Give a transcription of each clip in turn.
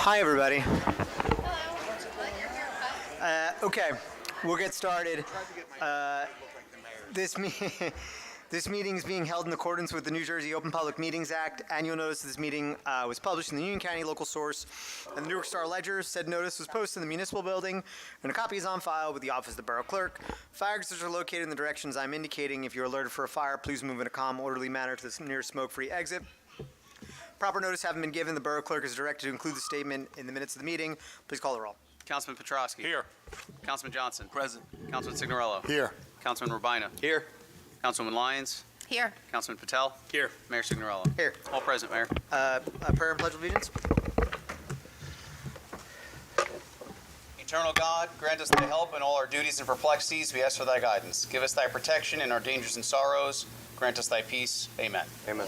Hi, everybody. Okay, we'll get started. This me- This meeting is being held in accordance with the New Jersey Open Public Meetings Act. Annual notice of this meeting was published in the Union County Local Source and the Newark Star Ledger. Said notice was posted in the municipal building, and a copy is on file with the office of the borough clerk. Fire exits are located in the directions I'm indicating. If you're alerted for a fire, please move in a calm, orderly manner to the nearest smoke-free exit. Proper notice having been given, the borough clerk is directed to include the statement in the minutes of the meeting. Please call the roll. Councilman Petrosky. Here. Councilman Johnson. Present. Councilman Signorello. Here. Councilman Urbina. Here. Councilwoman Lyons. Here. Councilman Patel. Here. Mayor Signorello. Here. All present, Mayor. A prayer and pledge of allegiance. Eternal God, grant us thy help in all our duties and perplexities. We ask for thy guidance. Give us thy protection in our dangers and sorrows. Grant us thy peace. Amen. Amen.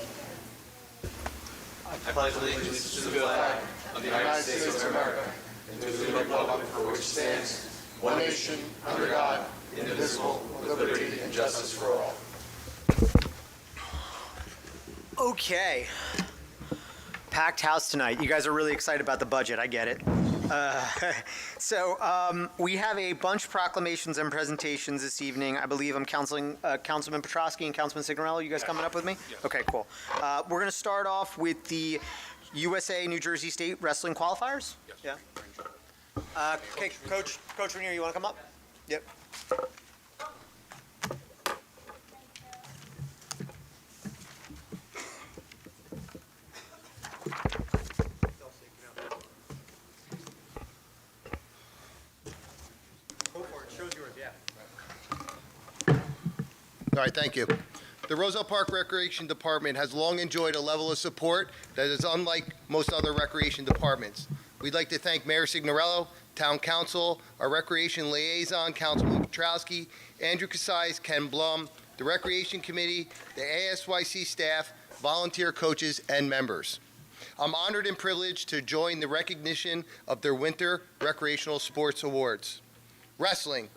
I pledge allegiance to the flag of the United States of America and to the republic for which it stands, one nation, under God, indivisible, with liberty and justice for all. Okay. Packed house tonight. You guys are really excited about the budget. I get it. We have a bunch of proclamations and presentations this evening. I believe I'm counseling Councilman Petrosky and Councilman Signorello. You guys coming up with me? Yes. Okay, cool. We're going to start off with the USA New Jersey State Wrestling Qualifiers. Yes. Yeah. Okay, Coach Rainier, you want to come up? Yep. All right, thank you. The Roselle Park Recreation Department has long enjoyed a level of support that is unlike most other recreation departments. We'd like to thank Mayor Signorello, Town Council, our Recreation Liaison, Councilman Petrosky, Andrew Casais, Ken Blum, the Recreation Committee, the ASYC staff, volunteer coaches, and members. I'm honored and privileged to join the recognition of their Winter Recreational Sports Awards. Wrestling.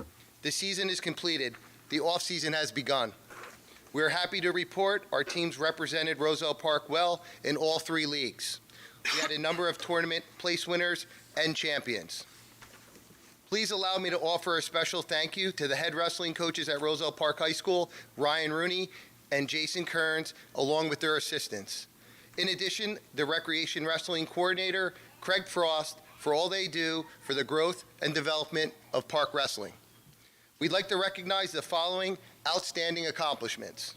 The season is completed. The off-season has begun. We are happy to report our teams represented Roselle Park well in all three leagues. We had a number of tournament place winners and champions. Please allow me to offer a special thank you to the head wrestling coaches at Roselle Park High School, Ryan Rooney and Jason Kearns, along with their assistants. In addition, the Recreation Wrestling Coordinator, Craig Frost, for all they do for the growth and development of park wrestling. We'd like to recognize the following outstanding accomplishments.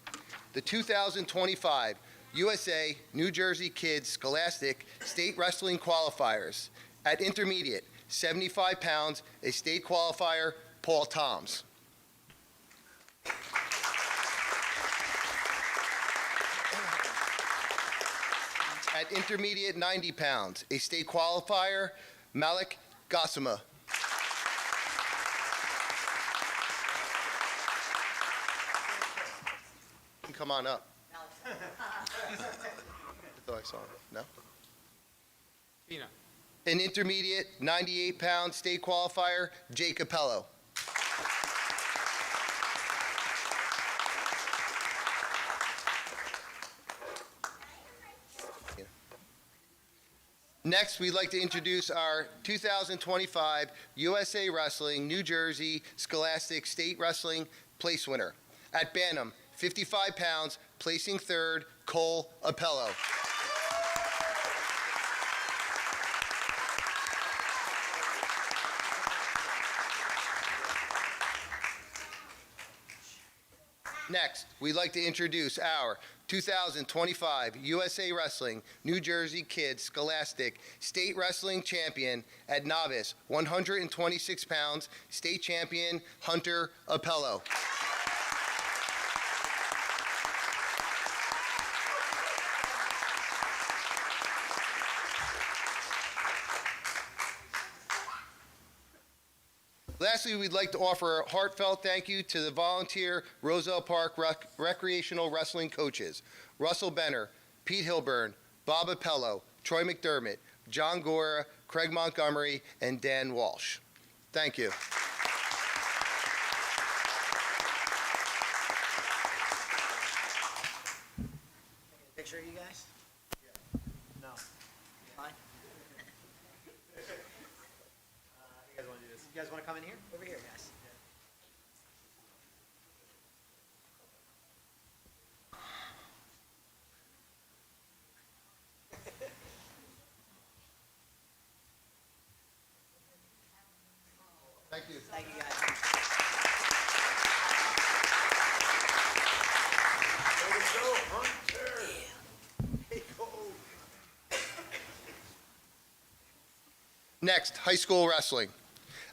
The 2025 USA New Jersey Kids Scholastic State Wrestling Qualifiers. At intermediate, 75 pounds, a state qualifier, Paul Toms. At intermediate, 90 pounds, a state qualifier, Malik Gassama. Come on up. I thought I saw him. No? Tina. An intermediate, 98-pound state qualifier, Jay Capello. Next, we'd like to introduce our 2025 USA Wrestling New Jersey Scholastic State Wrestling Place winner. At Bantam, 55 pounds, placing third, Cole Appello. Next, we'd like to introduce our 2025 USA Wrestling New Jersey Kids Scholastic State Wrestling Champion at novice, 126 pounds, state champion, Hunter Appello. Lastly, we'd like to offer a heartfelt thank you to the volunteer Roselle Park recreational wrestling coaches, Russell Benner, Pete Hilburn, Bob Appello, Troy McDermott, John Gora, Craig Montgomery, and Dan Walsh. Thank you. Picture of you guys? No. Fine? You guys want to come in here? Over here, guys. Thank you. Thank you, guys. Next, high school wrestling.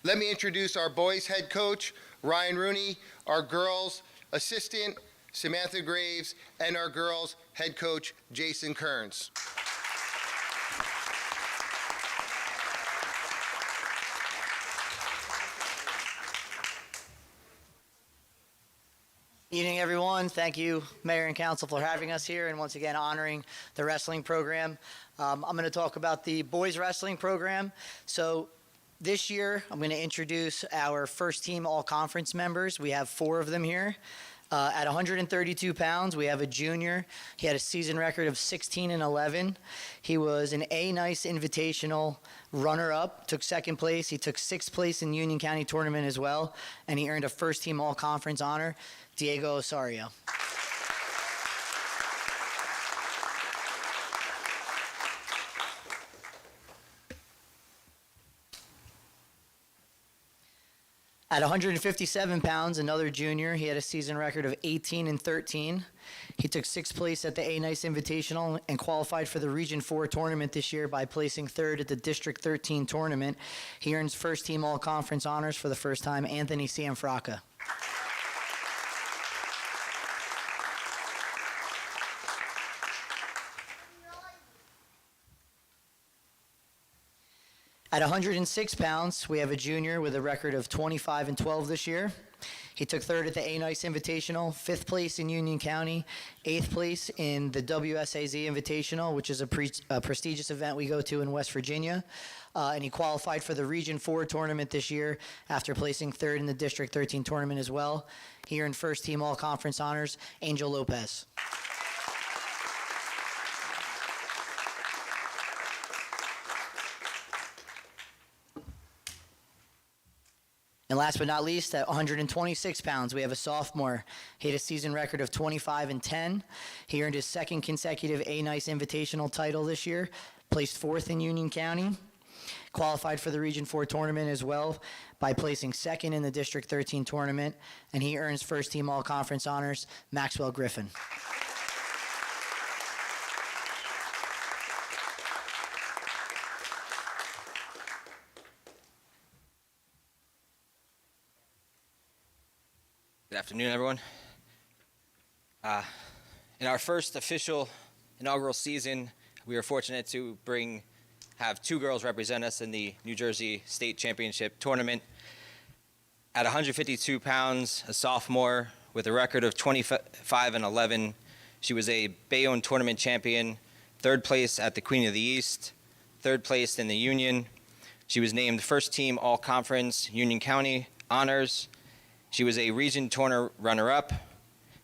Let me introduce our boys head coach, Ryan Rooney, our girls assistant, Samantha Graves, and our girls head coach, Jason Kearns. Evening, everyone. Thank you, Mayor and Council, for having us here and once again honoring the wrestling program. I'm going to talk about the boys wrestling program. So this year, I'm going to introduce our first team all-conference members. We have 4 of them here. At 132 pounds, we have a junior. He had a season record of 16-11. He was an A-Nice Invitational runner-up, took 2nd place. He took 6th place in Union County tournament as well, and he earned a first-team all-conference honor, Diego Osario. At 157 pounds, another junior, he had a season record of 18-13. He took 6th place at the A-Nice Invitational and qualified for the Region 4 tournament this year by placing 3rd at the District 13 tournament. He earns first team all-conference honors for the first time, Anthony Cianfrocca. At 106 pounds, we have a junior with a record of 25-12 this year. He took 3rd at the A-Nice Invitational, 5th place in Union County, 8th place in the WSAZ Invitational, which is a prestigious event we go to in West Virginia. And he qualified for the Region 4 tournament this year after placing 3rd in the District 13 tournament as well. He earned first team all-conference honors, Angel Lopez. And last but not least, at 126 pounds, we have a sophomore. He had a season record of 25-10. He earned his 2nd consecutive A-Nice Invitational title this year, placed 4th in Union County, qualified for the Region 4 tournament as well by placing 2nd in the District 13 tournament, and he earns first team all-conference honors, Maxwell Griffin. Good afternoon, everyone. In our first official inaugural season, we were fortunate to have 2 girls represent us in the New Jersey State Championship tournament. At 152 pounds, a sophomore with a record of 25-11, she was a Bayonne tournament champion, 3rd place at the Queen of the East, 3rd place in the Union. She was named first team all-conference Union County honors. She was a region tournament runner-up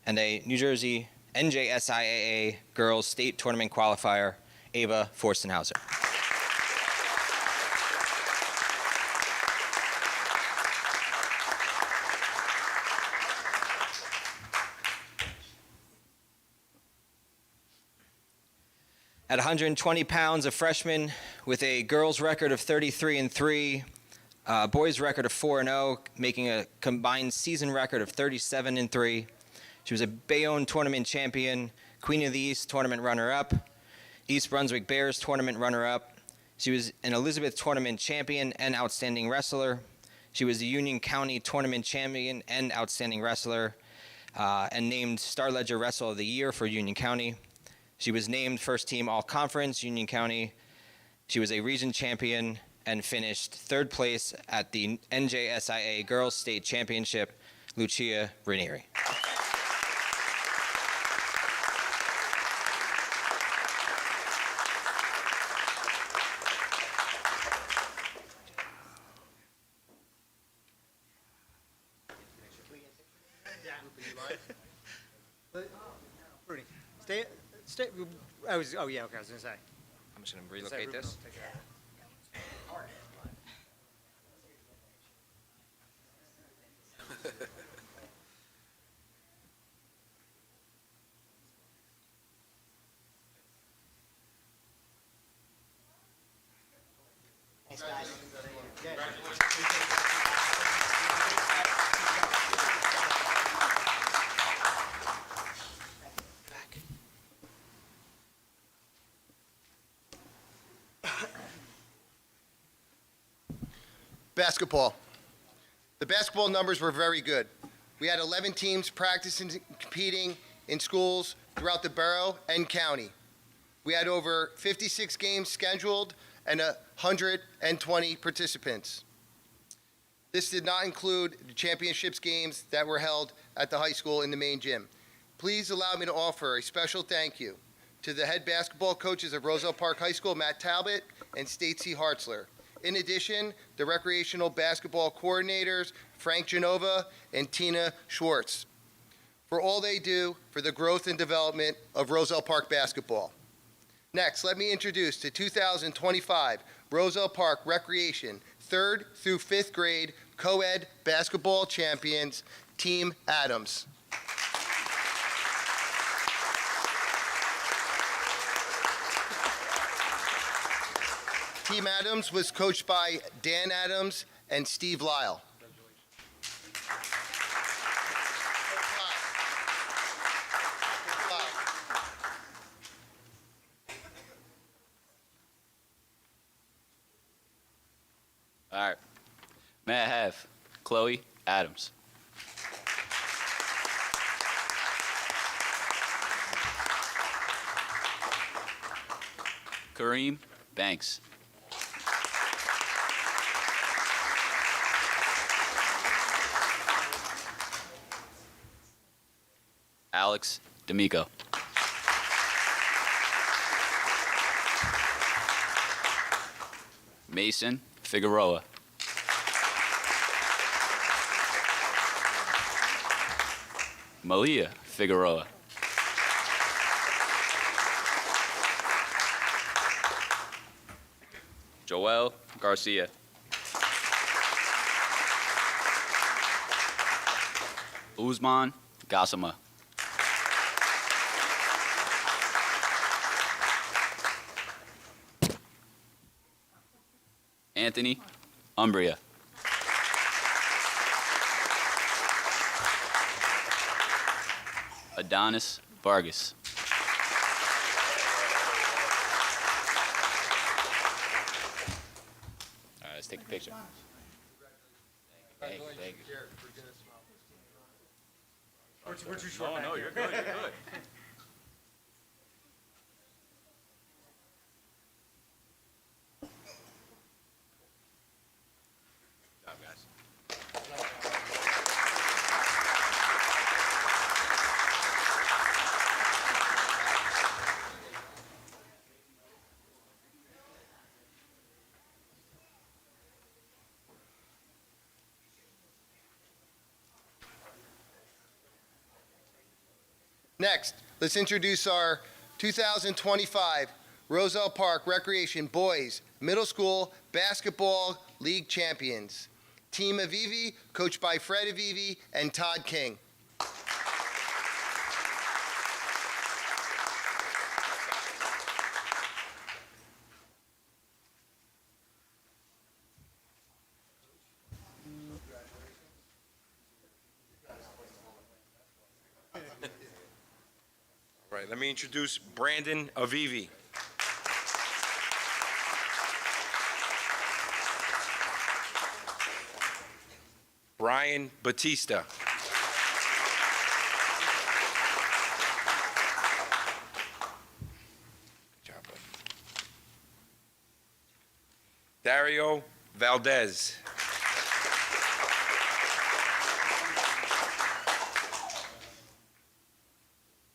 and a New Jersey NJSIAA Girls State Tournament qualifier, Ava Forstenhauser. At 120 pounds, a freshman with a girls record of 33-3, boys record of 4-0, making a combined season record of 37-3. She was a Bayonne tournament champion, Queen of the East tournament runner-up, East Brunswick Bears tournament runner-up. She was an Elizabeth tournament champion and outstanding wrestler. She was the Union County tournament champion and outstanding wrestler, and named Star Ledger Wrestler of the Year for Union County. She was named first team all-conference Union County. She was a region champion and finished 3rd place at the NJSIA Girls State Championship, Lucia Ranieri. Rudy, stay. Oh yeah, okay. I was gonna say. I'm just going to relocate this. Basketball. The basketball numbers were very good. We had 11 teams practicing and competing in schools throughout the borough and county. We had over 56 games scheduled and 120 participants. This did not include the championships games that were held at the high school in the main gym. Please allow me to offer a special thank you to the head basketball coaches of Roselle Park High School, Matt Talbot and Stacy Hartzler. In addition, the recreational basketball coordinators, Frank Genova and Tina Schwartz, for all they do for the growth and development of Roselle Park basketball. Next, let me introduce the 2025 Roselle Park Recreation 3rd through 5th grade co-ed basketball champions, Team Adams. Team Adams was coached by Dan Adams and Steve Lyle. All right. May I have Chloe Adams? Kareem Banks. Alex D'Amico. Mason Figueroa. Malia Figueroa. Joel Garcia. Uzman Gassama. Anthony Umbria. Adonis Vargas. All right, let's take a picture. Thank you. Thank you. No, you're good. You're good. Good job, guys. Next, let's introduce our 2025 Roselle Park Recreation Boys Middle School Basketball League champions. Team Avivi, coached by Fred Avivi and Todd King. All right, let me introduce Brandon Avivi. Brian Batista. Good job, bud. Dario Valdez.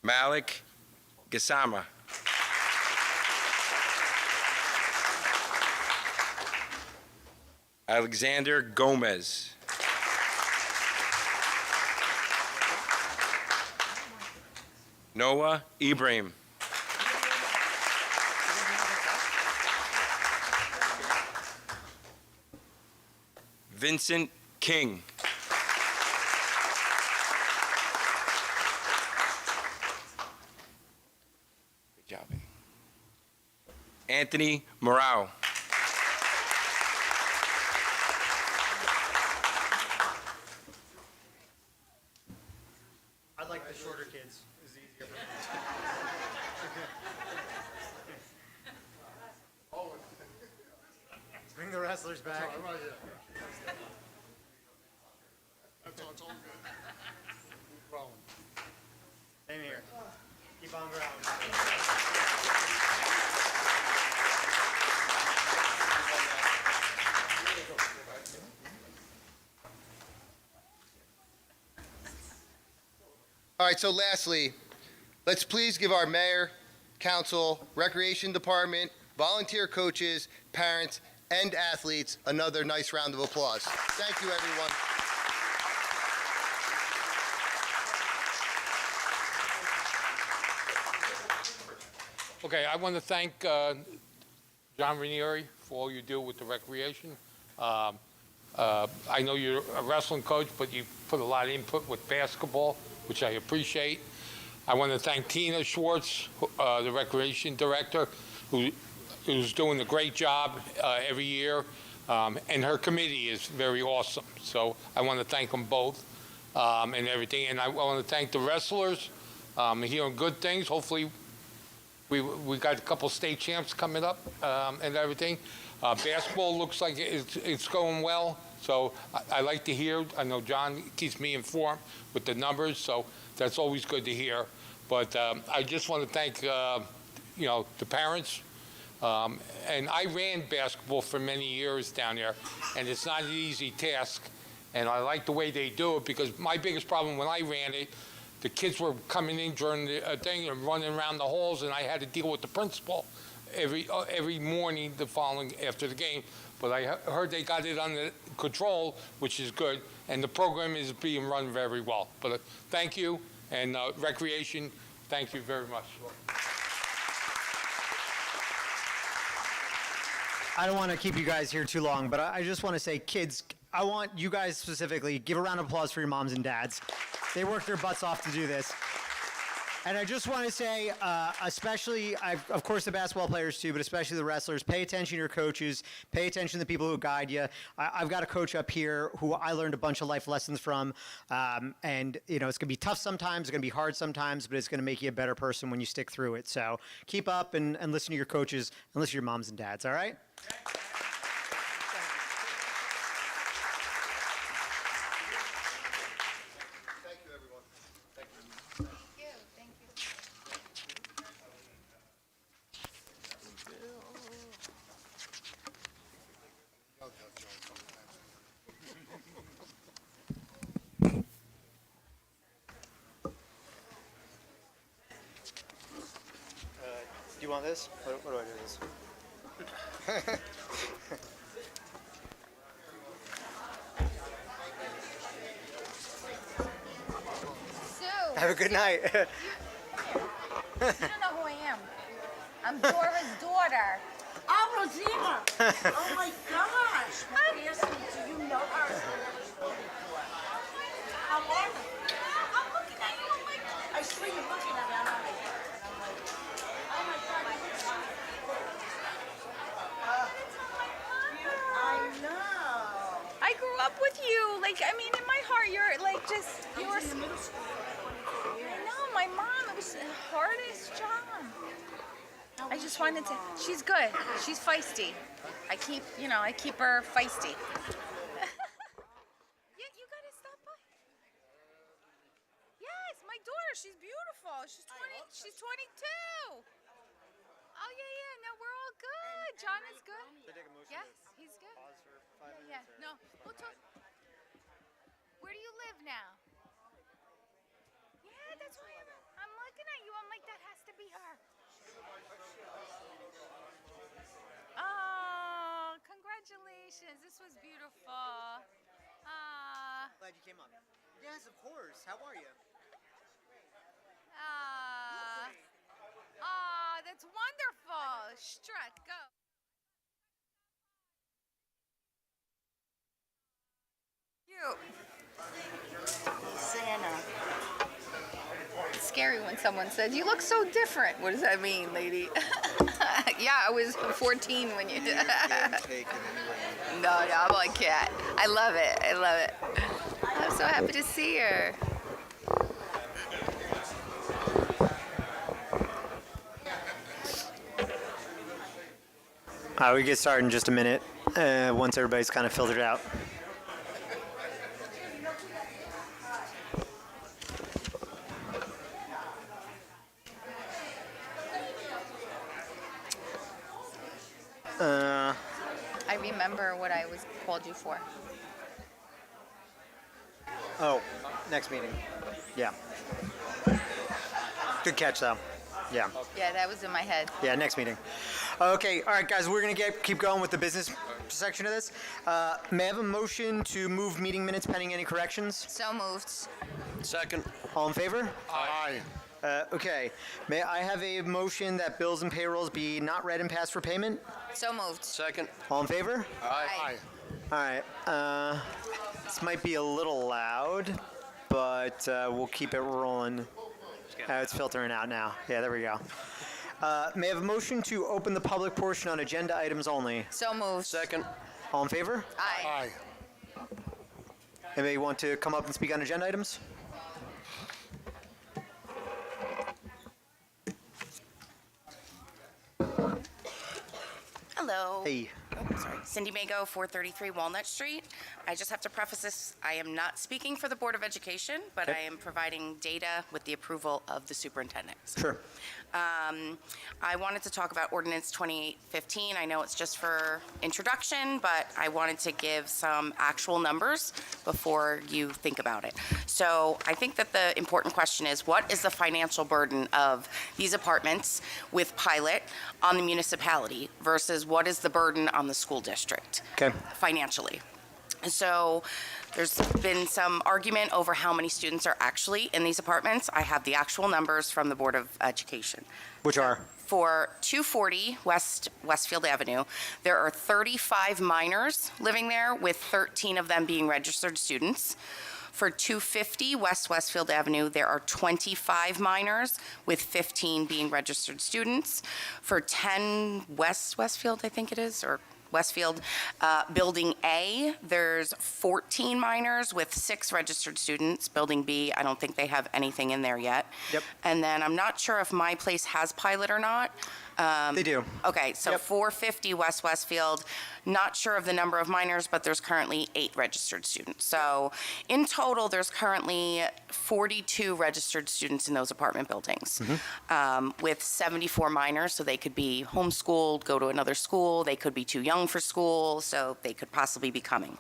Malik Gassama. Alexander Gomez. Noah Ibrahim. Vincent King. Good job. Anthony Morao. I like the shorter kids. It's easier. Bring the rest. wrestlers back. Right here. That's all, it's all good. Keep rolling. Same here. Keep on growing. All right, so lastly, let's please give our mayor, council, recreation department, volunteer coaches, parents, and athletes another nice round of applause. Thank you, everyone. Okay, I want to thank John Ranieri for all you do with the recreation. I know you're a wrestling coach, but you put a lot of input with basketball, which I appreciate. I want to thank Tina Schwartz, the recreation director, who's doing a great job every year, and her committee is very awesome. So I want to thank them both and everything. And I want to thank the wrestlers. Hearing good things. Hopefully, we got a couple state champs coming up and everything. Basketball looks like it's going well. So I like to hear. I know John keeps me informed with the numbers, so that's always good to hear. But I just want to thank the parents. And I ran basketball for many years down there, and it's not an easy task. And I like the way they do it because my biggest problem when I ran it, the kids were coming in during the thing and running around the halls, and I had to deal with the principal every morning the following after the game. But I heard they got it under control, which is good, and the program is being run very well. But thank you, and recreation, thank you very much. I don't want to keep you guys here too long, but I just want to say, kids, I want you guys specifically, give a round of applause for your moms and dads. They work their butts off to do this. And I just want to say, especially, of course, the basketball players too, but especially the wrestlers, pay attention to your coaches, pay attention to the people who guide you. I've got a coach up here who I learned a bunch of life lessons from. And, it's going to be tough sometimes, it's going to be hard sometimes, but it's going to make you a better person when you stick through it. So keep up and listen to your coaches and listen to your moms and dads, all right? Thank you, everyone. Thank you. Do you want this? What do I do with this? Sue, Have a good night. you don't know who I am. I'm Dora's daughter. Oh, Rosina! Oh my gosh! Seriously, do you know her? How are you? I'm looking at you. I'm like, I see you looking at me. I'm like, oh my God! I know. I grew up with you. Like, I mean, in my heart, you're like just, you were. In middle school. I know, my mom, it was the hardest job. I just wanted to, she's good. She's feisty. I keep her feisty. Yeah, you gotta stop by. Yes, my daughter, she's beautiful. She's 22. Oh, yeah, no, we're all good. John is good. Yes, he's good. Yeah, no, we'll talk. Where do you live now? Yeah, that's why I'm looking at you. I'm like, that has to be her. Oh, congratulations. This was beautiful. Glad you came up. Yes, of course. How are you? That's wonderful. Strut, go. You. Santa. It's scary when someone says, you look so different. What does that mean, lady? Yeah, I was 14 when you did. No, I'm like cat. I love it. I'm so happy to see her. We get started in just a minute. once everybody's kind of filtered out. I remember what I was called you for. Oh, next meeting. Yeah. Good catch, though. Yeah. Yeah, that was in my head. Yeah, next meeting. Okay, all right, guys, we're going to keep going with the business section of this. May I have a motion to move meeting minutes pending any corrections? So moved. Second. All in favor? Aye. Okay. May I have a motion that bills and payrolls be not read and passed for payment? So moved. Second. All in favor? Aye. All right. This might be a little loud, but we'll keep it rolling. It's filtering out now. Yeah, there we go. May I have a motion to open the public portion on agenda items only? So moved. Second. All in favor? Aye. Anybody want to come up and speak on agenda items? Hello. Hey. Oh, sorry. Cindy Mago, 433 Walnut Street. I just have to preface this, I am not speaking for the Board of Education, but Okay. I am providing data with the approval of the superintendent. Sure. I wanted to talk about Ordinance 2815. I know it's just for introduction, but I wanted to give some actual numbers before you think about it. So I think that the important question is, what is the financial burden of these apartments with pilot on the municipality versus what is the burden on the school district Okay. financially? And so there's been some argument over how many students are actually in these apartments. I have the actual numbers from the Board of Education. Which are? For 240 Westfield Avenue, there are 35 minors living there, with 13 of them being registered students. For 250 Westfield Avenue, there are 25 minors, with 15 being registered students. For 10 Westfield, I think it is, or Westfield, Building A, there's 14 minors with 6 registered students. Building B, I don't think they have anything in there yet. Yep. And then I'm not sure if my place has pilot or not. They do. Okay, so Yep. 450 Westfield, not sure of the number of minors, but there's currently 8 registered students. So in total, there's currently 42 registered students in those apartment buildings, with 74 minors, so they could be homeschooled, go to another school, they could be too young for school, so they could possibly be coming.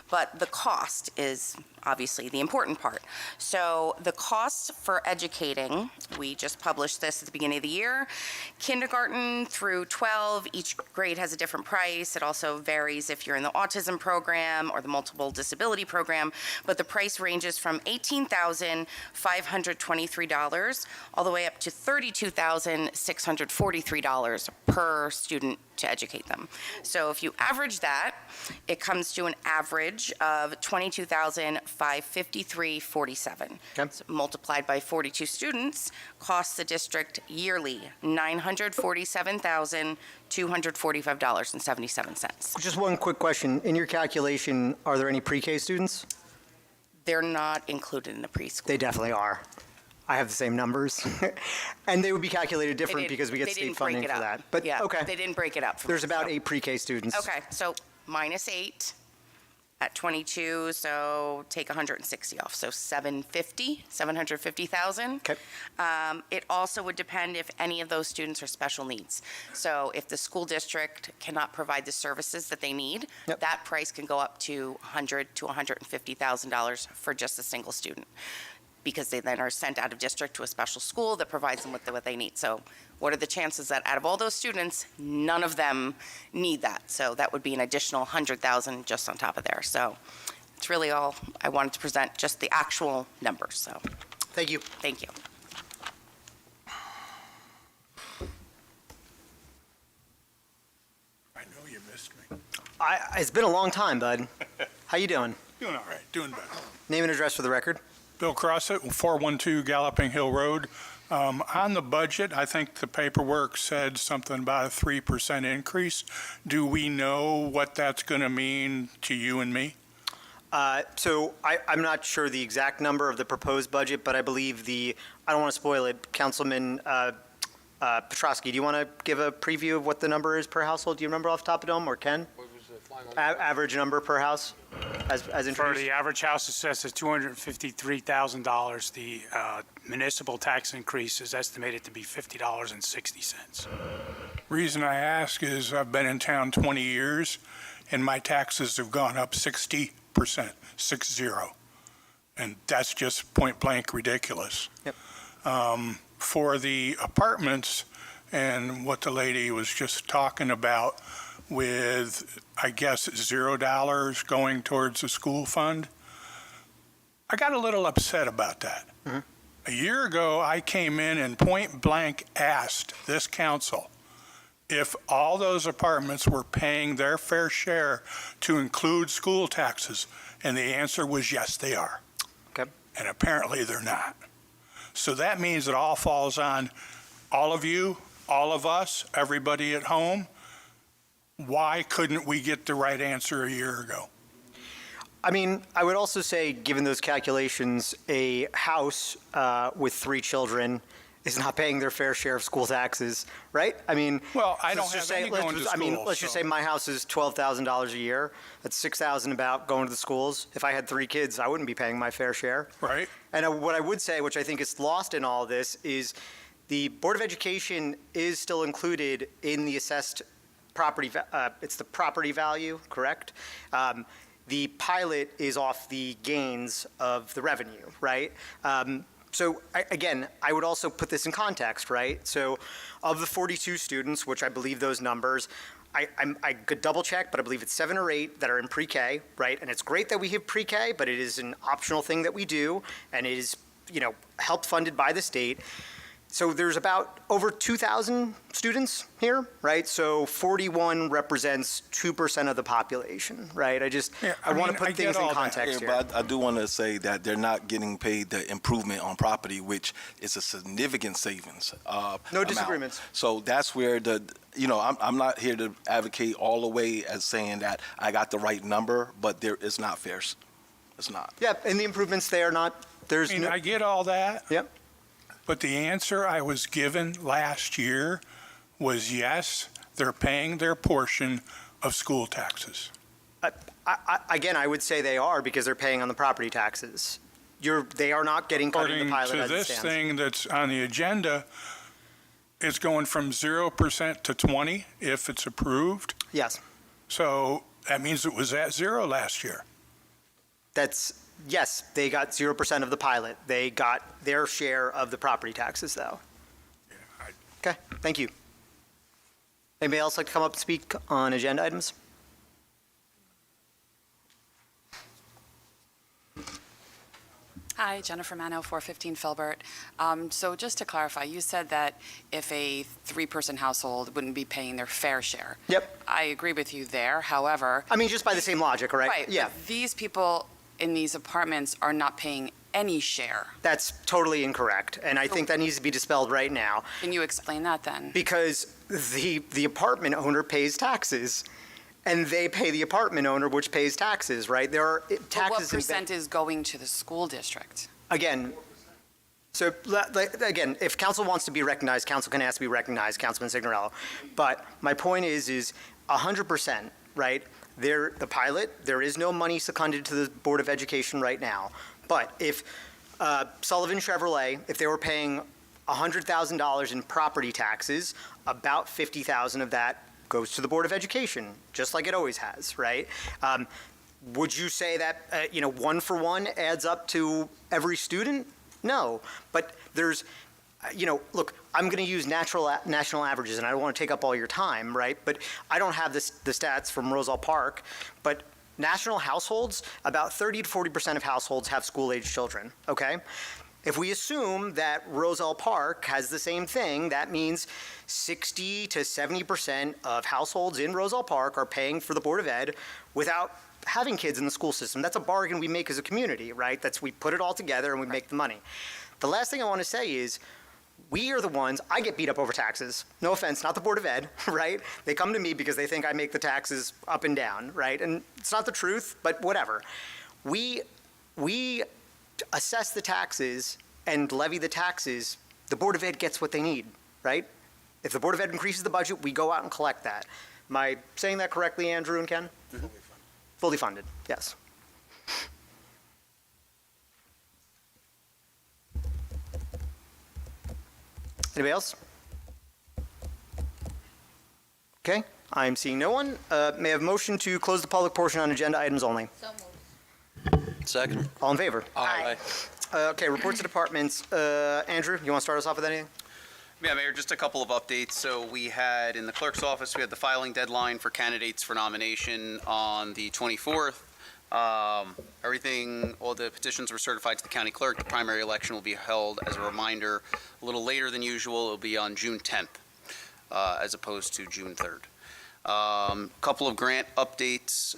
But the cost is obviously the important part. So the cost for educating, we just published this at the beginning of the year. Kindergarten through 12, each grade has a different price. It also varies if you're in the autism program or the multiple disability program, but the price ranges from $18,523 all the way up to $32,643 per student to educate them. So if you average that, it comes to an average of $22,553.47. Okay. So multiplied by 42 students costs the district yearly $947,245.77. Just one quick question. In your calculation, are there any pre-K students? They're not included in the preschool. They definitely are. I have the same numbers. And they would be calculated They different didn't- because we get they state didn't break funding it for up. that. But, Yeah, okay. they didn't break it up for There's me, about so- 8 pre-K students. Okay, so minus 8 at 22, so take 160 off, so 750,000. Okay. It also would depend if any of those students are special needs. So if the school district cannot provide the services that they need, Yep. that price can go up to $100,000 to $150,000 for just a single student, because they then are sent out of district to a special school that provides them with what they need. So what are the chances that out of all those students, none of them need that? So that would be an additional 100,000 just on top of there. So it's really all, I wanted to present just the actual numbers, so Thank you. thank you. I know you missed me. It's been a long time, bud. How you doing? Doing all right, doing better. Name and address for the record. Bill Crossett, 412 Galloping Hill Road. On the budget, I think the paperwork said something about a 3% increase. Do we know what that's going to mean to you and me? So I'm not sure the exact number of the proposed budget, but I believe I don't want to spoil it, Councilman Petrosky, do you want to give a preview of what the number is per household? Do you remember off the top of the dome, or Ken? What was the Average number per house as For introduced? the average house assessed at $253,000, the municipal tax increase is estimated to be $50.60. Reason I ask is I've been in town 20 years, and my taxes have gone up 60%, 60. And that's just point blank ridiculous. Yep. For the apartments and what the lady was just talking about with, I guess, $0 going towards the school fund, I got a little upset about that. Mm-hmm. A year ago, I came in and point blank asked this council if all those apartments were paying their fair share to include school taxes, and the answer was yes, they are. Okay. And apparently they're not. So that means it all falls on all of you, all of us, everybody at home. Why couldn't we get the right answer a year ago? I mean, I would also say, given those calculations, a house with 3 children is not paying their fair share of school taxes, right? I mean, Well, I don't let's just have any say, going to school. I mean, let's just so- say my house is $12,000 a year. That's $6,000 about going to the schools. If I had 3 kids, I wouldn't be paying my fair share. Right. And what I would say, which I think is lost in all of this, is the Board of Education is still included in the assessed property, it's the property value, correct? The pilot is off the gains of the revenue, right? So again, I would also put this in context, right? So of the 42 students, which I believe those numbers, I could double check, but I believe it's 7 or 8 that are in pre-K, right? And it's great that we have pre-K, but it is an optional thing that we do, and it is, help funded by the state. So there's about over 2,000 students here, right? So 41 represents 2% of the population, right? I want to put things in context here. But I do want to say that they're not getting paid the improvement on property, which is a significant savings. No amount. disagreements. So that's where I'm not here to advocate all the way as saying that I got the right number, but it's not fair. It's not. Yeah, and the improvements, they are not, there's no. I get all that. Yep. But the answer I was given last year was yes, they're paying their portion of school taxes. Again, I would say they are because they're paying on the property taxes. They are not getting cut in the pilot According as to it this stands. thing that's on the agenda, it's going from 0% to 20 if it's approved. Yes. So that means it was at 0 last year. Yes, they got 0% of the pilot. They got their share of the property taxes, though. Okay, thank you. Anybody else like to come up and speak on agenda items? Hi, Jennifer Mano, 415 Filbert. So just to clarify, you said that if a 3-person household wouldn't be paying their fair share. Yep. I agree with you there. However, I mean, just by the same logic, right? right, Yeah. but these people in these apartments are not paying any share. That's totally incorrect, and I think that needs to be dispelled right now. Can you explain that then? Because the apartment owner pays taxes, and they pay the apartment owner, which pays taxes, right? There are But taxes. what percent is going to the school district? Again, so again, if council wants to be recognized, council can ask to be recognized, Councilman Signorello. But my point is 100%, right? The pilot, there is no money seconded to the Board of Education right now. But if Sullivan Chevrolet, if they were paying $100,000 in property taxes, about $50,000 of that goes to the Board of Education, just like it always has, right? Would you say that, 1 for 1 adds up to every student? No, but there's, look, I'm going to use national averages, and I don't want to take up all your time, right? But I don't have the stats from Roselle Park, but national households, about 30 to 40% of households have school-age children, okay? If we assume that Roselle Park has the same thing, that means 60 to 70% of households in Roselle Park are paying for the Board of Ed without having kids in the school system. That's a bargain we make as a community, right? We put it all together and we make the money. The last thing I want to say is, we are the ones, I get beat up over taxes. No offense, not the Board of Ed, right? They come to me because they think I make the taxes up and down, right? And it's not the truth, but whatever. We assess the taxes and levy the taxes. The Board of Ed gets what they need, right? If the Board of Ed increases the budget, we go out and collect that. Am I saying that correctly, Andrew and Ken? Fully funded, yes. Anybody else? Okay, I'm seeing no one. May I have a motion to close the public portion on agenda items only? So moved. Second. All in favor? Aye. Okay, reports to departments. Andrew, you want to start us off with anything? Yeah, Mayor, just a couple of updates. So we had, in the clerk's office, we had the filing deadline for candidates for nomination on the 24th. Everything, all the petitions were certified to the county clerk. The primary election will be held, as a reminder, a little later than usual. It'll be on June 10th, as opposed to June 3rd. Couple of grant updates.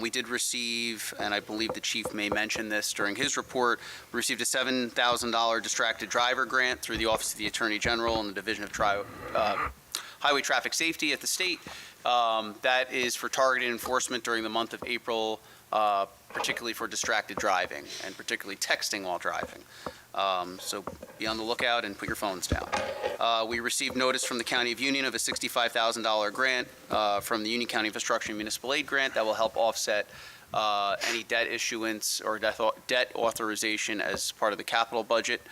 We did receive, and I believe the chief may mention this during his report, we received a $7,000 distracted driver grant through the Office of the Attorney General and the Division of Highway Traffic Safety at the state. That is for targeted enforcement during the month of April, particularly for distracted driving and particularly texting while driving. So be on the lookout and put your phones down. We received notice from the County of Union of a $65,000 grant from the Union County Infrastructure and Municipal Aid Grant that will help offset any debt issuance or debt authorization as part of the capital budget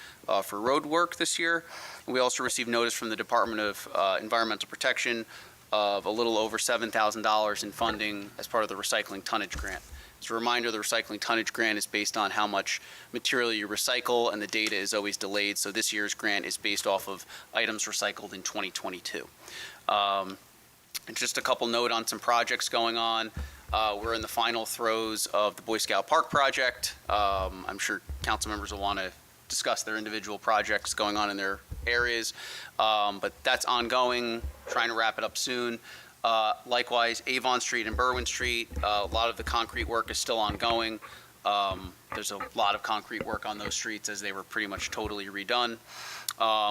for road work this year. We also received notice from the Department of Environmental Protection of a little over $7,000 in funding as part of the recycling tonnage grant. As a reminder, the recycling tonnage grant is based on how much material you recycle, and the data is always delayed. So this year's grant is based off of items recycled in 2022. And just a couple note on some projects going on. We're in the final throes of the Boy Scout Park project. I'm sure council members will want to discuss their individual projects going on in their areas, but that's ongoing, trying to wrap it up soon. Likewise, Avon Street and Berwyn Street, a lot of the concrete work is still ongoing. There's a lot of concrete work on those streets as they were pretty much totally redone.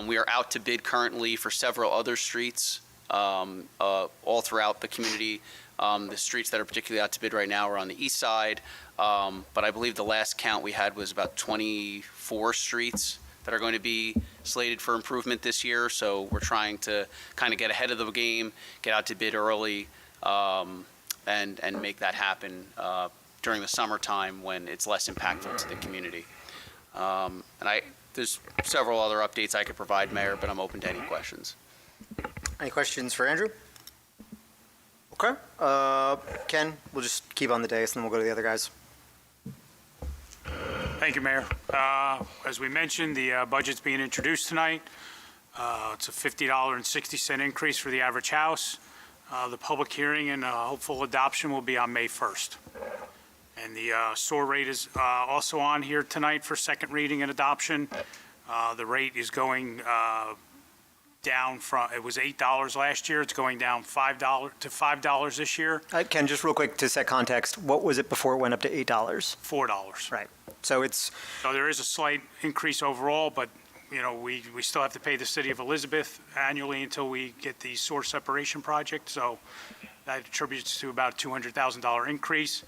We are out to bid currently for several other streets all throughout the community. The streets that are particularly out to bid right now are on the east side, but I believe the last count we had was about 24 streets that are going to be slated for improvement this year. So we're trying to kind of get ahead of the game, get out to bid early, and make that happen during the summertime when it's less impactful to the community. There's several other updates I could provide, Mayor, but I'm open to any questions. Any questions for Andrew? Okay. Ken, we'll just keep on the dais and then we'll go to the other guys. Thank you, Mayor. As we mentioned, the budget's being introduced tonight. It's a $50.60 increase for the average house. The public hearing and hopeful adoption will be on May 1st. And the SOAR rate is also on here tonight for second reading and adoption. The rate is going down from, it was $8 last year. It's going down $5 this year. Ken, just real quick to set context, what was it before it went up to $8? $4. Right. So there is a slight increase overall, but you know, we still have to pay the city of Elizabeth annually until we get the SOAR separation project. So that attributes to about a $200,000 increase.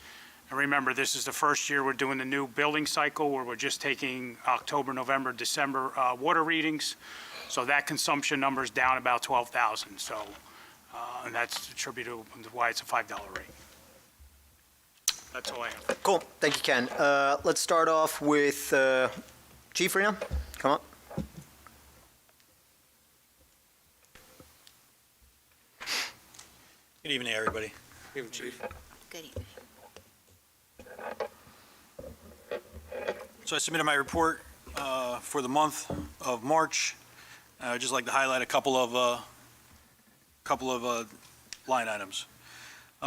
And remember, this is the first year we're doing the new billing cycle where we're just taking October, November, December water readings. So that consumption number is down about 12,000. So, and that's attributable to why it's a $5 rate. That's all I have. Cool. Thank you, Ken. Let's start off with Chief Reno. Come up. Good evening, everybody. Good evening, Chief. Good evening. So I submitted my report for the month of March. I'd just like to highlight a couple of line items.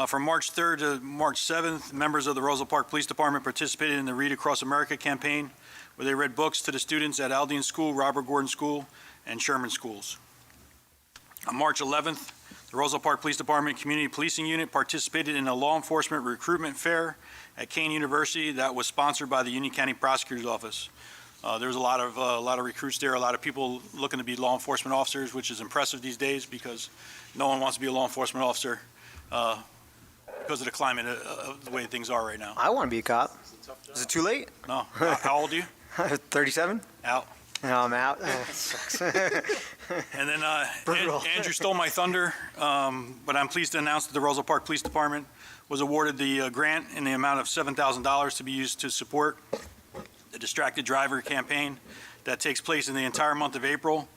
From March 3rd to March 7th, members of the Roselle Park Police Department participated in the Read Across America campaign, where they read books to the students at Aldine School, Robert Gordon School, and Sherman Schools. On March 11th, the Roselle Park Police Department Community Policing Unit participated in a law enforcement recruitment fair at Kane University that was sponsored by the Union County Prosecutor's Office. There was a lot of recruits there, a lot of people looking to be law enforcement officers, which is impressive these days because no one wants to be a law enforcement officer because of the climate of the way things are right now. I want to be a cop. Is it too late? No. How old are you? 37. Out. No, I'm out. That sucks. And then Brutal. Andrew stole my thunder, but I'm pleased to announce that the Roselle Park Police Department was awarded the grant in the amount of $7,000 to be used to support the distracted driver campaign that takes place in the entire month of April.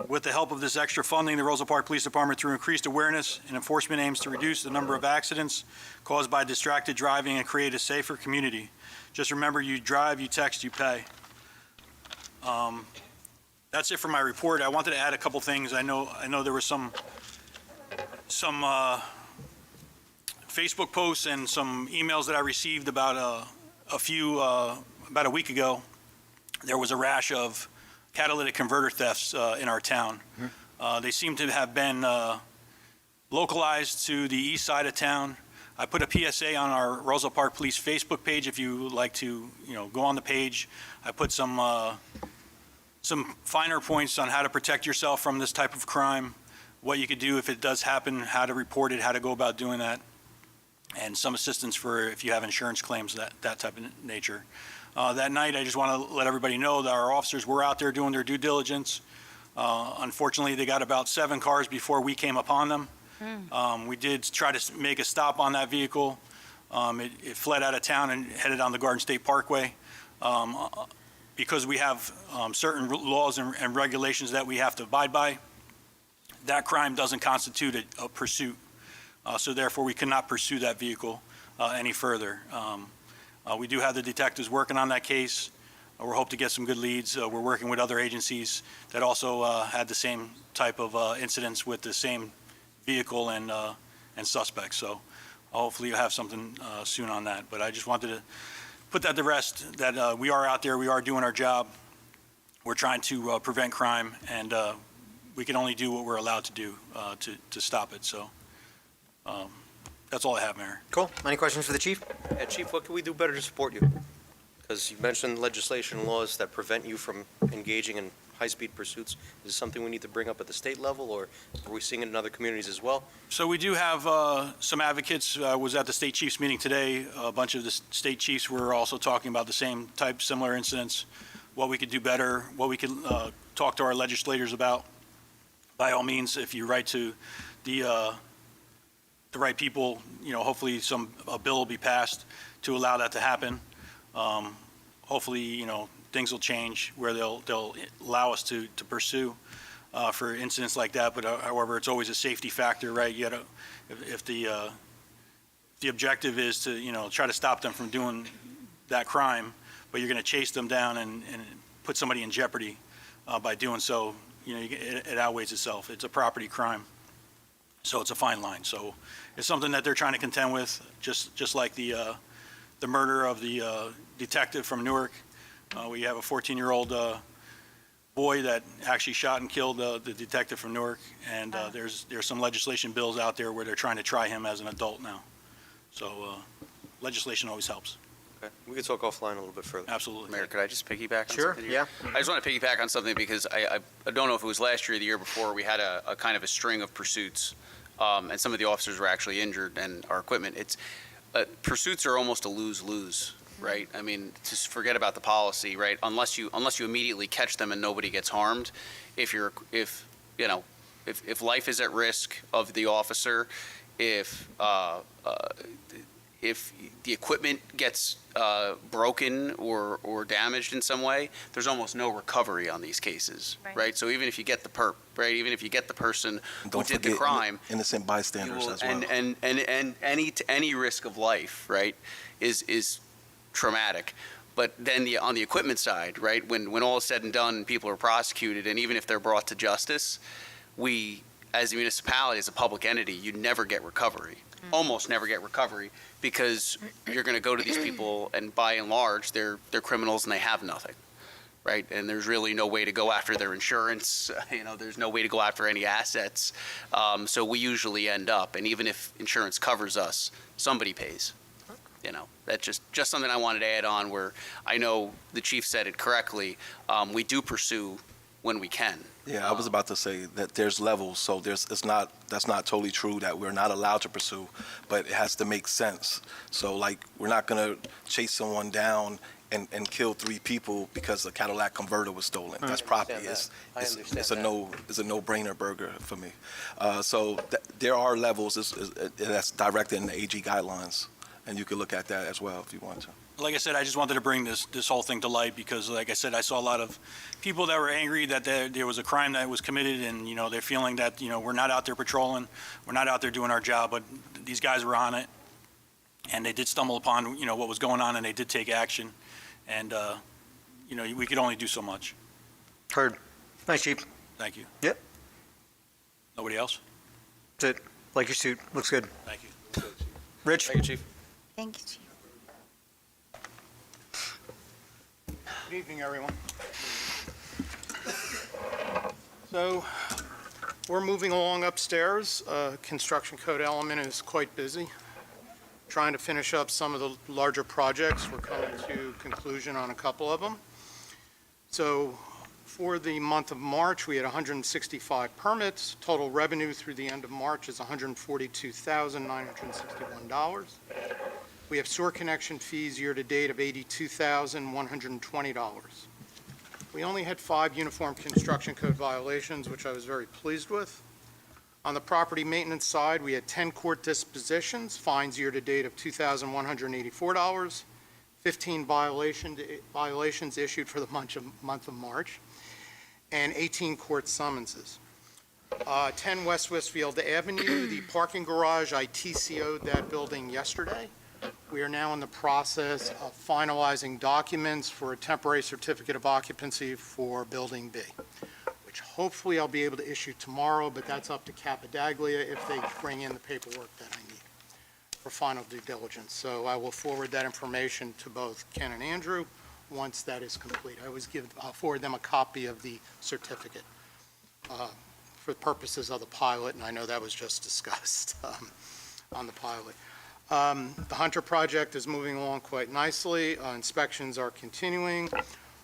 With the help of this extra funding, the Roselle Park Police Department, through increased awareness and enforcement, aims to reduce the number of accidents caused by distracted driving and create a safer community. Just remember, you drive, you text, you pay. That's it for my report. I wanted to add a couple things. I know there were some Facebook posts and some emails that I received about about a week ago. There was a rash of catalytic converter thefts in our town. They seem to have been localized to the east side of town. I put a PSA on our Roselle Park Police Facebook page if you would like to, go on the page. I put some finer points on how to protect yourself from this type of crime, what you could do if it does happen, how to report it, how to go about doing that, and some assistance for if you have insurance claims, that type of nature. That night, I just want to let everybody know that our officers were out there doing their due diligence. Unfortunately, they got about 7 cars before we came upon them. We did try to make a stop on that vehicle. It fled out of town and headed on the Garden State Parkway. Because we have certain laws and regulations that we have to abide by, that crime doesn't constitute a pursuit. So therefore, we cannot pursue that vehicle any further. We do have the detectives working on that case. We're hoping to get some good leads. We're working with other agencies that also had the same type of incidents with the same vehicle and suspects. So hopefully you'll have something soon on that. But I just wanted to put that to rest, that we are out there, we are doing our job. We're trying to prevent crime, and we can only do what we're allowed to do to stop it. So that's all I have, Mayor. Cool. Any questions for the chief? Yeah, Chief, what can we do better to support you? Because you mentioned legislation and laws that prevent you from engaging in high-speed pursuits. Is this something we need to bring up at the state level, or are we seeing it in other communities as well? So we do have some advocates. I was at the state chiefs meeting today. A bunch of the state chiefs were also talking about the same type, similar incidents, what we could do better, what we could talk to our legislators about. By all means, if you write to the right people, hopefully a bill will be passed to allow that to happen. Hopefully, things will change where they'll allow us to pursue for incidents like that. But however, it's always a safety factor, right? You gotta, if the objective is to try to stop them from doing that crime, but you're going to chase them down and put somebody in jeopardy by doing so, it outweighs itself. It's a property crime, so it's a fine line. So it's something that they're trying to contend with, just like the murder of the detective from Newark. We have a 14-year-old boy that actually shot and killed the detective from Newark, and there's some legislation bills out there where they're trying to try him as an adult now. So legislation always helps. Okay. We could talk offline a little bit further. Absolutely. Mayor, could I just piggyback on Sure, something here? yeah. I just want to piggyback on something because I don't know if it was last year or the year before, we had a kind of a string of pursuits, and some of the officers were actually injured, and our equipment, pursuits are almost a lose-lose. Right? I mean, just forget about the policy, right? Unless you immediately catch them and nobody gets harmed. If life is at risk of the officer, if the equipment gets broken or damaged in some way, there's almost no recovery on these cases, right? So even if you get the perp, right? Even if you get the person who did the crime, innocent bystanders as well, and any risk of life, right, is traumatic. But then on the equipment side, right, when all is said and done, people are prosecuted, and even if they're brought to justice, we, as a municipality, as a public entity, you never get recovery, almost never get recovery, because you're going to go to these people, and by and large, they're criminals and they have nothing, right? And there's really no way to go after their insurance. There's no way to go after any assets. So we usually end up, and even if insurance covers us, somebody pays. That's just something I wanted to add on, where I know the chief said it correctly. We do pursue when we can. Yeah, I was about to say that there's levels, so that's not totally true that we're not allowed to pursue, but it has to make sense. So we're not gonna chase someone down and kill 3 people because the Cadillac converter was stolen. That's property. I understand It's a that. it's a no-brainer burger for me. So there are levels that's directed in the AG guidelines, and you can look at that as well if you want to. Like I said, I just wanted to bring this whole thing to light because, like I said, I saw a lot of people that were angry that there was a crime that was committed, and they're feeling that we're not out there patrolling, we're not out there doing our job, but these guys were on it, and they did stumble upon what was going on, and they did take action, and we could only do so much. Heard. Nice, Chief. Thank you. Yep. Nobody else? That's it. Like your suit. Looks good. Thank you. Rich? Thank you, Chief. Thank you, Chief. Good evening, everyone. So, we're moving along upstairs. Construction code element is quite busy. Trying to finish up some of the larger projects. We're coming to conclusion on a couple of them. So, for the month of March, we had 165 permits. Total revenue through the end of March is $142,961. We have sewer connection fees year-to-date of $82,120. We only had 5 uniform construction code violations, which I was very pleased with. On the property maintenance side, we had 10 court dispositions, fines year-to-date of $2,184, 15 violations issued for the month of March, and 18 court summonses. 10 West Westfield Avenue, the parking garage, I TCO'd that building yesterday. We are now in the process of finalizing documents for a temporary certificate of occupancy for Building B, which hopefully I'll be able to issue tomorrow, but that's up to Capadaglia if they bring in the paperwork that I need for final due diligence. So I will forward that information to both Ken and Andrew once that is complete. I'll forward them a copy of the certificate for purposes of the pilot, and I know that was just discussed on the pilot. The Hunter project is moving along quite nicely. Inspections are continuing.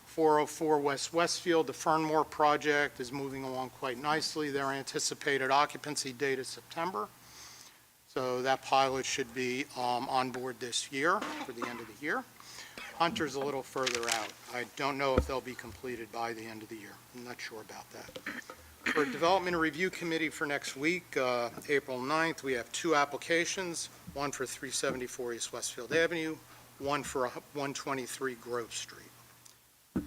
404 West Westfield, the Fernmore project is moving along quite nicely. Their anticipated occupancy date is September. So that pilot should be on board this year for the end of the year. Hunter's a little further out. I don't know if they'll be completed by the end of the year. I'm not sure about that. For Development Review Committee for next week, April 9th, we have 2 applications, one for 374 East Westfield Avenue, one for 123 Grove Street.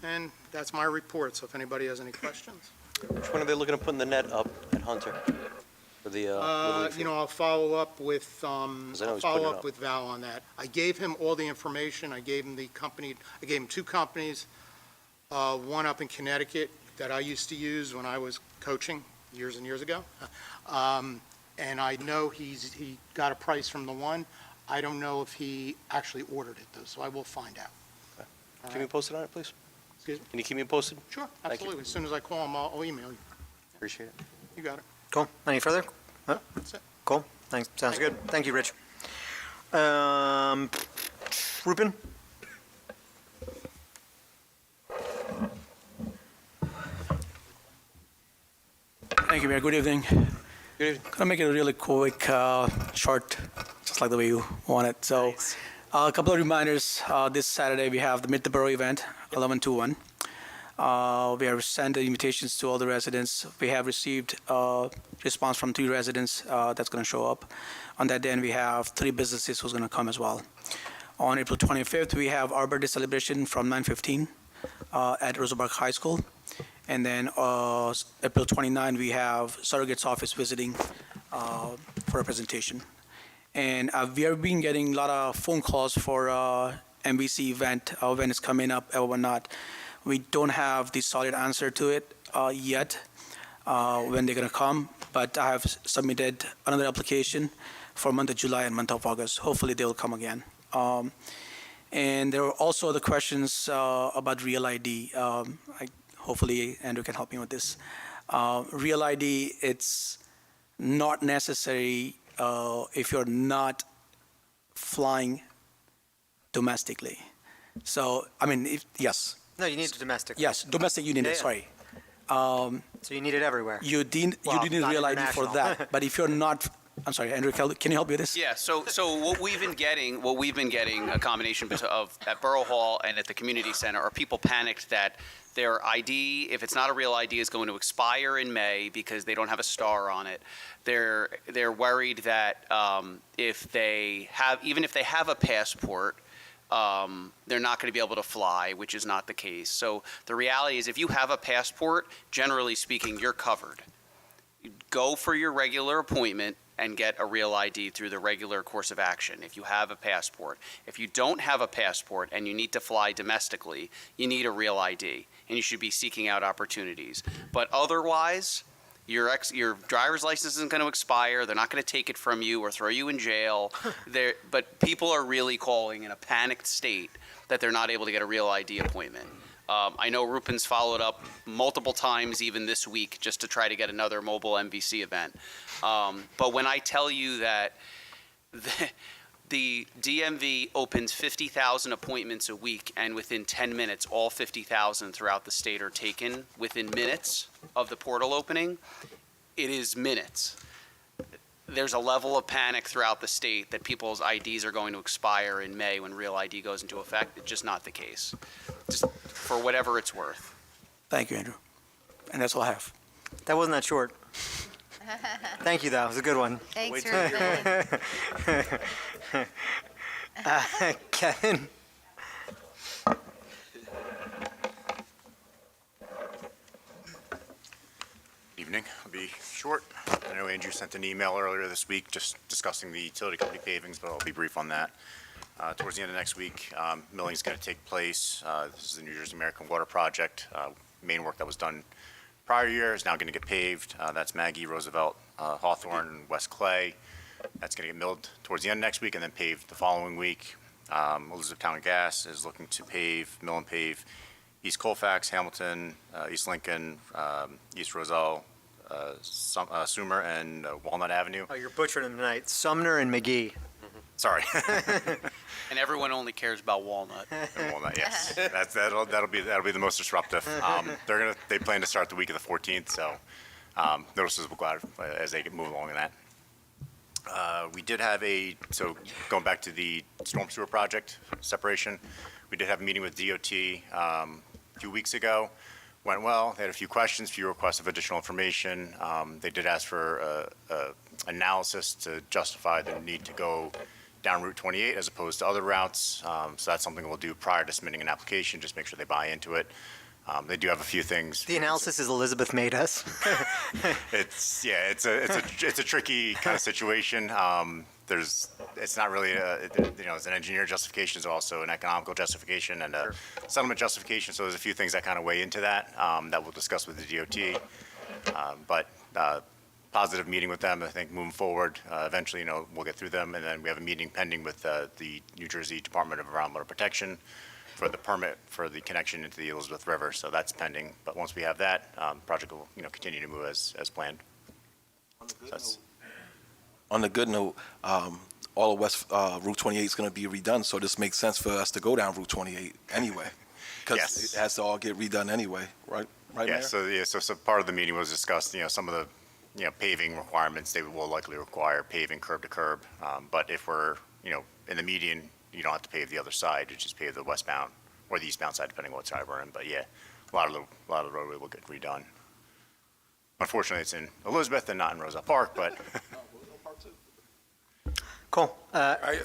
And that's my report, so if anybody has any questions. Which one are they looking to put in the net up at Hunter? For the, I'll follow up with, I know he's putting it up. Val on that. I gave him all the information. I gave him 2 companies, one up in Connecticut that I used to use when I was coaching years and years ago. And I know he got a price from the one. I don't know if he actually ordered it, though, so I will find out. Okay. Keep me posted on it, please. Excuse me? Can you keep me posted? Sure, Thank you. absolutely. As soon as I call him, I'll email you. Appreciate it. You got it. Cool. Any further? No? That's it. Cool. Thanks. Sounds good. Thank you, Rich. Ruben? Thank you, Mayor. Good evening. Good evening. Gonna make it really quick, short, just like the way you want it. So, a couple of reminders. This Saturday we have the Meet the Borough event, 11 to 1. We have sent the invitations to all the residents. We have received response from 3 residents that's going to show up on that day, and we have 3 businesses who's going to come as well. On April 25th, we have Arbor Day celebration from 9:15 at Roselle Park High School. And then April 29th, we have Surrogate's office visiting for a presentation. And we have been getting a lot of phone calls for MBC event when it's coming up or whatnot. We don't have the solid answer to it yet when they're going to come, but I have submitted another application for month of July and month of August. Hopefully they will come again. And there are also other questions about Real ID. Hopefully Andrew can help me with this. Real ID, it's not necessary if you're not flying domestically. So, I mean, yes. No, you need domestic. Yes, domestic you need it, sorry. So you need it everywhere. You need Real ID for international. that. But if you're not I'm sorry, Andrew, can you help me with this? Yeah, so what we've been getting a combination of at Borough Hall and at the community center are people panicked that their ID, if it's not a real ID, is going to expire in May because they don't have a star on it. They're worried that even if they have a passport, they're not going to be able to fly, which is not the case. So the reality is, if you have a passport, generally speaking, you're covered. You go for your regular appointment and get a real ID through the regular course of action if you have a passport. If you don't have a passport and you need to fly domestically, you need a real ID, and you should be seeking out opportunities. But otherwise, your driver's license isn't going to expire. They're not going to take it from you or throw you in jail. But people are really calling in a panicked state that they're not able to get a real ID appointment. I know Rupen's followed up multiple times even this week just to try to get another mobile MVC event. But when I tell you that the DMV opens 50,000 appointments a week, and within 10 minutes, all 50,000 throughout the state are taken within minutes of the portal opening, it is minutes. There's a level of panic throughout the state that people's IDs are going to expire in May when Real ID goes into effect. It's just not the case, just for whatever it's worth. Thank you, Andrew. And that's all I have. That wasn't that short. Thank you, though. It was a good one. Thanks, Kevin? Evening. I'll be short. I know Andrew sent an email earlier this week just discussing the utility company pavings, but I'll be brief on that. Towards the end of next week, milling is going to take place. This is the New Jersey American Water Project. Main work that was done prior year is now going to get paved. That's Maggie, Roosevelt, Hawthorne, and West Clay. That's going to get milled towards the end of next week and then paved the following week. Elizabethtown Gas is looking to mill and pave East Colfax, Hamilton, East Lincoln, East Roselle, Sumer, and Walnut Avenue. Oh, you're butchering them tonight. Sumner and McGee. Sorry. And everyone only cares about Walnut. And Walnut, yes. That'll be the most disruptive. They plan to start the week of the 14th, so notices will go out as they move along in that. We did have going back to the storm sewer project separation, we did have a meeting with DOT a few weeks ago. Went well. They had a few questions, few requests of additional information. They did ask for analysis to justify the need to go down Route 28 as opposed to other routes. So that's something we'll do prior to submitting an application, just make sure they buy into it. They do have a few things. The analysis is Elizabeth made us. It's a tricky kind of situation. It's not really it's an engineer justification, it's also an economical justification and a settlement justification. So there's a few things that kind of weigh into that that we'll discuss with the DOT. But positive meeting with them, I think, moving forward. Eventually, we'll get through them, and then we have a meeting pending with the New Jersey Department of Environmental Protection for the permit for the connection into the Elizabeth River. So that's pending. But once we have that, the project will continue to move as planned. On the good note, all of West Route 28 is going to be redone, so this makes sense for us to go down Route 28 anyway, because it has to all get redone anyway, right? Yeah. So part of the meeting was discussed. Some of the paving requirements, they will likely require paving curb to curb. But if we're in the median, you don't have to pave the other side. You just pave the westbound or the eastbound side, depending on what side we're in. But yeah, a lot of the roadway will get redone. Unfortunately, it's in Elizabeth and not in Roselle Park, but. Cool. Yeah,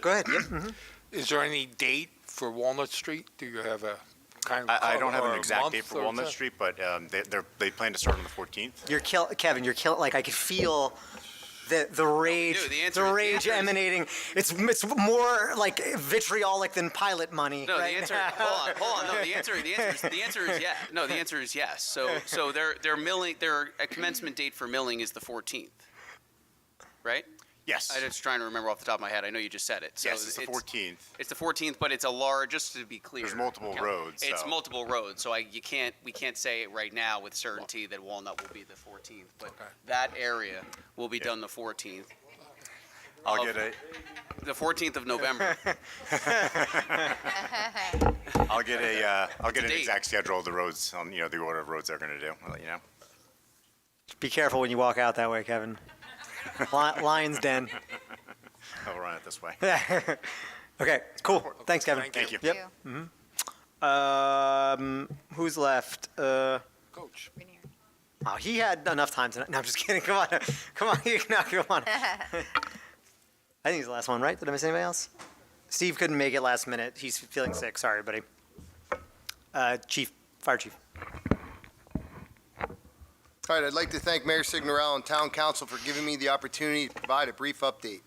go ahead. Yep. Mm-hmm. Is there any date for Walnut Street? Do you have a kind of? I don't have an exact date for Walnut Street, but they plan to start on the 14th. Kevin, you're killing. Like I could feel the rage, the rage emanating. It's more like vitriolic than pilot money. No, right the answer. now. Hold on. No, the answer is yes. No, the answer is yes. So their milling, their commencement date for milling is the 14th, right? Yes. I'm just trying to remember off the top of my head. I know you just said it. So yes, it's the 14th. It's the 14th, but it's a large. Just to be clear, there's multiple roads. It's multiple roads, so we can't say it right now with certainty that Walnut will be the 14th, but that area will be done the 14th. I'll get the 14th of November. I'll get an exact schedule of the roads on the order of roads they're going to do. I'll let you know. Be careful when you walk out that way, Kevin. Lion's Den. I'll run it this way. Okay, cool. Thanks, Kevin. Thank you. Yep. Who's left? Coach. Oh, he had enough time tonight. No, I'm just kidding. Come on. Come on. Come on. I think he's the last one, right? Did I miss anybody else? Steve couldn't make it last minute. He's feeling sick. Sorry, buddy. Chief, Fire Chief. All right, I'd like to thank Mayor Signorello and Town Council for giving me the opportunity to provide a brief update.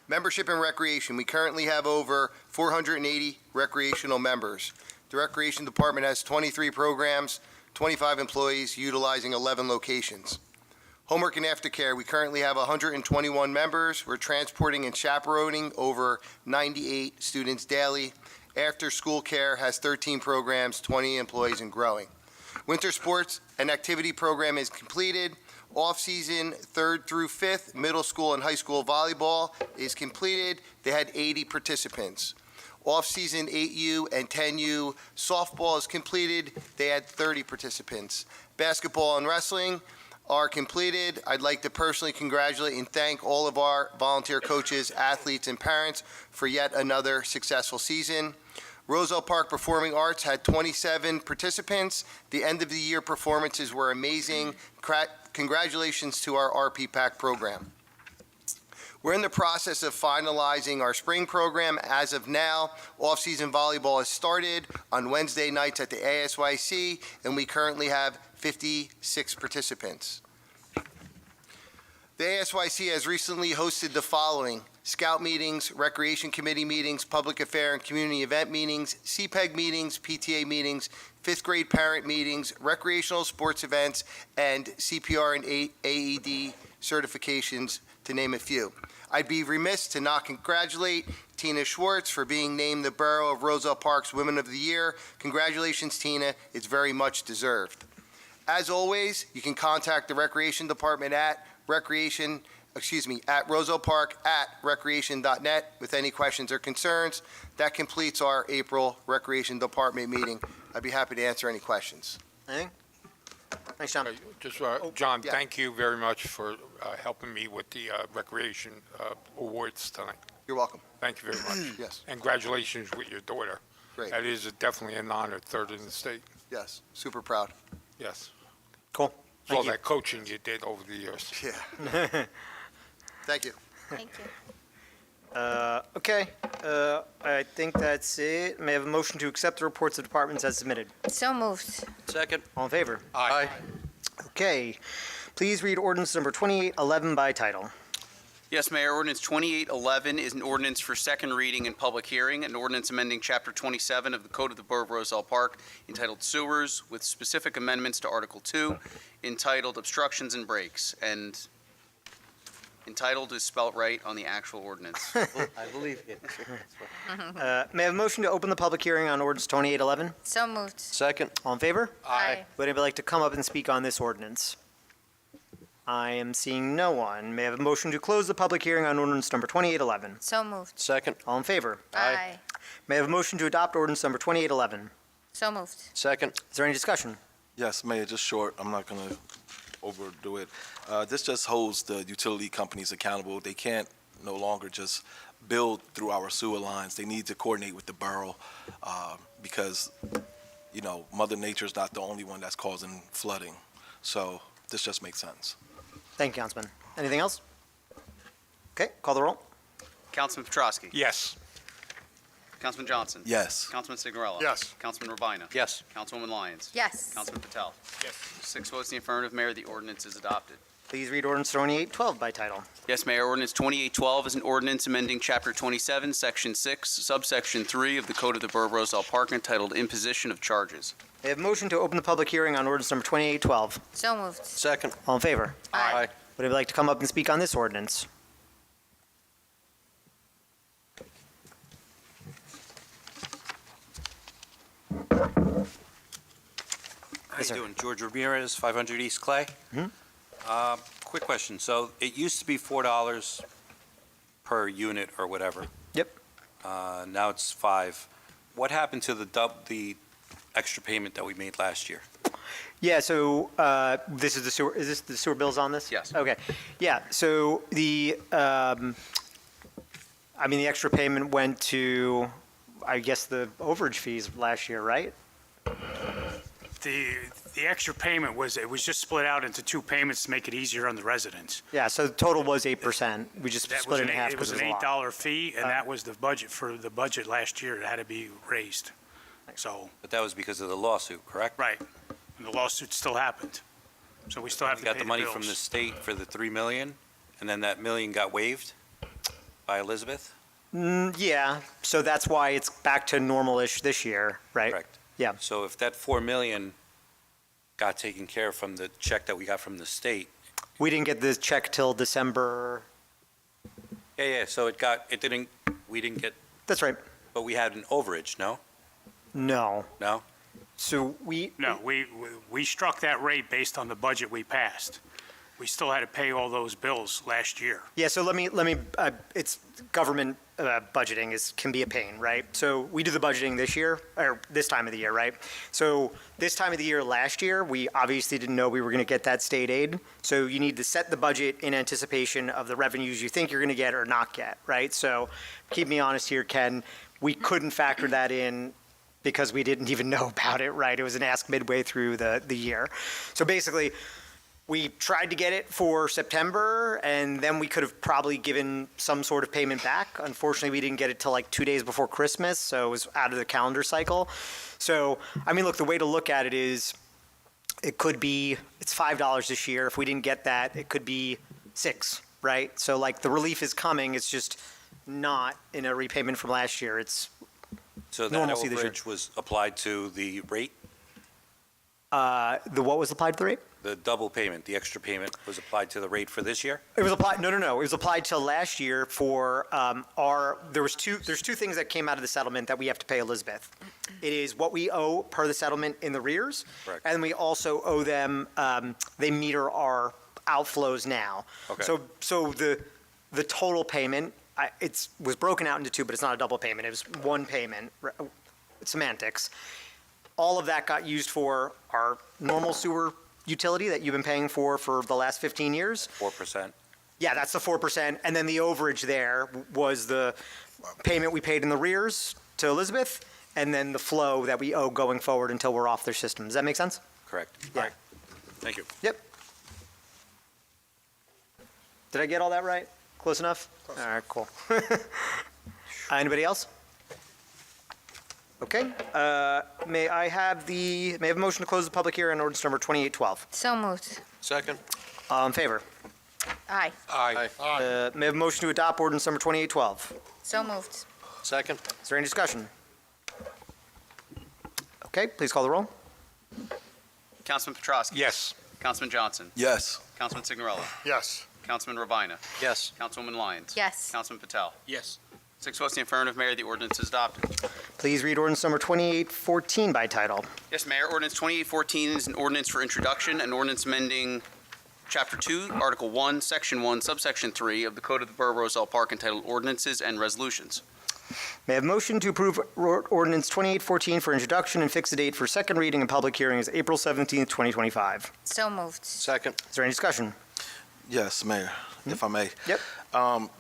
Membership and recreation. We currently have over 480 recreational members. The Recreation Department has 23 programs, 25 employees utilizing 11 locations. Homework and aftercare, we currently have 121 members. We're transporting and chaperoning over 98 students daily. After school care has 13 programs, 20 employees and growing. Winter sports and activity program is completed. Off-season 3rd through 5th, middle school and high school volleyball is completed. They had 80 participants. Off-season 8U and 10U softball is completed. They had 30 participants. Basketball and wrestling are completed. I'd like to personally congratulate and thank all of our volunteer coaches, athletes, and parents for yet another successful season. Roselle Park Performing Arts had 27 participants. The end of the year performances were amazing. Congratulations to our RP PAC program. We're in the process of finalizing our spring program. As of now, off-season volleyball has started on Wednesday nights at the ASYC, and we currently have 56 participants. The ASYC has recently hosted the following: Scout meetings, Recreation Committee meetings, Public Affair and Community Event meetings, CPEG meetings, PTA meetings, 5th grade parent meetings, recreational sports events, and CPR and AED certifications, to name a few. I'd be remiss to not congratulate Tina Schwartz for being named the Borough of Roselle Park's Women of the Year. Congratulations, Tina. It's very much deserved. As always, you can contact the Recreation Department at rosellepark@recreation.net with any questions or concerns. That completes our April Recreation Department meeting. I'd be happy to answer any questions. Anything? Thanks, John. John, Yeah. thank you very much for helping me with the recreation awards tonight. You're welcome. Thank you very much. Yes. And congratulations with your daughter. Great. That is definitely an honor, 3rd in the state. Yes, super proud. Yes. Cool. It's all that coaching you did over the years. Yeah. Thank you. Thank you. Okay, I think that's it. May I have a motion to accept the reports of departments as submitted? So moved. Second. All in favor? Aye. Okay, please read ordinance number 2811 by title. Yes, Mayor, ordinance 2811 is an ordinance for second reading and public hearing, an ordinance amending Chapter 27 of the Code of the Borough of Roselle Park entitled Sewers with specific amendments to Article 2 entitled Obstructions and Breaks, and entitled is spelt right on the actual ordinance. I believe it. May I have a motion to open the public hearing on ordinance 2811? So moved. Second. All in favor? Aye. Would anybody like to come up and speak on this ordinance? I am seeing no one. May I have a motion to close the public hearing on ordinance number 2811? So moved. Second. All in favor? Aye. May I have a motion to adopt ordinance number 2811? So moved. Second. Is there any discussion? Yes, Mayor, just short. I'm not going to overdo it. This just holds the utility companies accountable. They can't no longer just build through our sewer lines. They need to coordinate with the borough because, Mother Nature's not the only one that's causing flooding. So this just makes sense. Thank you, Councilman. Anything else? Okay, call the roll. Councilman Petrosky. Yes. Councilman Johnson. Yes. Councilman Signorello. Yes. Councilman Urbina. Yes. Councilwoman Lyons. Yes. Councilman Patel. Yes. 6 votes in the affirmative, Mayor. The ordinance is adopted. Please read ordinance 2812 by title. Yes, Mayor. Ordinance 2812 is an ordinance amending Chapter 27, Section 6, Subsection 3 of the Code of the Borough of Roselle Park entitled Imposition of Charges. I have a motion to open the public hearing on ordinance number 2812. So moved. Second. All in favor? Aye. Would anybody like to come up and speak on this ordinance? How Yes, you sir. doing? George Ramirez, 500 East Clay. Quick question. So it used to be $4 per unit or whatever. Yep. Now it's $5. What happened to the extra payment that we made last year? Yeah, so this is the sewer, is this the sewer bills on this? Yes. Okay, yeah, so the, the extra payment went to, I guess, the overage fees last year, right? The extra payment it was just split out into two payments to make it easier on the residents. Yeah, so the total was 8%. We just That split was it in half it was because an it was a lot. $8 fee, and that was the budget for the budget last year. It had to be raised. So, But that was because of the lawsuit, correct? right. And the lawsuit still happened. So we still have We to pay got the the money bills. from the state for the 3 million, and then that million got waived by Elizabeth? Yeah, so that's why it's back to normal-ish this year, right? Correct. Yeah. So if that 4 million got taken care of from the check that we got from the state, We didn't get the check till December. so we didn't get, That's right. but we had an overage, no? No. No? So No, we struck that rate based on the budget we passed. We still had to pay all those bills last year. Yeah, so let me, it's government budgeting can be a pain, right? So we do the budgeting this year, or this time of the year, right? So this time of the year last year, we obviously didn't know we were going to get that state aid. So you need to set the budget in anticipation of the revenues you think you're going to get or not get, right? So keep me honest here, Ken, we couldn't factor that in because we didn't even know about it, right? It was an ask midway through the year. So basically, we tried to get it for September, and then we could have probably given some sort of payment back. Unfortunately, we didn't get it till like 2 days before Christmas, so it was out of the calendar cycle. So, look, the way to look at it is, it could be, it's $5 this year. If we didn't get that, it could be $6, right? So like, the relief is coming, it's just not in a repayment from last year. It's So that normalcy this year. overage was applied to the rate? The what was applied to the rate? The double payment, the extra payment was applied to the rate for this year? It was applied, no. It was applied to last year for there's two things that came out of the settlement that we have to pay Elizabeth. It is what we owe per the settlement in the rears. Correct. And we also owe them, they meter our outflows now. Okay. So the total payment, was broken out into two, but it's not a double payment. It was one payment, semantics. All of that got used for our normal sewer utility that you've been paying for the last 15 years. 4%? Yeah, that's the 4%. And then the overage there was the payment we paid in the rears to Elizabeth, and then the flow that we owe going forward until we're off their system. Does that make sense? Correct. Yeah. All right. Thank you. Yep. Did I get all that right? Close enough? All right, cool. Anybody else? Okay. May I have a motion to close the public hearing on ordinance number 2812? So moved. Second. All in favor? Aye. Aye. May I have a motion to adopt ordinance number 2812? So moved. Second. Is there any discussion? Okay, please call the roll. Councilman Petrosky. Yes. Councilman Johnson. Yes. Councilman Signorella. Yes. Councilman Ravina. Yes. Councilwoman Lyons. Yes. Councilman Patel. Yes. 6 votes in the affirmative, Mayor, the ordinance is adopted. Please read ordinance number 2814 by title. Yes, Mayor, ordinance 2814 is an ordinance for introduction, an ordinance amending Chapter 2, Article 1, Section 1, Subsection 3 of the Code of the Borough of Roselle Park entitled Ordinances and Resolutions. May I have a motion to approve ordinance 2814 for introduction and fix the date for second reading and public hearing as April 17th, 2025? So moved. Second. Is there any discussion? Yes, Mayor, if I may. Yep.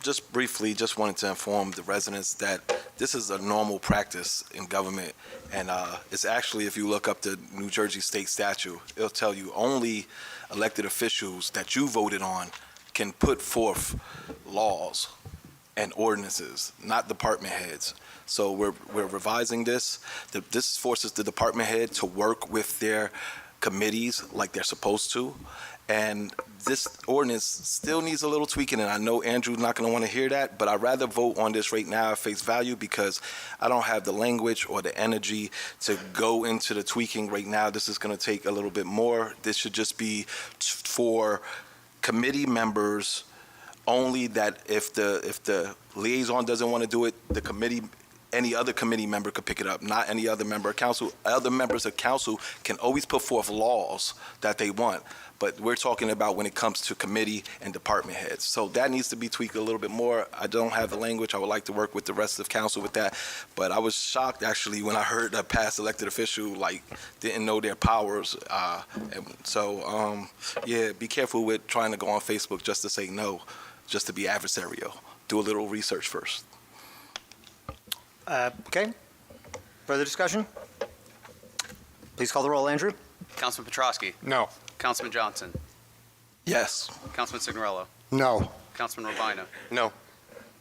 Just briefly, just wanted to inform the residents that this is a normal practice in government. And it's actually, if you look up the New Jersey state statute, it'll tell you only elected officials that you voted on can put forth laws and ordinances, not department heads. So we're revising this. This forces the department head to work with their committees like they're supposed to. And this ordinance still needs a little tweaking, and I know Andrew's not going to want to hear that, but I'd rather vote on this right now at face value because I don't have the language or the energy to go into the tweaking right now. This is going to take a little bit more. This should just be for committee members only, that if the liaison doesn't want to do it, the committee any other committee member could pick it up, not any other member of council. Other members of council can always put forth laws that they want, but we're talking about when it comes to committee and department heads. So that needs to be tweaked a little bit more. I don't have the language. I would like to work with the rest of council with that, but I was shocked actually when I heard a past elected official didn't know their powers. And so, yeah, be careful with trying to go on Facebook just to say no, just to be adversarial. Do a little research first. Okay. Further discussion? Please call the roll, Andrew. Councilman Petrosky. No. Councilman Johnson. Yes. Councilman Signorello. No. Councilman Ravina. No.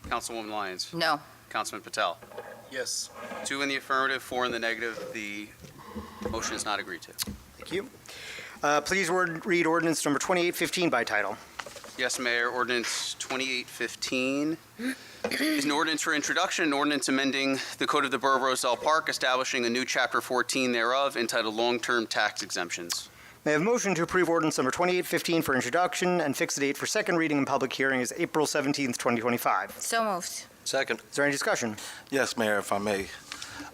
Councilwoman Lyons. No. Councilman Patel. Yes. 2 in the affirmative, 4 in the negative. The motion is not agreed to. Thank you. Please read ordinance number 2815 by title. Yes, Mayor. Ordinance 2815 is an ordinance for introduction, an ordinance amending the Code of the Borough of Roselle Park, establishing a new Chapter 14 thereof entitled Long-Term Tax Exemptions. May I have a motion to approve ordinance number 2815 for introduction and fix the date for second reading and public hearing as April 17th, 2025. So moved. Second. Is there any discussion? Yes, Mayor, if I may.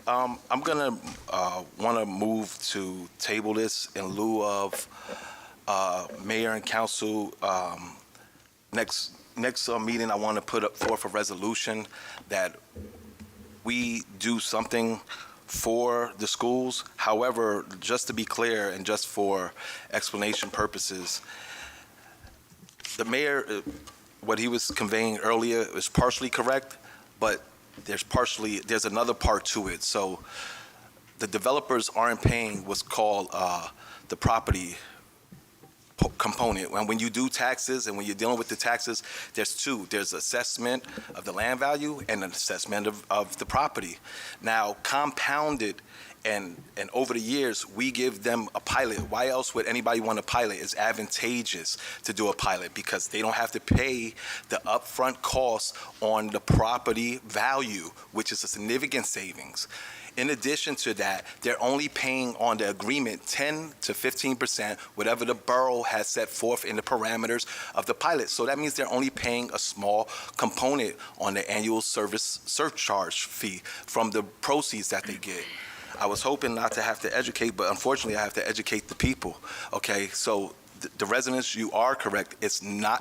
I'm going to want to move to table this in lieu of mayor and council. Next meeting, I want to put up forth a resolution that we do something for the schools. However, just to be clear and just for explanation purposes, the mayor, what he was conveying earlier is partially correct, but there's another part to it. So the developers aren't paying what's called the property component. When you do taxes and when you're dealing with the taxes, there's two. There's assessment of the land value and an assessment of the property. Now, compounded and over the years, we give them a pilot. Why else would anybody want a pilot? It's advantageous to do a pilot because they don't have to pay the upfront cost on the property value, which is a significant savings. In addition to that, they're only paying on the agreement 10 to 15%, whatever the borough has set forth in the parameters of the pilot. So that means they're only paying a small component on the annual service surcharge fee from the proceeds that they get. I was hoping not to have to educate, but unfortunately I have to educate the people. Okay, so the residents, you are correct.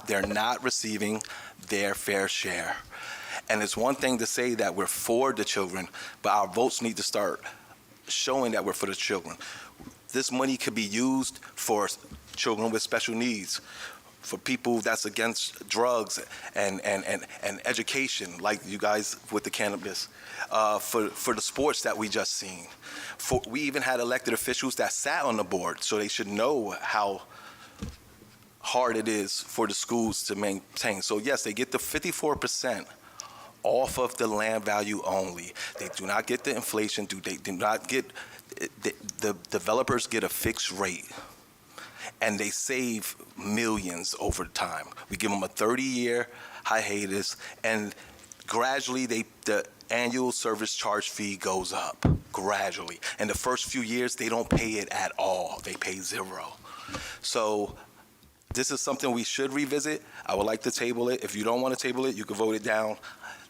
They're not receiving their fair share. And it's one thing to say that we're for the children, but our votes need to start showing that we're for the children. This money could be used for children with special needs, for people that's against drugs and education, like you guys with the cannabis, for the sports that we just seen. We even had elected officials that sat on the board, so they should know how hard it is for the schools to maintain. So yes, they get the 54% off of the land value only. They do not get the inflation. They do not get, the developers get a fixed rate, and they save millions over time. We give them a 30-year hiatus, and gradually the annual service charge fee goes up, gradually. And the first few years, they don't pay it at all. They pay zero. So this is something we should revisit. I would like to table it. If you don't want to table it, you can vote it down.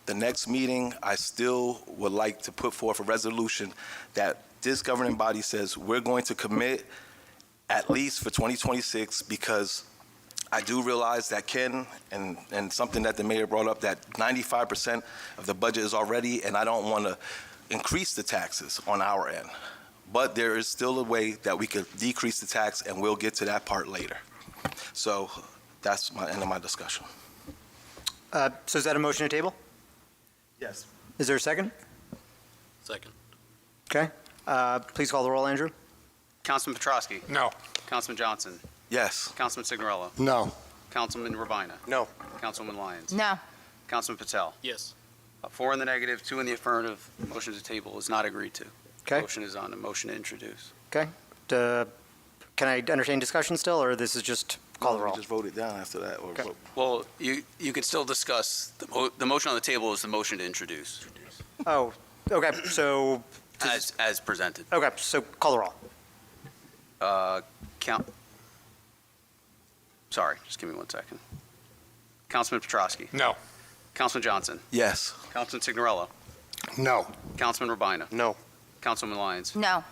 The next meeting, I still would like to put forth a resolution that this governing body says we're going to commit at least for 2026, because I do realize that Ken, and something that the mayor brought up, that 95% of the budget is already, and I don't want to increase the taxes on our end. But there is still a way that we could decrease the tax, and we'll get to that part later. So that's my end of my discussion. So is that a motion to table? Yes. Is there a second? Second. Okay. Please call the roll, Andrew. Councilman Petrosky. No. Councilman Johnson. Yes. Councilman Signorello. No. Councilman Ravina. No. Councilwoman Lyons. No. Councilman Patel. Yes. 4 in the negative, 2 in the affirmative. Motion to table is not agreed to. Okay. Motion is on. A motion to introduce. Okay. Can I entertain discussion still, or this is just call the We roll? just vote it down after that. Or Okay. vote. Well, you can still discuss. The motion on the table is the motion to introduce, Oh, okay. So, as presented. okay. So call the roll. Sorry, just give me 1 second. Councilman Petrosky. No. Councilman Johnson. Yes. Councilman Signorello. No. Councilman Rabina? No. Councilman Lyons? No.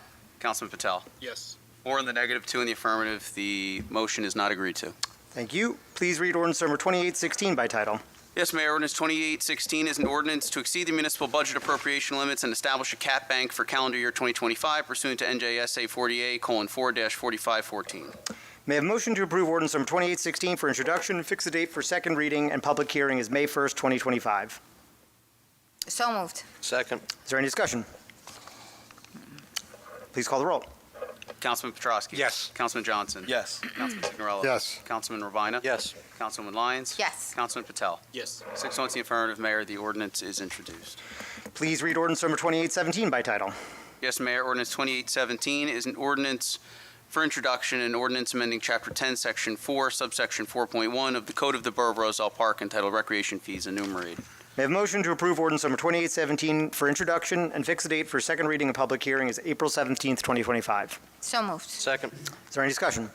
Councilman Patel? Yes. 4 in the negative, 2 in the affirmative. The motion is not agreed to. Thank you. Please read ordinance number 2816 by title. Yes, Mayor. Ordinance 2816 is an ordinance to exceed the municipal budget appropriation limits and establish a cap bank for calendar year 2025 pursuant to NJSA 40A:4-4514. May I have a motion to approve ordinance number 2816 for introduction and fix the date for second reading and public hearing is May 1st, 2025. So moved. Second. Is there any discussion? Please call the roll. Councilman Petrosky? Yes. Councilman Johnson? Yes. Councilman Signorello? Yes. Councilman Rabina? Yes. Councilman Lyons? Yes. Councilman Patel? Yes. 6 votes in the affirmative, Mayor. The ordinance is introduced. Please read ordinance number 2817 by title. Yes, Mayor. Ordinance 2817 is an ordinance for introduction, an ordinance amending Chapter 10, Section 4, subsection 4.1 of the Code of the Borough of Roselle Park entitled Recreation Fees Enumerated. May I have a motion to approve ordinance number 2817 for introduction and fix the date for second reading and public hearing is April 17th, 2025. So moved. Second. Is there any discussion?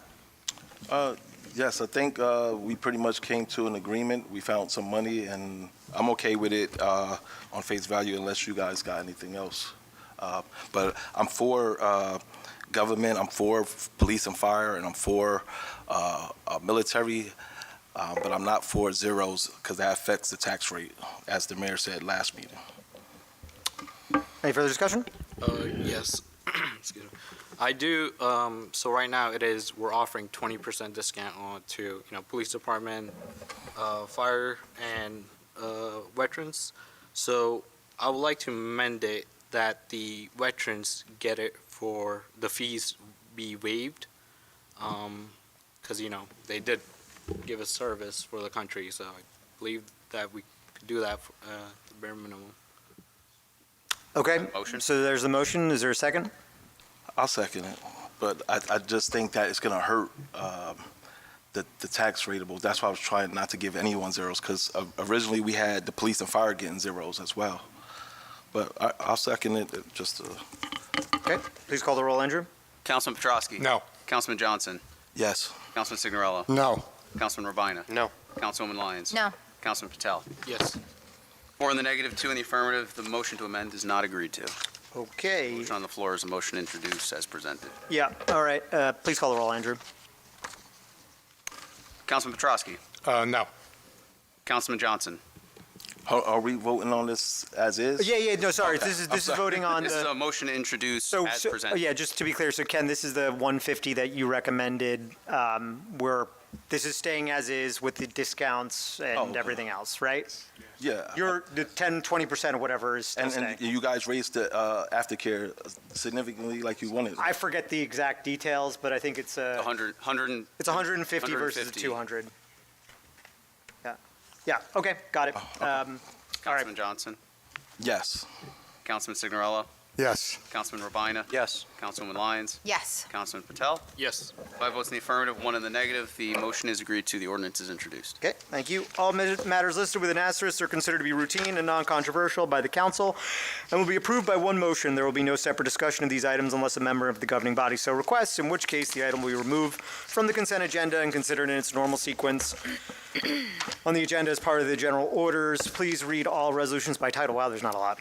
Yes, I think we pretty much came to an agreement. We found some money, and I'm okay with it on face value unless you guys got anything else. But I'm for government, I'm for police and fire, and I'm for military, but I'm not for zeros because that affects the tax rate, as the mayor said last meeting. Any further discussion? Yes. Excuse me. I do. So right now we're offering 20% discount on to police department, fire, and veterans. So I would like to amend it that the veterans get it for the fees be waived, because they did give a service for the country. So I believe that we could do that for the bare minimum. Okay. Motion. So there's a motion. Is there a second? I'll second it, but I just think that it's going to hurt the tax rateable. That's why I was trying not to give anyone zeros, because originally we had the police and fire getting zeros as well. But I'll second it just to... Okay. Please call the roll, Andrew. Councilman Petrosky? No. Councilman Johnson? Yes. Councilman Signorello? No. Councilman Rabina? No. Councilwoman Lyons? No. Councilman Patel? Yes. 4 in the negative, 2 in the affirmative. The motion to amend is not agreed to. Okay. Motion on the floor is a motion introduced as presented. Yeah. All right. Please call the roll, Andrew. Councilman Petrosky? No. Councilman Johnson? Are we voting on this as is? Yeah. No, sorry. Okay. This is I'm sorry. voting on This is the. a motion to introduce as presented. Yeah. Just to be clear, so Ken, this is the 150 that you recommended. Where this is staying as is with the discounts and okay. everything else, right? Yeah. You're the 10, 20% or whatever is still staying. And you guys raised the aftercare significantly like you wanted. I forget the exact details, but I think it's 100. It's 150 versus 150. 200. Yeah. Yeah. Okay. Got it. Councilman Johnson? Yes. Councilman Signorello? Yes. Councilman Rabina? Yes. Councilwoman Lyons? Yes. Councilman Patel? Yes. 5 votes in the affirmative, 1 in the negative. The motion is agreed to. The ordinance is introduced. Okay, thank you. All matters listed with an asterisk are considered to be routine and non-controversial by the council and will be approved by one motion. There will be no separate discussion of these items unless a member of the governing body so requests, in which case the item will be removed from the consent agenda and considered in its normal sequence on the agenda as part of the general orders. Please read all resolutions by title. Wow, there's not a lot.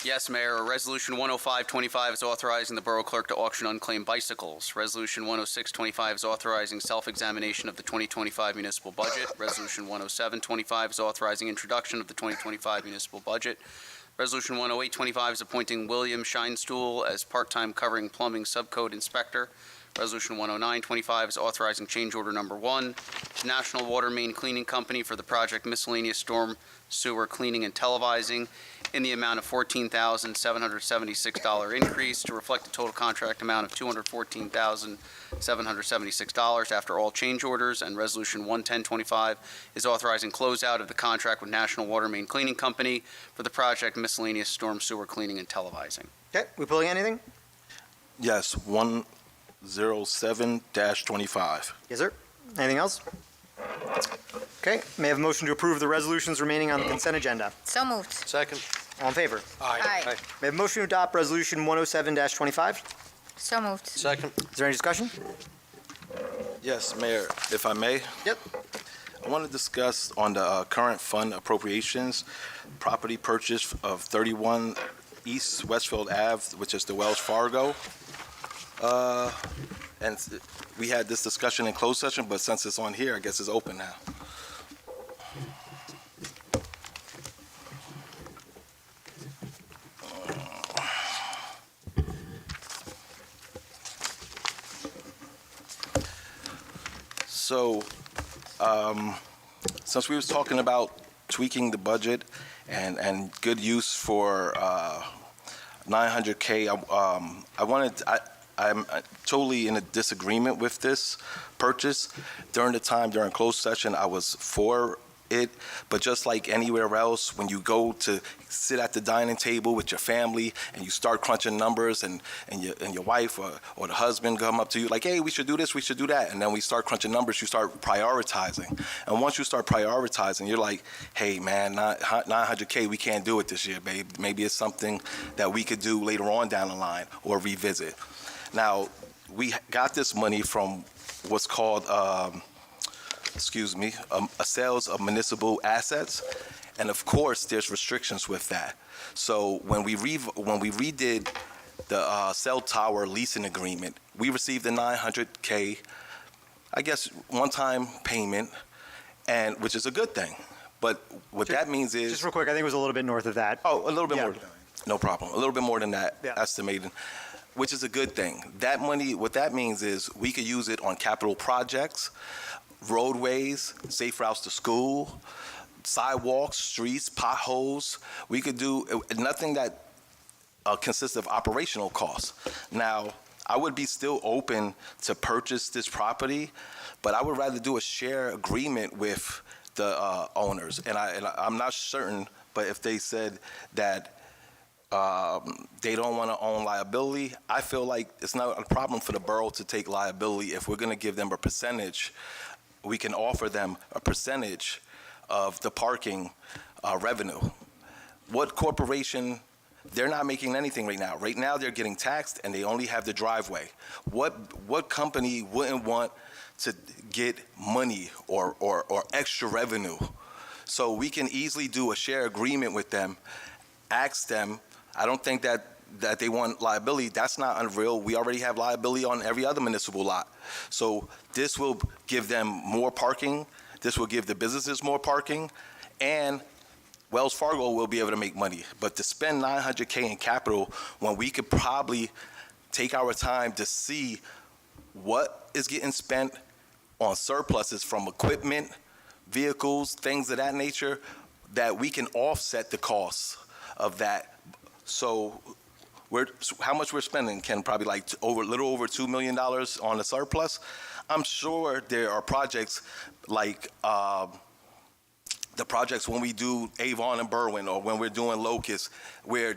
Yes, Mayor. Resolution 10525 is authorizing the Borough Clerk to auction unclaimed bicycles. Resolution 10625 is authorizing self-examination of the 2025 municipal budget. Resolution 10725 is authorizing introduction of the 2025 municipal budget. Resolution 10825 is appointing William Scheinstuhl as part-time covering plumbing subcode inspector. Resolution 10925 is authorizing change order number 1 to National Water Main Cleaning Company for the project miscellaneous storm sewer cleaning and televising in the amount of $14,776 increase to reflect the total contract amount of $214,776 after all change orders. And Resolution 11025 is authorizing closeout of the contract with National Water Main Cleaning Company for the project miscellaneous storm sewer cleaning and televising. Okay, we pulling anything? Yes, 107-25. Yes, sir. Anything else? Okay, may I have a motion to approve the resolutions remaining on the consent agenda? So moved. Second. All in favor? Aye. Aye. May I have a motion to adopt resolution 107-25? So moved. Second. Is there any discussion? Yes, Mayor, if I may. Yep. I want to discuss on the current fund appropriations, property purchase of 31 East Westfield Ave, which is the Wells Fargo. And we had this discussion in closed session, but since it's on here, I guess it's open now. So, since we was talking about tweaking the budget and good use for 900K, I'm totally in a disagreement with this purchase. During closed session, I was for it, but just like anywhere else, when you go to sit at the dining table with your family and you start crunching numbers and your wife or the husband come up to you like, hey, we should do this, we should do that, and then we start crunching numbers, you start prioritizing. And once you start prioritizing, you're like, hey man, 900K, we can't do it this year, babe. Maybe it's something that we could do later on down the line or revisit. Now, we got this money from what's called a sales of municipal assets, and of course there's restrictions with that. So when we redid the cell tower leasing agreement, we received a 900K, I guess, one-time payment, and which is a good thing. But what that means is Just real quick, I think it was a little bit north of that. a little bit more. No problem. A little bit more than that, estimated, which is a good thing. That money, what that means is we could use it on capital projects, roadways, safe routes to school, sidewalks, streets, potholes. We could do nothing that consists of operational costs. Now, I would be still open to purchase this property, but I would rather do a share agreement with the owners. And I'm not certain, but if they said that they don't want to own liability, I feel like it's not a problem for the borough to take liability. If we're going to give them a percentage, we can offer them a percentage of the parking revenue. What corporation, they're not making anything right now. Right now, they're getting taxed and they only have the driveway. What company wouldn't want to get money or extra revenue? So we can easily do a share agreement with them, ask them. I don't think that they want liability. That's not unreal. We already have liability on every other municipal lot. So this will give them more parking. This will give the businesses more parking, and Wells Fargo will be able to make money. But to spend 900K in capital when we could probably take our time to see what is getting spent on surpluses from equipment, vehicles, things of that nature, that we can offset the costs of that. So how much we're spending, Ken? Probably like a little over $2 million on the surplus. I'm sure there are projects like the projects when we do Avon and Berwyn, or when we're doing Locust, where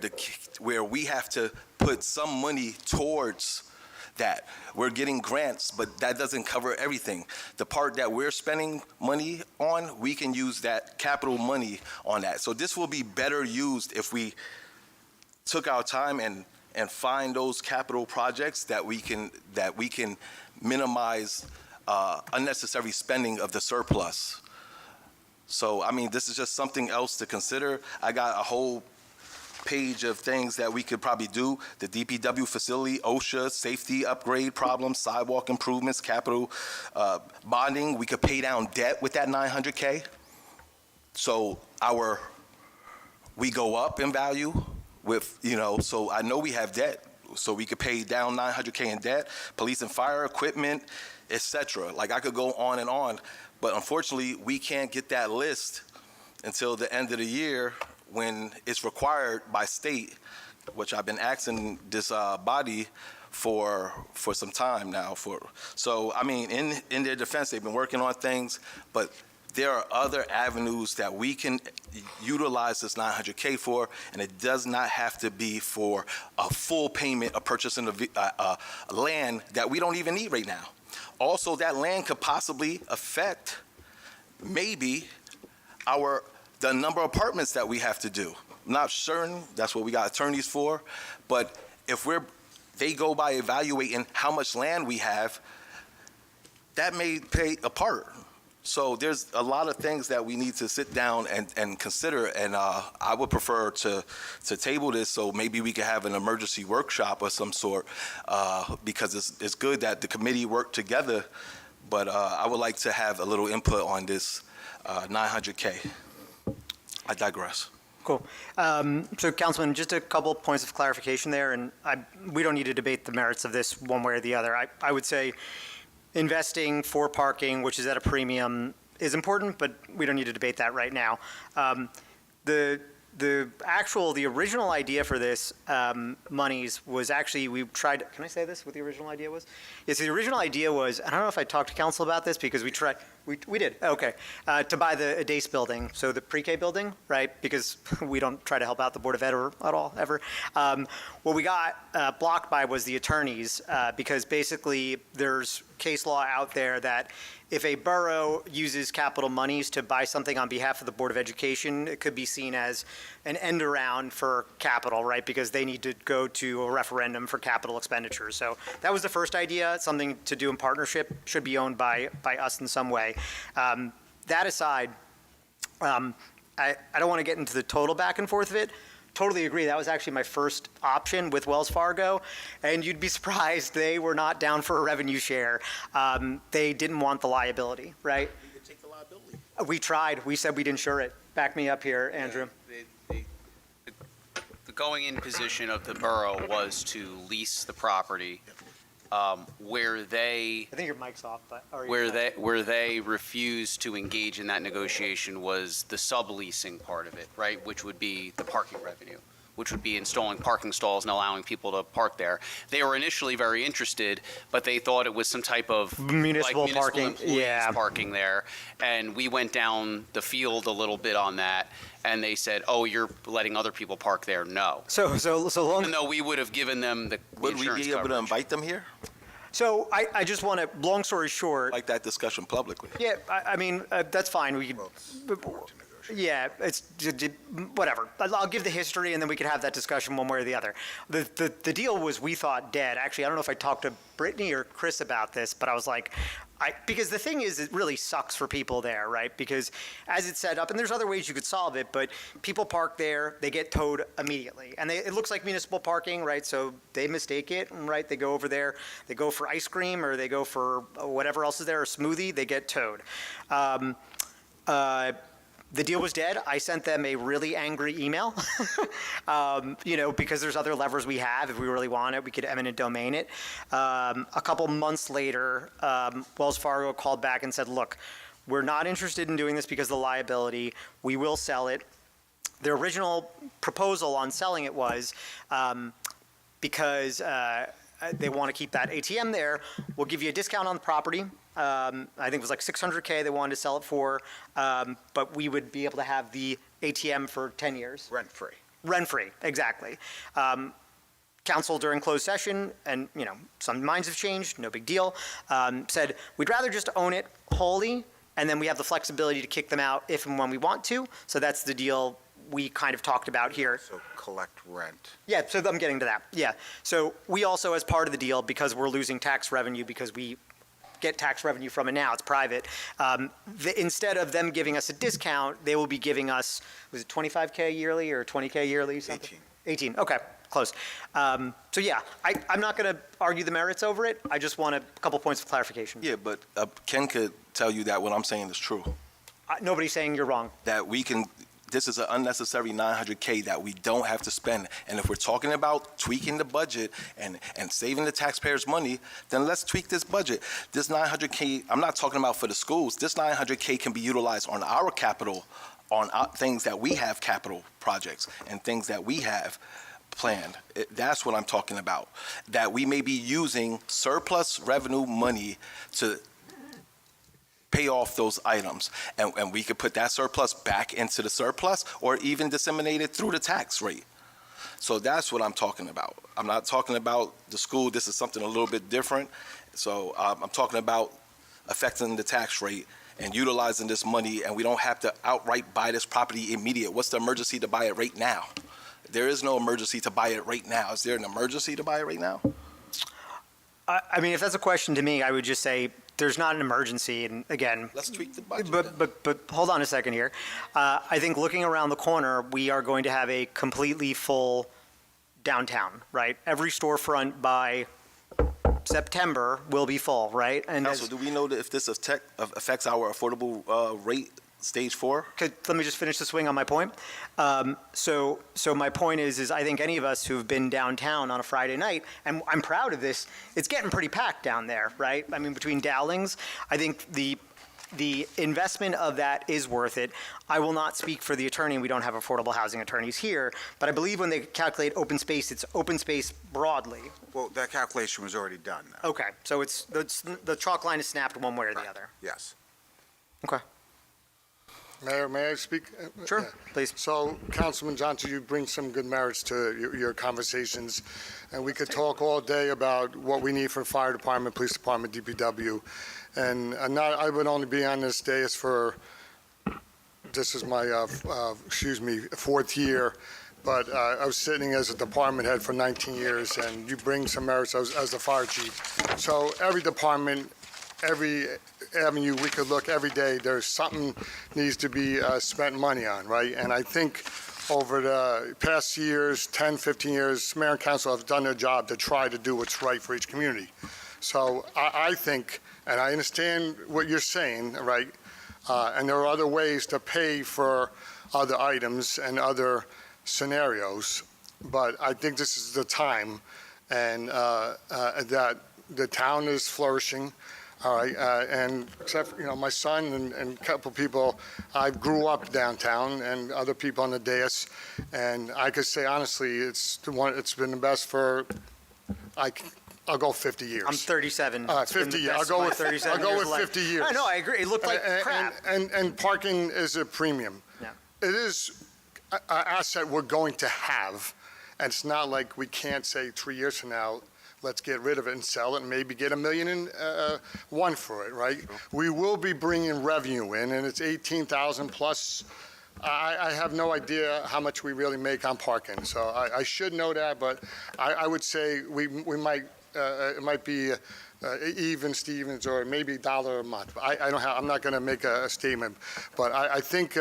we have to put some money towards that. We're getting grants, but that doesn't cover everything. The part that we're spending money on, we can use that capital money on that. So this will be better used if we took our time and find those capital projects that we can minimize unnecessary spending of the surplus. So, I mean, this is just something else to consider. I got a whole page of things that we could probably do. The DPW facility, OSHA, safety upgrade problems, sidewalk improvements, capital bonding. We could pay down debt with that 900K. So we go up in value. So I know we have debt, so we could pay down 900K in debt, police and fire equipment, etc. Like I could go on and on, but unfortunately we can't get that list until the end of the year when it's required by state, which I've been asking this body for some time now. So I mean, in their defense, they've been working on things, but there are other avenues that we can utilize this 900K for, and it does not have to be for a full payment of purchasing land that we don't even need right now. Also, that land could possibly affect maybe the number of apartments that we have to do. I'm not certain, that's what we got attorneys for, but if they go by evaluating how much land we have, that may play a part. So there's a lot of things that we need to sit down and consider, and I would prefer to table this so maybe we could have an emergency workshop of some sort, because it's good that the committee worked together, but I would like to have a little input on this 900K. I digress. Cool. So, Councilman, just a couple points of clarification there, and we don't need to debate the merits of this one way or the other. I would say investing for parking, which is at a premium, is important, but we don't need to debate that right now. The original idea for this monies was actually, we tried, can I say this, what the original idea was? Yes, the original idea was, I don't know if I talked to council about this because we tried, we did, okay, to buy the ADACE building, so the pre-K building, right? Because we don't try to help out the Board of Ed at all, ever. What we got blocked by was the attorneys, because basically there's case law out there that if a borough uses capital monies to buy something on behalf of the Board of Education, it could be seen as an end around for capital, right? Because they need to go to a referendum for capital expenditures. So that was the first idea, something to do in partnership, should be owned by us in some way. That aside, I don't want to get into the total back and forth of it. Totally agree. That was actually my first option with Wells Fargo, and you'd be surprised they were not down for a revenue share. They didn't want the liability, right? You could take the liability. We tried. We said we'd insure it. Back me up here, Andrew. The going-in position of the borough was to lease the property, where they. I think your mic's off, but. Where they refused to engage in that negotiation was the subleasing part of it, right? Which would be the parking revenue, which would be installing parking stalls and allowing people to park there. They were initially very interested, but they thought it was some type of municipal parking, employees parking there. And we went down the field a little bit on that, and they said, "Oh, you're letting other people park there." No. So long. Even though we would have given them the Would we insurance be able to coverage. invite them here? So I just want to, long story short. Like that discussion publicly. Yeah, I mean, that's fine. We could. Yeah, it's whatever. I'll give the history, and then we could have that discussion one way or the other. The deal was, we thought, dead. Actually, I don't know if I talked to Brittany or Chris about this, but I was like, because the thing is, it really sucks for people there, right? Because as it's set up, and there's other ways you could solve it, but people park there, they get towed immediately. And it looks like municipal parking, right? So they mistake it, right? They go over there, they go for ice cream, or they go for whatever else is there, a smoothie, they get towed. The deal was dead. I sent them a really angry email, because there's other levers we have. If we really want it, we could eminent domain it. A couple months later, Wells Fargo called back and said, look, we're not interested in doing this because of the liability. We will sell it. Their original proposal on selling it was because they want to keep that ATM there, we'll give you a discount on the property. I think it was like $600K they wanted to sell it for, but we would be able to have the ATM for 10 years. Rent-free. Rent-free, exactly. Council during closed session, and some minds have changed, no big deal, said we'd rather just own it wholly, and then we have the flexibility to kick them out if and when we want to. So that's the deal we kind of talked about here. So collect rent. Yeah, so I'm getting to that. Yeah. So we also, as part of the deal, because we're losing tax revenue because we get tax revenue from it now, it's private, instead of them giving us a discount, they will be giving us, was it 25K yearly or 20K yearly? Something? 18. Okay, close. So yeah, I'm not going to argue the merits over it. I just want a couple points of clarification. Yeah, but Ken could tell you that what I'm saying is true. Nobody's saying you're wrong. That we can. This is an unnecessary $900K that we don't have to spend. And if we're talking about tweaking the budget and saving the taxpayers' money, then let's tweak this budget. This $900K, I'm not talking about for the schools. This $900K can be utilized on our capital, on things that we have capital projects and things that we have planned. That's what I'm talking about. That we may be using surplus revenue money to pay off those items, and we could put that surplus back into the surplus or even disseminate it through the tax rate. So that's what I'm talking about. I'm not talking about the school. This is something a little bit different. So I'm talking about affecting the tax rate and utilizing this money, and we don't have to outright buy this property immediate. What's the emergency to buy it right now? There is no emergency to buy it right now. Is there an emergency to buy it right now? I mean, if that's a question to me, I would just say there's not an emergency, and again, Let's tweak the budget. but hold on a second here. I think looking around the corner, we are going to have a completely full downtown, right? Every storefront by September will be full, right? And Council, do we know that if this affects our affordable rate, stage 4? let me just finish the swing on my point. So my point is I think any of us who've been downtown on a Friday night, and I'm proud of this, it's getting pretty packed down there, right? I mean, between Dowlings, I think the investment of that is worth it. I will not speak for the attorney, and we don't have affordable housing attorneys here, but I believe when they calculate open space, it's open space broadly. Well, that calculation was already done, though. Okay, so it's the chalk line is snapped one way or the other. Yes. Okay. Mayor, may I speak? Sure, please. So, Councilman Johnson, you bring some good merits to your conversations, and we could talk all day about what we need for fire department, police department, DPW, and I would only be on this dais for, this is my, fourth year, but I was sitting as a department head for 19 years, and you bring some merits as the fire chief. So every department, every avenue we could look every day, there's something needs to be spent money on, right? And I think over the past years, 10, 15 years, mayor and council have done their job to try to do what's right for each community. So I think, and I understand what you're saying, right? And there are other ways to pay for other items and other scenarios, but I think this is the time, and that the town is flourishing. All right, and except for, my son and a couple people, I grew up downtown, and other people on the dais, and I could say honestly, it's been the best for, I'll go 50 years. I'm 37. 50 years. I'll go with 37 I'll go years with life. 50 years. I know, I agree. It looked like crap. And parking is a premium. Yeah. It is an asset we're going to have, and it's not like we can't say 3 years from now, let's get rid of it and sell it and maybe get $1 million for it, right? We will be bringing revenue in, and it's 18,000 plus. I have no idea how much we really make on parking, so I should know that, but I would say we might, it might be even Stevens or maybe $1 a month. I'm not going to make a statement, but I think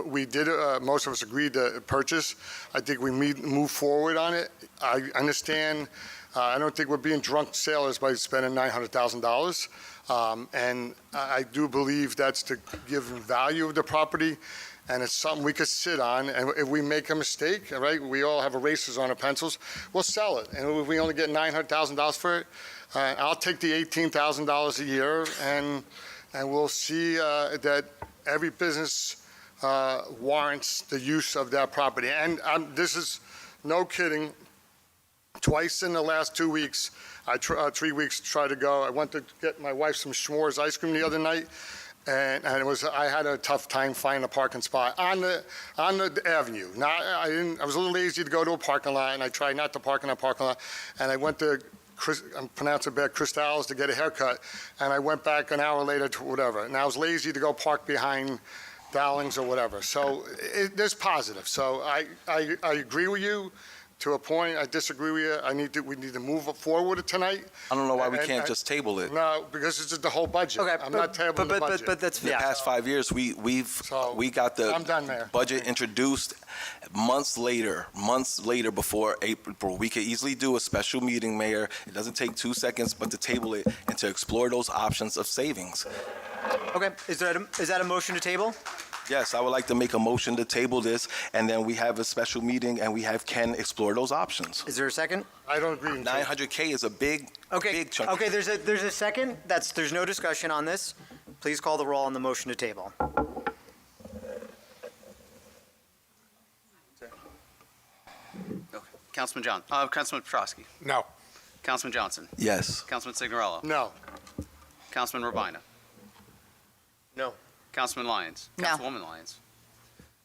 we did, most of us agreed to purchase. I think we move forward on it. I understand, I don't think we're being drunk sailors by spending $900,000. And I do believe that's to give value of the property, and it's something we could sit on, and if we make a mistake, all right, we all have erasers on our pencils, we'll sell it. And if we only get $900,000 for it, I'll take the $18,000 a year, and we'll see that every business warrants the use of that property. And this is no kidding. Twice in the last 2 weeks, 3 weeks, try to go. I went to get my wife some Schmores ice cream the other night, and I had a tough time finding a parking spot on the avenue. I was a little lazy to go to a parking lot, and I tried not to park in a parking lot. And I went to I'm pronouncing it bad, Cristal's to get a haircut, and I went back an hour later to whatever. And I was lazy to go park behind Dowlings or whatever. So there's positive. So I agree with you to a point. I disagree with you. We need to move forward with it tonight. I don't know why we can't just table it. No, because it's just the whole budget. Okay, I'm not tabling the budget. But that's In the past 5 years, we got the I'm done, Mayor. budget introduced months later before April. We could easily do a special meeting, Mayor. It doesn't take 2 seconds, but to table it and to explore those options of savings. Okay, is that a motion to table? Yes, I would like to make a motion to table this, and then we have a special meeting, and we have Ken explore those options. Is there a second? I don't agree. 900K is a big chunk. Okay, there's a second. There's no discussion on this. Please call the roll on the motion to table. Okay. Councilman Petrosky. No. Councilman Johnson. Yes. Councilman Signorello. No. Councilman Robina. No. Councilman Lyons. No. Councilwoman Lyons.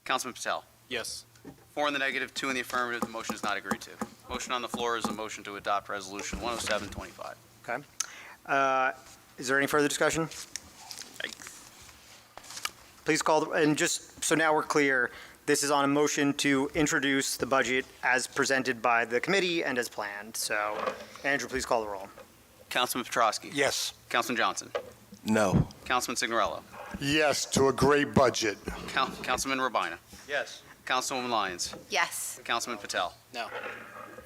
Councilman Patel. Yes. 4 in the negative, 2 in the affirmative. The motion is not agreed to. Motion on the floor is a motion to adopt Resolution 10725. Okay. Is there any further discussion? Please call, and just so now we're clear, this is on a motion to introduce the budget as presented by the committee and as planned. So, Andrew, please call the roll. Councilman Petrosky. Yes. Councilman Johnson. No. Councilman Signorello. Yes to a great budget. Councilman Rabina. Yes. Councilwoman Lyons. Yes. Councilman Patel. No.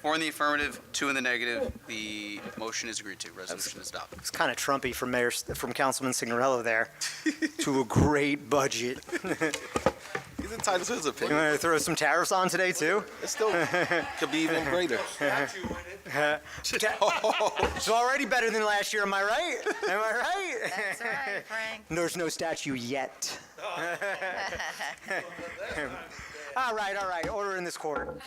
4 in the affirmative, 2 in the negative. The motion is agreed to. Resolution is adopted. It's kind of Trumpy from Councilman Signorello there. To a great budget. He's entitled to his You opinion. want to throw some tariffs on today too? It still could be even greater. It's already better than last year, am I right? Am I right? That's right, Frank. There's no statue yet. All right. Order in this court.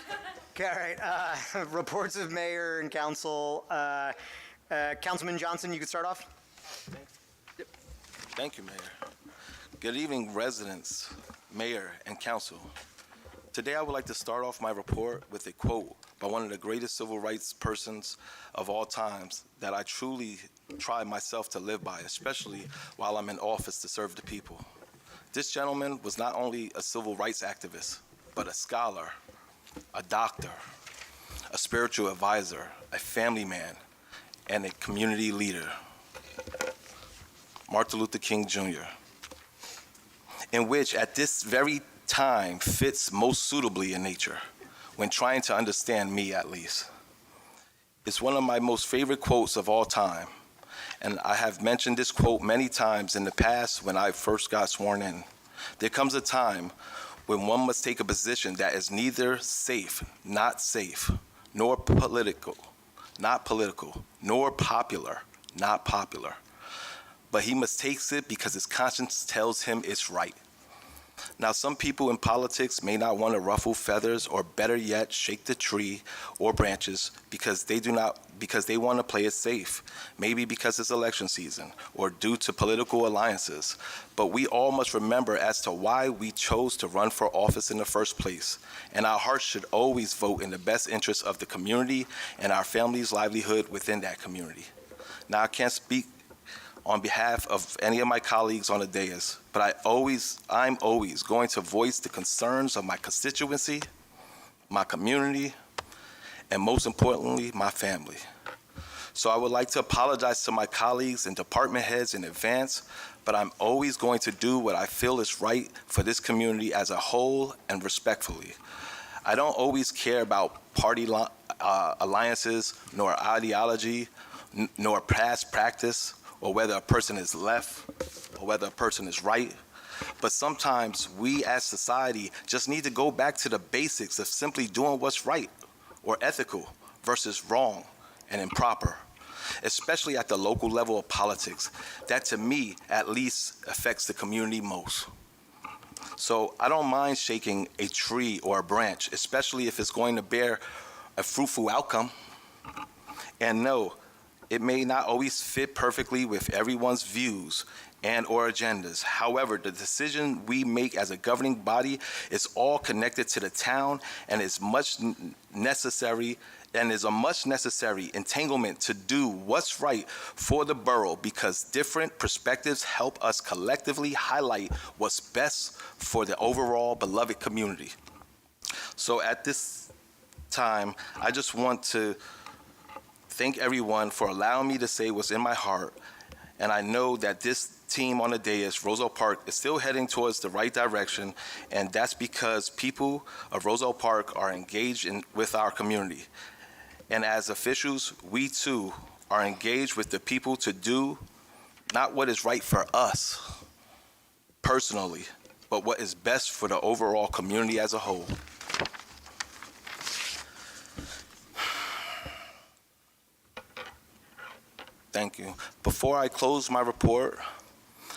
Okay, all right. Reports of mayor and council. Councilman Johnson, you could start off. Thank you, Mayor. Good evening, residents, mayor, and council. Today, I would like to start off my report with a quote by one of the greatest civil rights persons of all times that I truly try myself to live by, especially while I'm in office to serve the people. This gentleman was not only a civil rights activist, but a scholar, a doctor, a spiritual advisor, a family man, and a community leader. Martin Luther King Jr., in which at this very time fits most suitably in nature, when trying to understand me at least. It's one of my most favorite quotes of all time, and I have mentioned this quote many times in the past when I first got sworn in. There comes a time when one must take a position that is neither safe, not safe, nor political, not political, nor popular, not popular. But he must take it because his conscience tells him it's right. Now, some people in politics may not want to ruffle feathers or better yet, shake the tree or branches because they want to play it safe, maybe because it's election season or due to political alliances. But we all must remember as to why we chose to run for office in the first place. And our hearts should always vote in the best interest of the community and our family's livelihood within that community. Now, I can't speak on behalf of any of my colleagues on the dais, but I'm always going to voice the concerns of my constituency, my community, and most importantly, my family. So I would like to apologize to my colleagues and department heads in advance, but I'm always going to do what I feel is right for this community as a whole and respectfully. I don't always care about party alliances, nor ideology, nor past practice, or whether a person is left or whether a person is right. But sometimes we as society just need to go back to the basics of simply doing what's right or ethical versus wrong and improper, especially at the local level of politics. That, to me, at least affects the community most. So I don't mind shaking a tree or a branch, especially if it's going to bear a fruitful outcome. And no, it may not always fit perfectly with everyone's views and or agendas. However, the decision we make as a governing body is all connected to the town and is much necessary and is a much necessary entanglement to do what's right for the borough, because different perspectives help us collectively highlight what's best for the overall beloved community. So at this time, I just want to thank everyone for allowing me to say what's in my heart, and I know that this team on the dais, Roselle Park, is still heading towards the right direction, and that's because people of Roselle Park are engaged with our community. And as officials, we too are engaged with the people to do not what is right for us personally, but what is best for the overall community as a whole. Thank you. Before I close my report,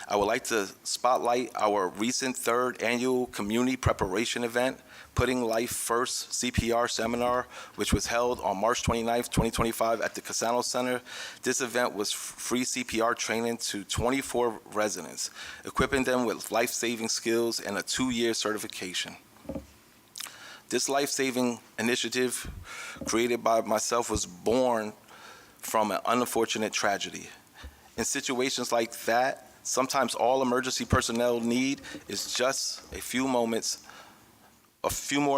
I would like to spotlight our recent third annual community preparation event, Putting Life First CPR Seminar, which was held on March 29th, 2025 at the Casano Center. This event was free CPR training to 24 residents, equipping them with life-saving skills and a 2-year certification. This life-saving initiative created by myself was born from an unfortunate tragedy. In situations like that, sometimes all emergency personnel need is just a few more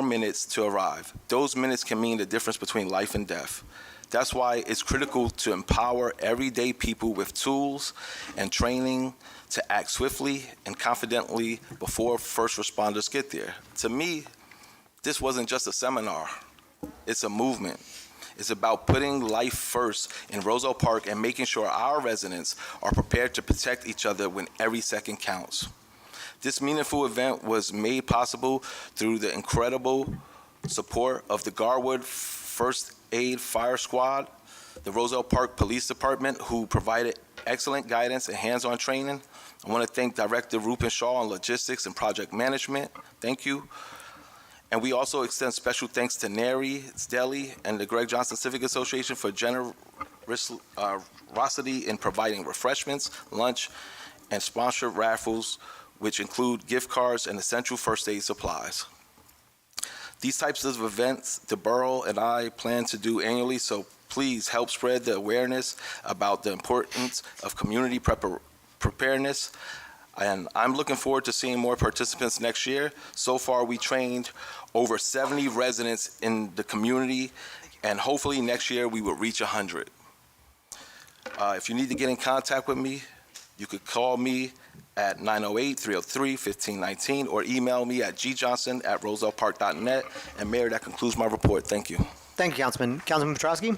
minutes to arrive. Those minutes can mean the difference between life and death. That's why it's critical to empower everyday people with tools and training to act swiftly and confidently before first responders get there. To me, this wasn't just a seminar. It's a movement. It's about putting life first in Roselle Park and making sure our residents are prepared to protect each other when every second counts. This meaningful event was made possible through the incredible support of the Garwood First Aid Fire Squad, the Roselle Park Police Department, who provided excellent guidance and hands-on training. I want to thank Director Rupin Shaw on logistics and project management. Thank you. And we also extend special thanks to Neri's Deli and the Greg Johnson Civic Association for generosity in providing refreshments, lunch, and sponsored raffles, which include gift cards and essential first aid supplies. These types of events, the borough and I plan to do annually, so please help spread the awareness about the importance of community preparedness. And I'm looking forward to seeing more participants next year. So far, we trained over 70 residents in the community, and hopefully next year we will reach 100. If you need to get in contact with me, you could call me at 908-303-1519 or email me at gjohnson@rosellepark.net. And Mayor, that concludes my report. Thank you. Thank you, Councilman. Councilman Petrosky?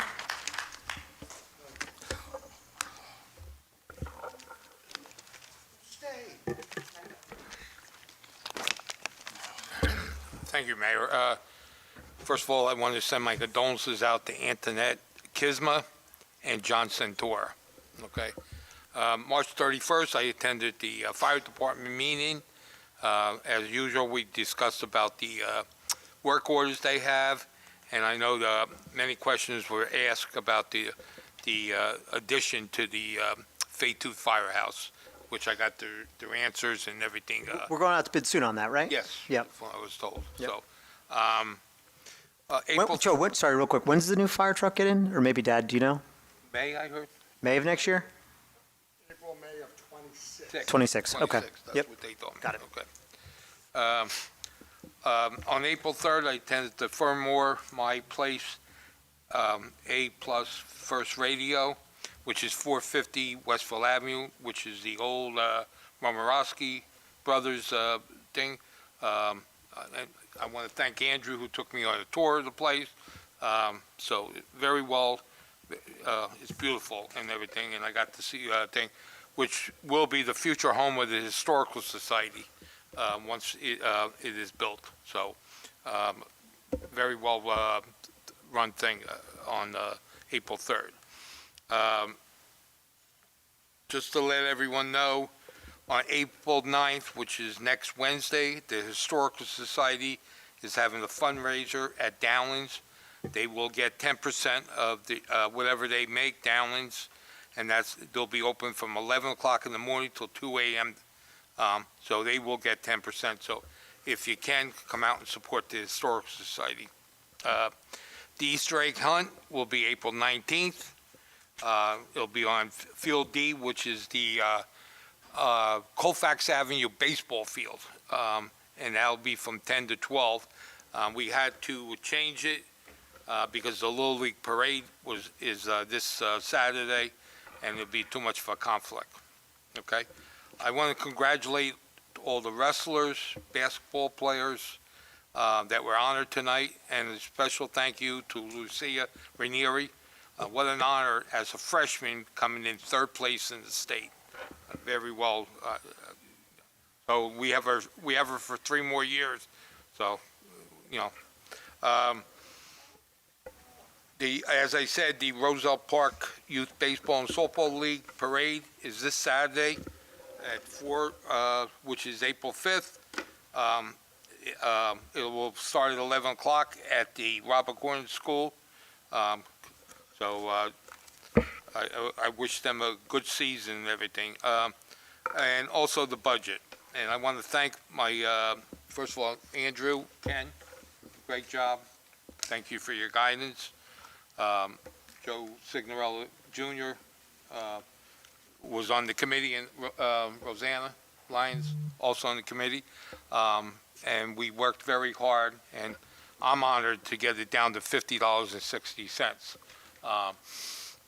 Thank you, Mayor. First of all, I want to send my condolences out to Antoinette Kisma and John Santor. Okay. March 31st, I attended the fire department meeting. As usual, we discussed about the work orders they have, and I know many questions were asked about the addition to the Faytooth Firehouse, which I got their answers and everything. We're going out to bid soon on that, right? Yes. Yep. That's what I was told. Yep. So, April Joe, sorry, real quick. When does the new fire truck get in? Or maybe Dad, do you know? May, I heard? May of next year? April, May of 26. 26, okay. 26, that's Yep. what they told me. Got it. Okay. On April 3rd, I attended the Fernmore My Place A+ First Radio, which is 450 Westville Avenue, which is the old Romarowski Brothers thing. I want to thank Andrew, who took me on a tour of the place. So very well, it's beautiful and everything, and I got to see a thing, which will be the future home of the Historical Society once it is built. So very well run thing on April 3rd. Just to let everyone know, on April 9th, which is next Wednesday, the Historical Society is having a fundraiser at Downlands. They will get 10% of the whatever they make, Downlands, and they'll be open from 11 o'clock in the morning till 2 a.m. So they will get 10%. So if you can, come out and support the Historical Society. The Easter egg hunt will be April 19th. It'll be on Field D, which is the Colfax Avenue baseball field, and that'll be from 10 to 12. We had to change it because the Little League Parade is this Saturday, and it'll be too much of a conflict. Okay? I want to congratulate all the wrestlers, basketball players that were honored tonight, and a special thank you to Lucia Ranieri. What an honor as a freshman coming in third place in the state. Very well. So we have her for 3 more years. So, you know, as I said, the Roselle Park Youth Baseball and Softball League Parade is this Saturday at 4, which is April 5th. It will start at 11 o'clock at the Robert Gordon School. So I wish them a good season and everything. And also the budget. And I want to thank my, first of all, Andrew, Ken, great job. Thank you for your guidance. Joe Signorello Jr. Was on the committee, and Rosanna Lyons also on the committee. And we worked very hard, and I'm honored to get it down to $50.60.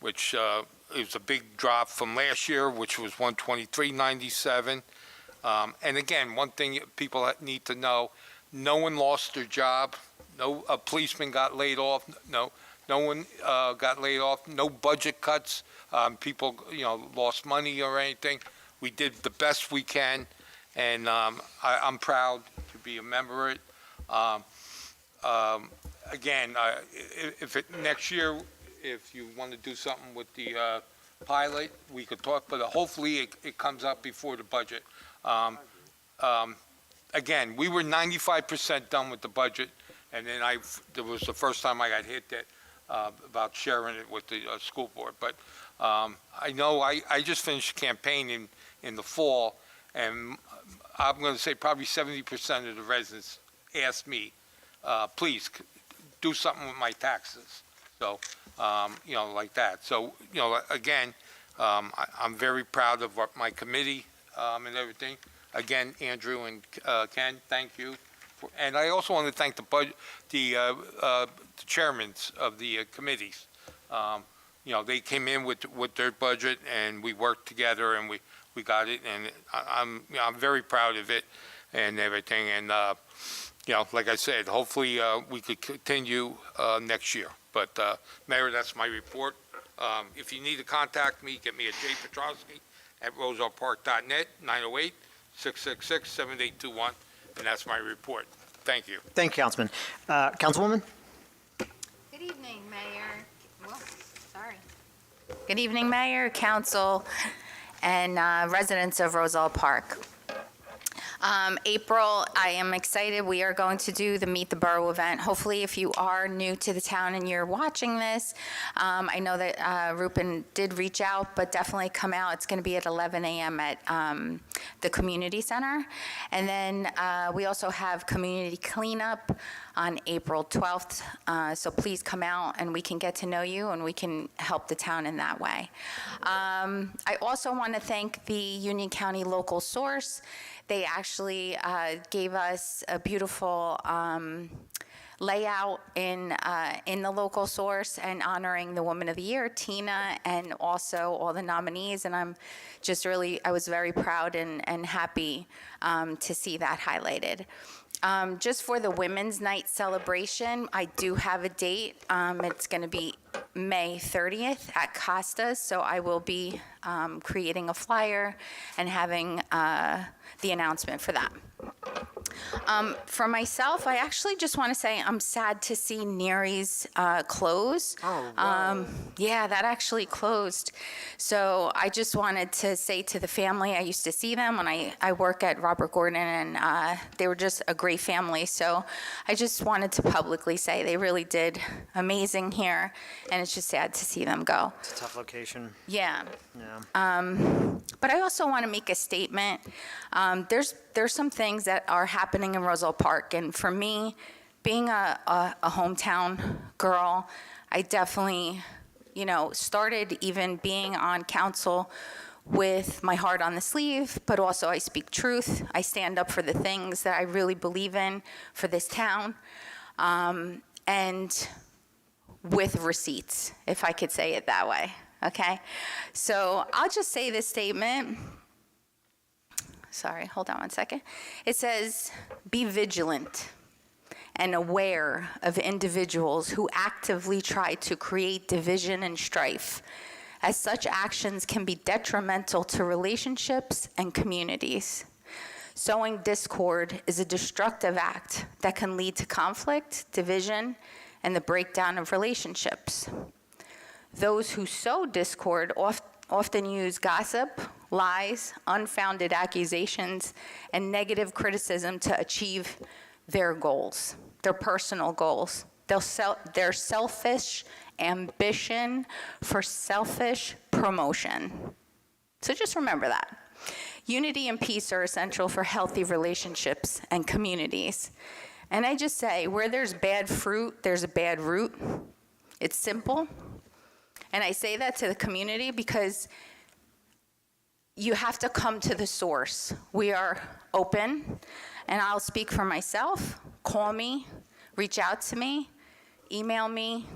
which is a big drop from last year, which was 123.97. And again, one thing people need to know, no one lost their job. No policeman got laid off. No one got laid off. No budget cuts. People, lost money or anything. We did the best we can, and I'm proud to be a member of it. Again, next year, if you want to do something with the pilot, we could talk, but hopefully it comes up before the budget. Again, we were 95% done with the budget, and then there was the first time I got hit that about sharing it with the school board. But I know I just finished campaigning in the fall, and I'm going to say probably 70% of the residents asked me, please do something with my taxes. So, like that. So, again, I'm very proud of my committee and everything. Again, Andrew and Ken, thank you. And I also want to thank the chairmen of the committees. They came in with their budget, and we worked together, and we got it. And I'm very proud of it and everything. And like I said, hopefully we could continue next year. But Mayor, that's my report. If you need to contact me, get me at jpetrosky@rosellepark.net, 908-666-7821, and that's my report. Thank you. Thank you, Councilman. Councilwoman? Good evening, Mayor. Sorry. Good evening, Mayor, Council, and residents of Roselle Park. April, I am excited. We are going to do the Meet the Borough event. Hopefully, if you are new to the town and you're watching this, I know that Rupen did reach out, but definitely come out. It's going to be at 11 a.m. at the community center. And then we also have community cleanup on April 12th. So please come out and we can get to know you and we can help the town in that way. I also want to thank the Union County Local Source. They actually gave us a beautiful layout in the local source and honoring the Woman of the Year, Tina, and also all the nominees. And I was very proud and happy to see that highlighted. Just for the Women's Night celebration, I do have a date. It's going to be May 30th at Costa's, so I will be creating a flyer and having the announcement for that. For myself, I actually just want to say I'm sad to see Neary's close. Oh, wow. Yeah, that actually closed. So I just wanted to say to the family, I used to see them when I work at Robert Gordon, and they were just a great family. So I just wanted to publicly say they really did amazing here, and it's just sad to see them go. It's a tough location. Yeah. Yeah. But I also want to make a statement. There's some things that are happening in Roselle Park, and for me, being a hometown girl, I definitely, started even being on council with my heart on the sleeve, but also I speak truth. I stand up for the things that I really believe in for this town, and with receipts, if I could say it that way, okay? So I'll just say this statement. Sorry, hold on one second. It says, be vigilant and aware of individuals who actively try to create division and strife, as such actions can be detrimental to relationships and communities. Sowing discord is a destructive act that can lead to conflict, division, and the breakdown of relationships. Those who sow discord often use gossip, lies, unfounded accusations, and negative criticism to achieve their goals, their personal goals. Their selfish ambition for selfish promotion. So just remember that. Unity and peace are essential for healthy relationships and communities. And I just say, where there's bad fruit, there's a bad root. It's simple. And I say that to the community because you have to come to the source. We are open, and I'll speak for myself. Call me, reach out to me, email me,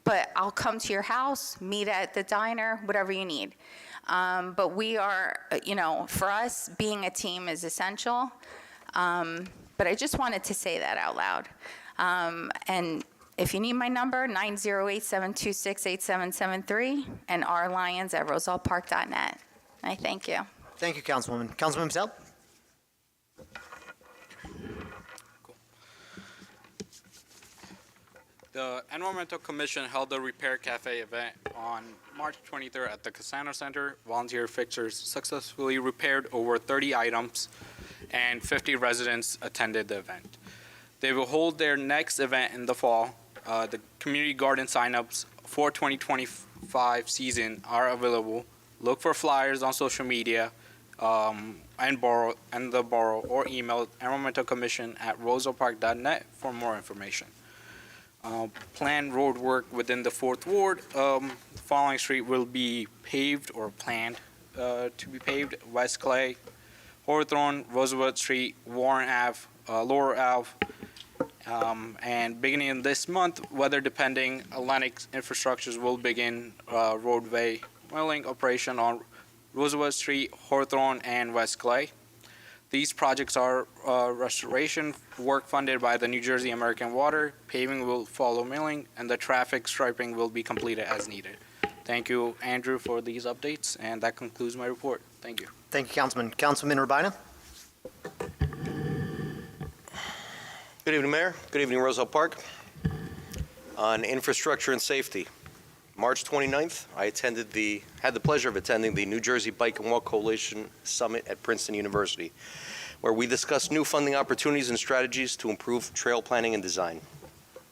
but I'll come to your house, meet at the diner, whatever you need. But we are, for us, being a team is essential. But I just wanted to say that out loud. And if you need my number, 908-726-8773, and rlyons@rosellepark.net. I thank you. Thank you, Councilwoman. Councilwoman Zell? The Environmental Commission held a Repair Cafe event on March 23rd at the Casano Center. Volunteer fixers successfully repaired over 30 items, and 50 residents attended the event. They will hold their next event in the fall. The community garden signups for 2025 season are available. Look for flyers on social media and the borough, or email environmentalcommission@rosellepark.net for more information. Planned road work within the 4th Ward. Following street will be paved or planned to be paved: West Clay, Hawthorne, Roosevelt Street, Warren Ave, Lower Ave. And beginning this month, weather depending, Atlantic Infrastructures will begin roadway milling operation on Roosevelt Street, Hawthorne, and West Clay. These projects are restoration work funded by the New Jersey American Water. Paving will follow milling, and the traffic striping will be completed as needed. Thank you, Andrew, for these updates, and that concludes my report. Thank you. Thank you, Councilman. Councilman Urbina? Good evening, Mayor. Good evening, Roselle Park. On infrastructure and safety, March 29th, I had the pleasure of attending the New Jersey Bike and Walk Coalition Summit at Princeton University, where we discussed new funding opportunities and strategies to improve trail planning and design.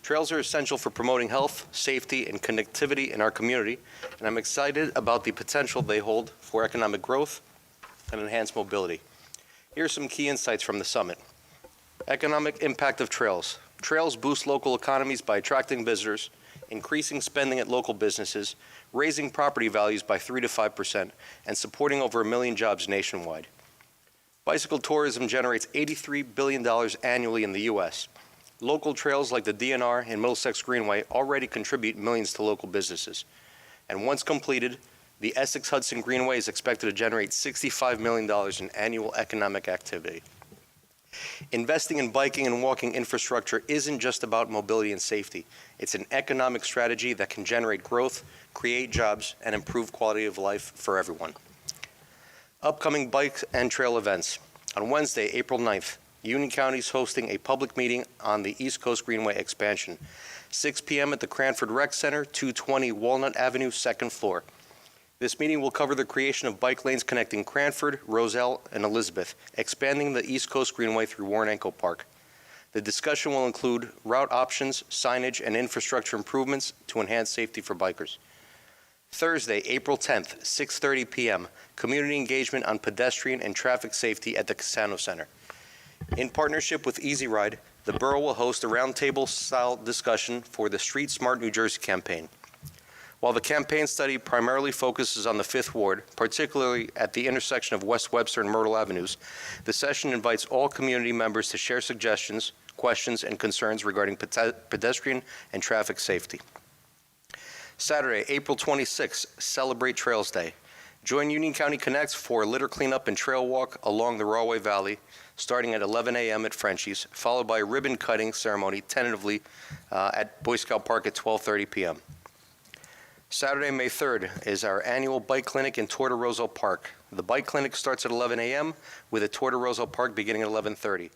Trails are essential for promoting health, safety, and connectivity in our community, and I'm excited about the potential they hold for economic growth and enhanced mobility. Here are some key insights from the summit. Economic impact of trails. Trails boost local economies by attracting visitors, increasing spending at local businesses, raising property values by 3 to 5%, and supporting over 1 million jobs nationwide. Bicycle tourism generates $83 billion annually in the U.S. Local trails like the DNR and Middlesex Greenway already contribute millions to local businesses. And once completed, the Essex-Hudson Greenway is expected to generate $65 million in annual economic activity. Investing in biking and walking infrastructure isn't just about mobility and safety. It's an economic strategy that can generate growth, create jobs, and improve quality of life for everyone. Upcoming bike and trail events. On Wednesday, April 9th, Union County is hosting a public meeting on the East Coast Greenway expansion. 6 p.m. at the Cranford Rec Center, 220 Walnut Avenue, 2nd floor. This meeting will cover the creation of bike lanes connecting Cranford, Roselle, and Elizabeth, expanding the East Coast Greenway through Warren Echo Park. The discussion will include route options, signage, and infrastructure improvements to enhance safety for bikers. Thursday, April 10th, 6:30 p.m., community engagement on pedestrian and traffic safety at the Casano Center. In partnership with Easy Ride, the borough will host a roundtable-style discussion for the Street Smart New Jersey campaign. While the campaign study primarily focuses on the 5th Ward, particularly at the intersection of West Webster and Myrtle Avenues, the session invites all community members to share suggestions, questions, and concerns regarding pedestrian and traffic safety. Saturday, April 26th, celebrate Trails Day. Join Union County Connects for a litter cleanup and trail walk along the Rahway Valley, starting at 11 a.m. at Frenchie's, followed by a ribbon cutting ceremony tentatively at Boy Scout Park at 12:30 p.m. Saturday, May 3rd, is our annual bike clinic in Tour de Roselle Park. The bike clinic starts at 11 a.m. with a Tour de Roselle Park beginning at 11:30.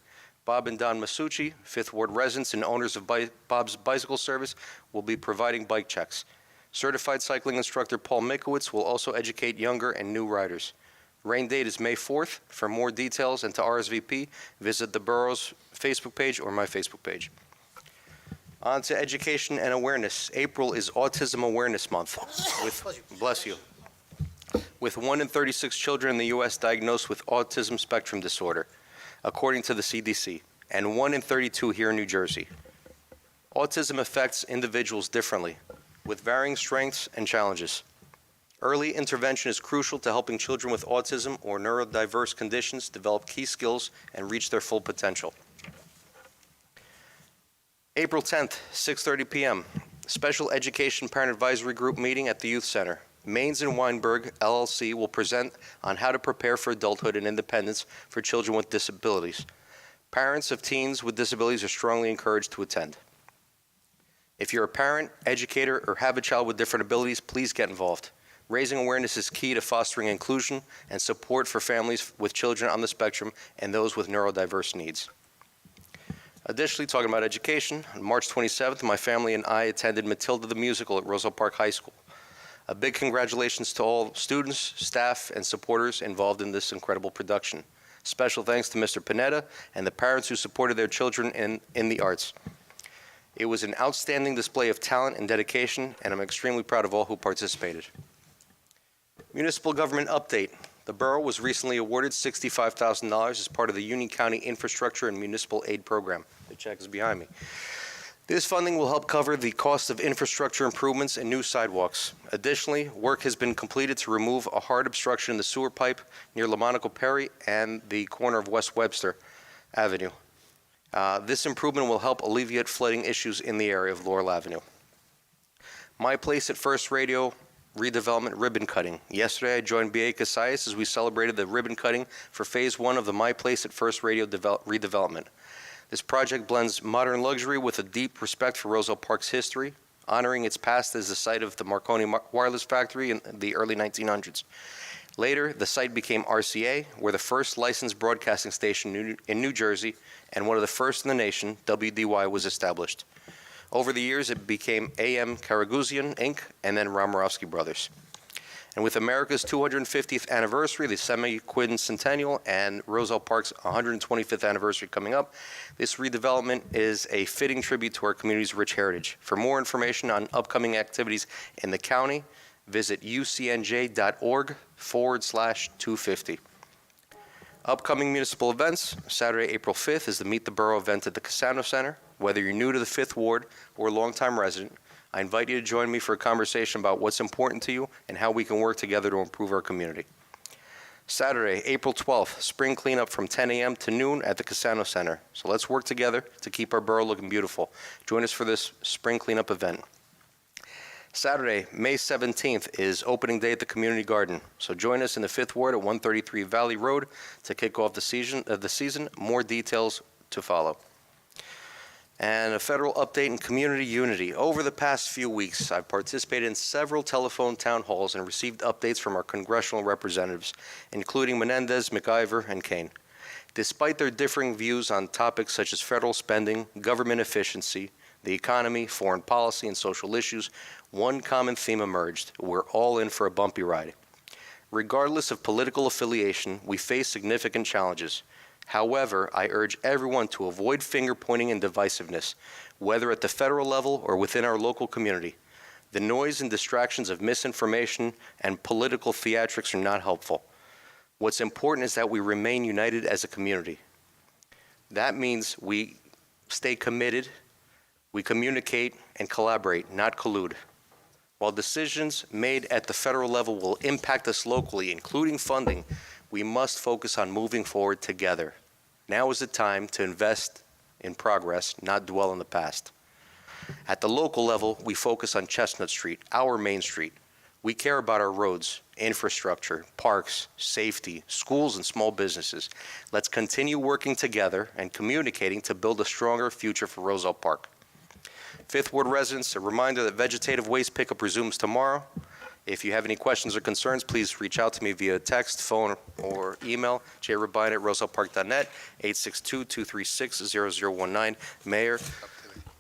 Bob and Don Masucci, 5th Ward residents and owners of Bob's Bicycle Service, will be providing bike checks. Certified cycling instructor Paul Mikowitz will also educate younger and new riders. Rain date is May 4th. For more details and to RSVP, visit the borough's Facebook page or my Facebook page. On to education and awareness. April is Autism Awareness Month. Bless you. With 1 in 36 children in the U.S. diagnosed with autism spectrum disorder, according to the CDC, and 1 in 32 here in New Jersey. Autism affects individuals differently, with varying strengths and challenges. Early intervention is crucial to helping children with autism or neurodiverse conditions develop key skills and reach their full potential. April 10th, 6:30 p.m., Special Education Parent Advisory Group meeting at the Youth Center. Mains and Weinberg LLC will present on how to prepare for adulthood and independence for children with disabilities. Parents of teens with disabilities are strongly encouraged to attend. If you're a parent, educator, or have a child with different abilities, please get involved. Raising awareness is key to fostering inclusion and support for families with children on the spectrum and those with neurodiverse needs. Additionally, talking about education, on March 27th, my family and I attended Matilda the Musical at Roselle Park High School. A big congratulations to all students, staff, and supporters involved in this incredible production. Special thanks to Mr. Panetta and the parents who supported their children in the arts. It was an outstanding display of talent and dedication, and I'm extremely proud of all who participated. Municipal government update. The borough was recently awarded $65,000 as part of the Union County Infrastructure and Municipal Aid Program. The check is behind me. This funding will help cover the cost of infrastructure improvements and new sidewalks. Additionally, work has been completed to remove a hard obstruction in the sewer pipe near Lamonaco Perry and the corner of West Webster Avenue. This improvement will help alleviate flooding issues in the area of Laurel Avenue. My Place at First Radio redevelopment ribbon cutting. Yesterday, I joined B.A. Casais as we celebrated the ribbon cutting for Phase 1 of the My Place at First Radio redevelopment. This project blends modern luxury with a deep respect for Roselle Park's history, honoring its past as the site of the Marconi Wireless Factory in the early 1900s. Later, the site became RCA, where the first licensed broadcasting station in New Jersey and one of the first in the nation, WDY, was established. Over the years, it became AM Karaguzian, Inc., and then Romarovsky Brothers. And with America's 250th anniversary, the semi-quincentennial, and Roselle Park's 125th anniversary coming up, this redevelopment is a fitting tribute to our community's rich heritage. For more information on upcoming activities in the county, visit ucnj.org/250. Upcoming municipal events. Saturday, April 5th is the Meet the Borough event at the Cassano Center. Whether you're new to the 5th Ward or a longtime resident, I invite you to join me for a conversation about what's important to you and how we can work together to improve our community. Saturday, April 12th, spring cleanup from 10 a.m. to noon at the Cassano Center. So let's work together to keep our borough looking beautiful. Join us for this spring cleanup event. Saturday, May 17th is opening day at the Community Garden. So join us in the 5th Ward at 133 Valley Road to kick off the season. More details to follow. And a federal update in community unity. Over the past few weeks, I've participated in several telephone town halls and received updates from our congressional representatives, including Menendez, McIver, and Kane. Despite their differing views on topics such as federal spending, government efficiency, the economy, foreign policy, and social issues, one common theme emerged: we're all in for a bumpy ride. Regardless of political affiliation, we face significant challenges. However, I urge everyone to avoid finger-pointing and divisiveness, whether at the federal level or within our local community. The noise and distractions of misinformation and political theatrics are not helpful. What's important is that we remain united as a community. That means we stay committed, we communicate and collaborate, not collude. While decisions made at the federal level will impact us locally, including funding, we must focus on moving forward together. Now is the time to invest in progress, not dwell in the past. At the local level, we focus on Chestnut Street, our main street. We care about our roads, infrastructure, parks, safety, schools, and small businesses. Let's continue working together and communicating to build a stronger future for Roselle Park. 5th Ward residents, a reminder that vegetative waste pickup resumes tomorrow. If you have any questions or concerns, please reach out to me via text, phone, or email, jrabine@rosellepark.net, 862-236-0019. Mayor,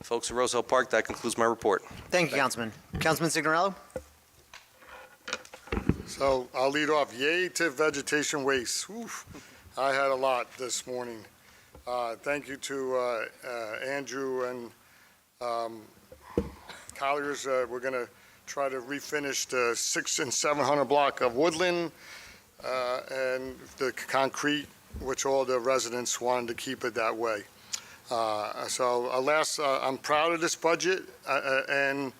folks at Roselle Park, that concludes my report. Thank you, Councilman. Councilman Signorello? So I'll lead off. Yay to vegetation waste. Oof. I had a lot this morning. Thank you to Andrew and Colliers. We're going to try to refinish the 600 and 700 block of Woodland and the concrete, which all the residents wanted to keep it that way. I'm proud of this budget, and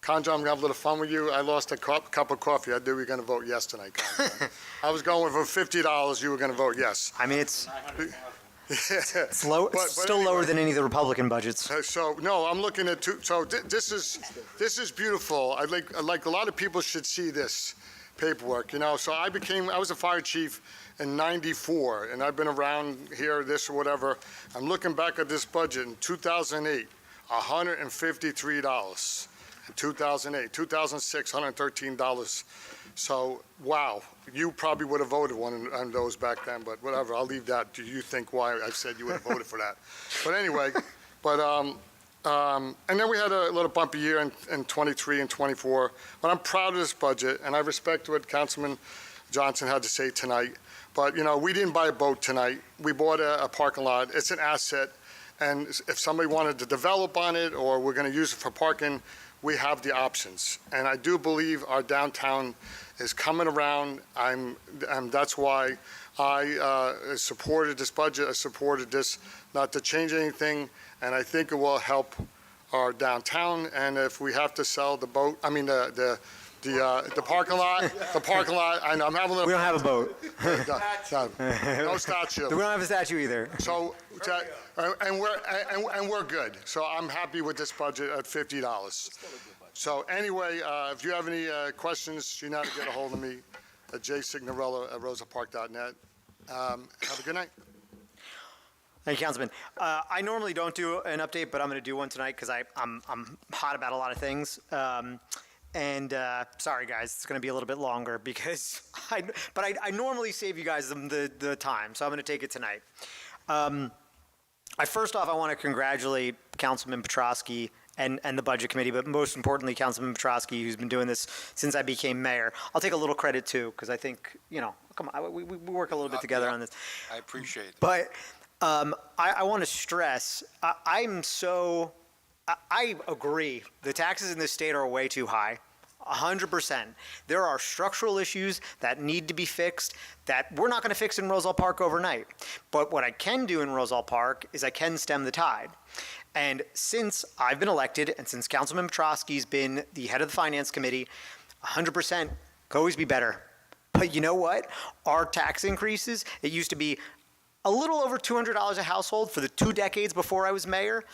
Conjo, I'm going to have a little fun with you. I lost a cup of coffee. I knew we were going to vote yes tonight, Conjo. I was going for $50. You were going to vote yes. I mean, it's It's low, But still lower anyway. than any of the Republican budgets. So, no, I'm looking at this is beautiful. I like a lot of people should see this paperwork, So I was a fire chief in '94, and I've been around here, this or whatever. I'm looking back at this budget in 2008, $153. In 2008, 2006, $113. So, wow, you probably would have voted one on those back then, but whatever, I'll leave that. Do you think why I said you would have voted for that? But anyway, and then we had a little bumpy year in 23 and 24, but I'm proud of this budget, and I respect what Councilman Johnson had to say tonight. But, we didn't buy a boat tonight. We bought a parking lot. It's an asset, and if somebody wanted to develop on it or we're going to use it for parking, we have the options. And I do believe our downtown is coming around. And that's why I supported this budget. I supported this not to change anything, and I think it will help our downtown. And if we have to sell the boat, the parking lot, I know, I'm having a little. We don't have a boat. No statue. We don't have a statue either. So, and we're good. So I'm happy with this budget at $50. So anyway, if you have any questions, you know how to get a hold of me at jsignorello@rosapark.net. Have a good night. Thank you, Councilman. I normally don't do an update, but I'm going to do one tonight because I'm hot about a lot of things. Sorry, guys, it's going to be a little bit longer because I normally save you guys the time, so I'm going to take it tonight. First off, I want to congratulate Councilman Petrosky and the Budget Committee, but most importantly, Councilman Petrosky, who's been doing this since I became mayor. I'll take a little credit, too, because I think, come on, we work a little bit together on this. I appreciate it. But I want to stress, I agree. The taxes in this state are way too high. 100%. There are structural issues that need to be fixed that we're not going to fix in Roselle Park overnight. But what I can do in Roselle Park is I can stem the tide. And since I've been elected and since Councilman Petrosky's been the head of the Finance Committee, 100% could always be better. But you know what? Our tax increases, it used to be a little over $200 a household for the 2 decades before I was mayor.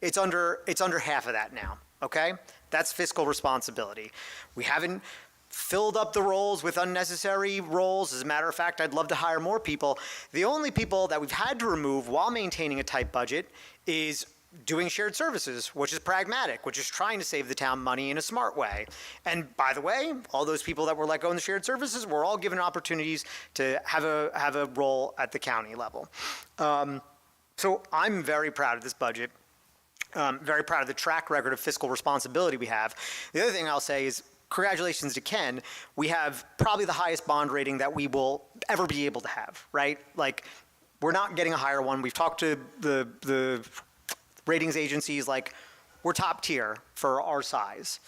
It's under half of that now, okay? That's fiscal responsibility. We haven't filled up the roles with unnecessary roles. As a matter of fact, I'd love to hire more people. The only people that we've had to remove while maintaining a tight budget is doing shared services, which is pragmatic, which is trying to save the town money in a smart way. And by the way, all those people that were let go in the shared services were all given opportunities to have a role at the county level. So I'm very proud of this budget. Very proud of the track record of fiscal responsibility we have. The other thing I'll say is congratulations to Ken. We have probably the highest bond rating that we will ever be able to have, right? Like, we're not getting a higher one. We've talked to the ratings agencies, like, we're top tier for our size.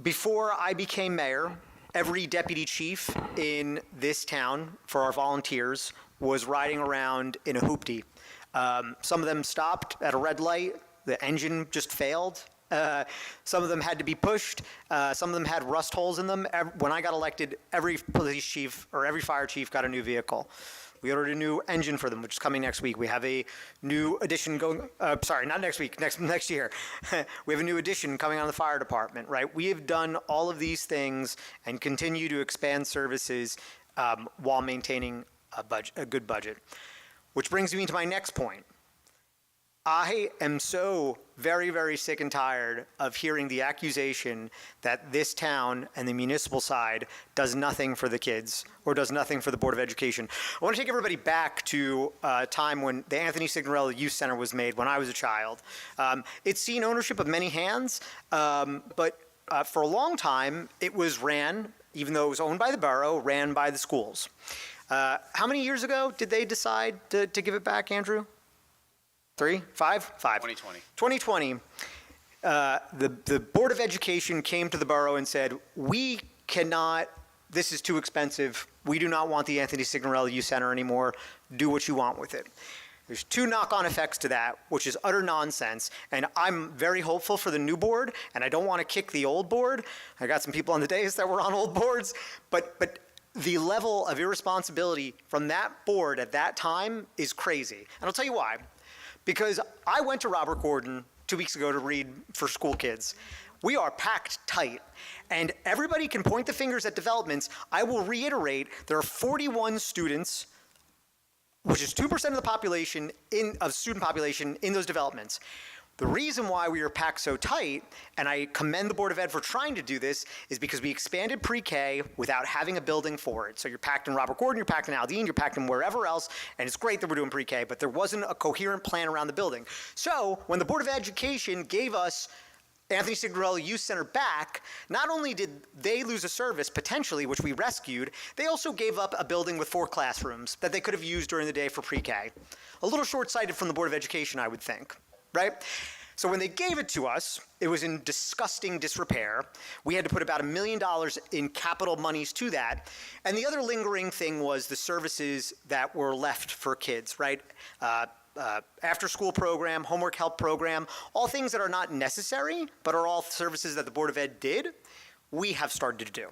Before I became mayor, every deputy chief in this town for our volunteers was riding around in a hoopty. Some of them stopped at a red light. The engine just failed. Some of them had to be pushed. Some of them had rust holes in them. When I got elected, every police chief or every fire chief got a new vehicle. We ordered a new engine for them, which is coming next week. We have a new addition going, sorry, not next week, next year. We have a new addition coming on the fire department, right? We have done all of these things and continue to expand services while maintaining a good budget. Which brings me to my next point. I am so very, very sick and tired of hearing the accusation that this town and the municipal side does nothing for the kids or does nothing for the Board of Education. I want to take everybody back to a time when the Anthony Signorello Youth Center was made when I was a child. It's seen ownership of many hands, but for a long time it was ran, even though it was owned by the borough, ran by the schools. How many years ago did they decide to give it back, Andrew? 3? 5? 5. 2020. 2020. The Board of Education came to the borough and said, we cannot, this is too expensive. We do not want the Anthony Signorello Youth Center anymore. Do what you want with it. There's 2 knock-on effects to that, which is utter nonsense. And I'm very hopeful for the new board, and I don't want to kick the old board. I got some people on the dais that were on old boards, but the level of irresponsibility from that board at that time is crazy. And I'll tell you why. Because I went to Robert Gordon 2 weeks ago to read for school kids. We are packed tight, and everybody can point the fingers at developments. I will reiterate, there are 41 students, which is 2% of the population, of student population in those developments. The reason why we are packed so tight, and I commend the Board of Ed for trying to do this, is because we expanded pre-K without having a building for it. So you're packed in Robert Gordon, you're packed in Aldine, you're packed in wherever else, and it's great that we're doing pre-K, but there wasn't a coherent plan around the building. So when the Board of Education gave us Anthony Signorelli Youth Center back, not only did they lose a service, potentially, which we rescued, they also gave up a building with 4 classrooms that they could have used during the day for pre-K. A little short-sighted from the Board of Education, I would think, right? So when they gave it to us, it was in disgusting disrepair. We had to put about $1 million in capital monies to that. And the other lingering thing was the services that were left for kids, right? After-school program, homework help program, all things that are not necessary, but are all services that the Board of Ed did, we have started to do,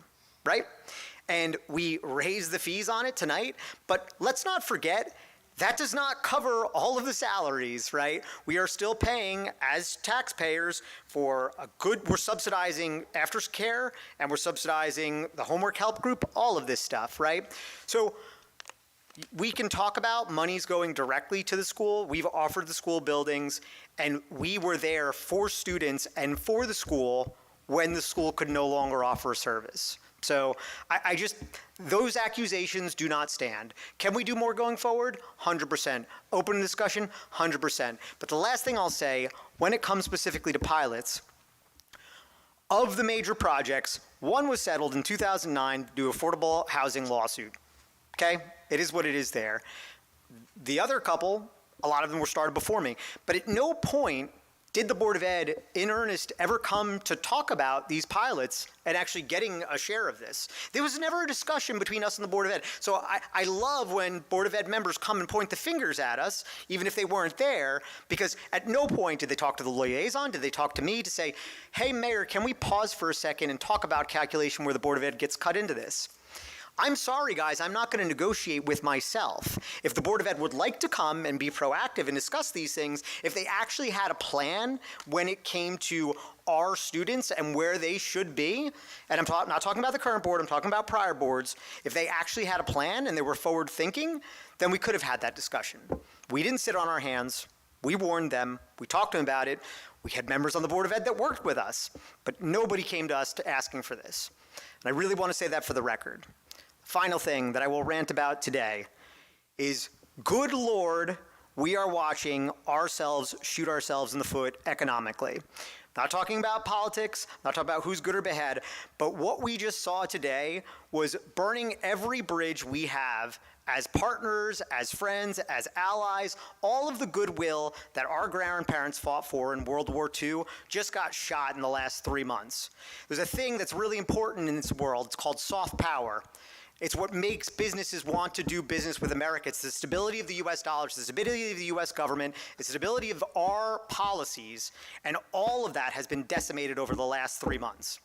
right? And we raised the fees on it tonight, but let's not forget, that does not cover all of the salaries, right? We are still paying, as taxpayers, for we're subsidizing aftercare, and we're subsidizing the homework help group, all of this stuff, right? So we can talk about monies going directly to the school. We've offered the school buildings, and we were there for students and for the school when the school could no longer offer a service. So I just, those accusations do not stand. Can we do more going forward? 100%. Open discussion? 100%. But the last thing I'll say, when it comes specifically to pilots, of the major projects, one was settled in 2009 due to affordable housing lawsuit. Okay? It is what it is there. The other couple, a lot of them were started before me, but at no point did the Board of Ed, in earnest, ever come to talk about these pilots and actually getting a share of this? There was never a discussion between us and the Board of Ed. So I love when Board of Ed members come and point the fingers at us, even if they weren't there, because at no point did they talk to the liaison, did they talk to me to say, hey, Mayor, can we pause for a second and talk about calculation where the Board of Ed gets cut into this? I'm sorry, guys, I'm not going to negotiate with myself. If the Board of Ed would like to come and be proactive and discuss these things, if they actually had a plan when it came to our students and where they should be, and I'm not talking about the current board, I'm talking about prior boards, if they actually had a plan and they were forward thinking, then we could have had that discussion. We didn't sit on our hands. We warned them. We talked to them about it. We had members on the Board of Ed that worked with us, but nobody came to us asking for this. And I really want to say that for the record. Final thing that I will rant about today is, good Lord, we are watching ourselves shoot ourselves in the foot economically. Not talking about politics, not talking about who's good or bad, but what we just saw today was burning every bridge we have as partners, as friends, as allies. All of the goodwill that our grandparents fought for in World War II just got shot in the last 3 months. There's a thing that's really important in this world. It's called soft power. It's what makes businesses want to do business with America. It's the stability of the U.S. dollar, it's the stability of the U.S. government, it's the stability of our policies, and all of that has been decimated over the last 3 months.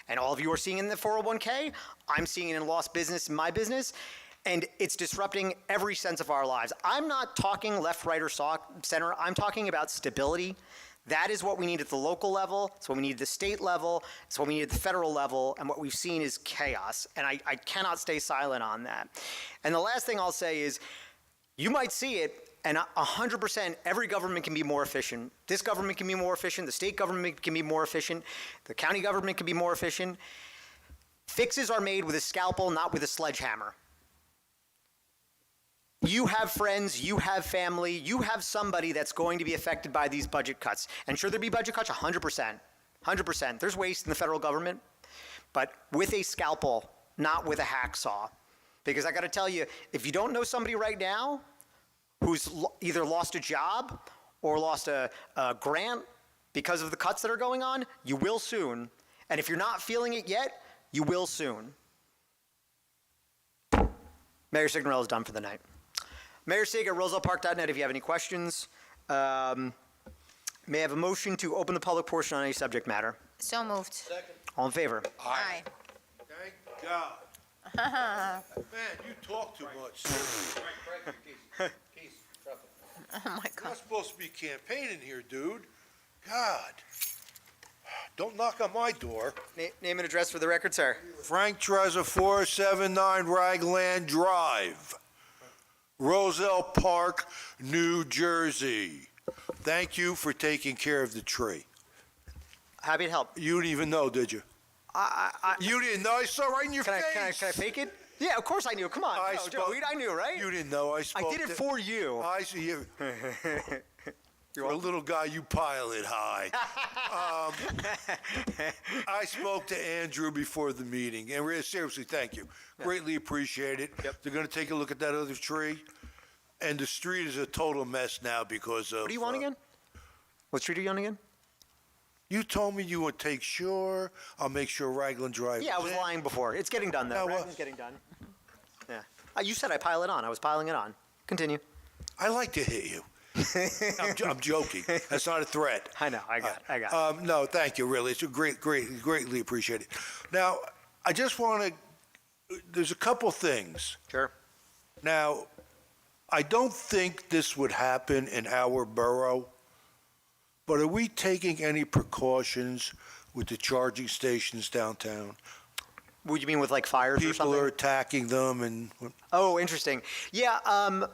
And all of you are seeing it in the 401k, I'm seeing it in lost business in my business, and it's disrupting every sense of our lives. I'm not talking left, right, or center, I'm talking about stability. That is what we need at the local level, it's what we need at the state level, it's what we need at the federal level, and what we've seen is chaos, and I cannot stay silent on that. And the last thing I'll say is, you might see it, and 100% every government can be more efficient. This government can be more efficient, the state government can be more efficient, the county government can be more efficient. Fixes are made with a scalpel, not with a sledgehammer. You have friends, you have family, you have somebody that's going to be affected by these budget cuts. And should there be budget cuts? 100%. 100%. There's waste in the federal government, but with a scalpel, not with a hacksaw. Because I got to tell you, if you don't know somebody right now who's either lost a job or lost a grant because of the cuts that are going on, you will soon. And if you're not feeling it yet, you will soon. Mayor Signorelli is done for the night. Mayor Sig at rosellepark.net if you have any questions. May I have a motion to open the public portion on any subject matter? So moved. Second. All in favor? Aye. Thank God. Man, you talk too much. Oh my You're God. not supposed to be campaigning here, dude. God. Don't knock on my door. Name and address for the record, sir. Frank Trezor, 479 Ragland Drive, Roselle Park, New Jersey. Thank you for taking care of the tree. Happy to help. You didn't even know, did you? You didn't know? I saw right in your face. Can I fake it? Yeah, of course I knew. Come on. I knew, right? You didn't know. I spoke. I did it for you. I see you. You're a little guy, you pile it high. I spoke to Andrew before the meeting, and really, seriously, thank you. Greatly appreciate it. They're going to take a look at that other tree, and the street is a total mess now because of... What do you want again? What street are you on again? You told me you would take sure. I'll make sure Ragland Drive... Yeah, I was lying before. It's getting done, though. It's getting done. Yeah. You said I pile it on. I was piling it on. Continue. I like to hit you. I'm joking. That's not a threat. I know. I got it. No, thank you, really. It's a greatly appreciated. Now, I just want to, there's a couple things. Sure. Now, I don't think this would happen in our borough, but are we taking any precautions with the charging stations downtown? What do you mean with like fires or something? People are attacking them and... Oh, interesting. Yeah,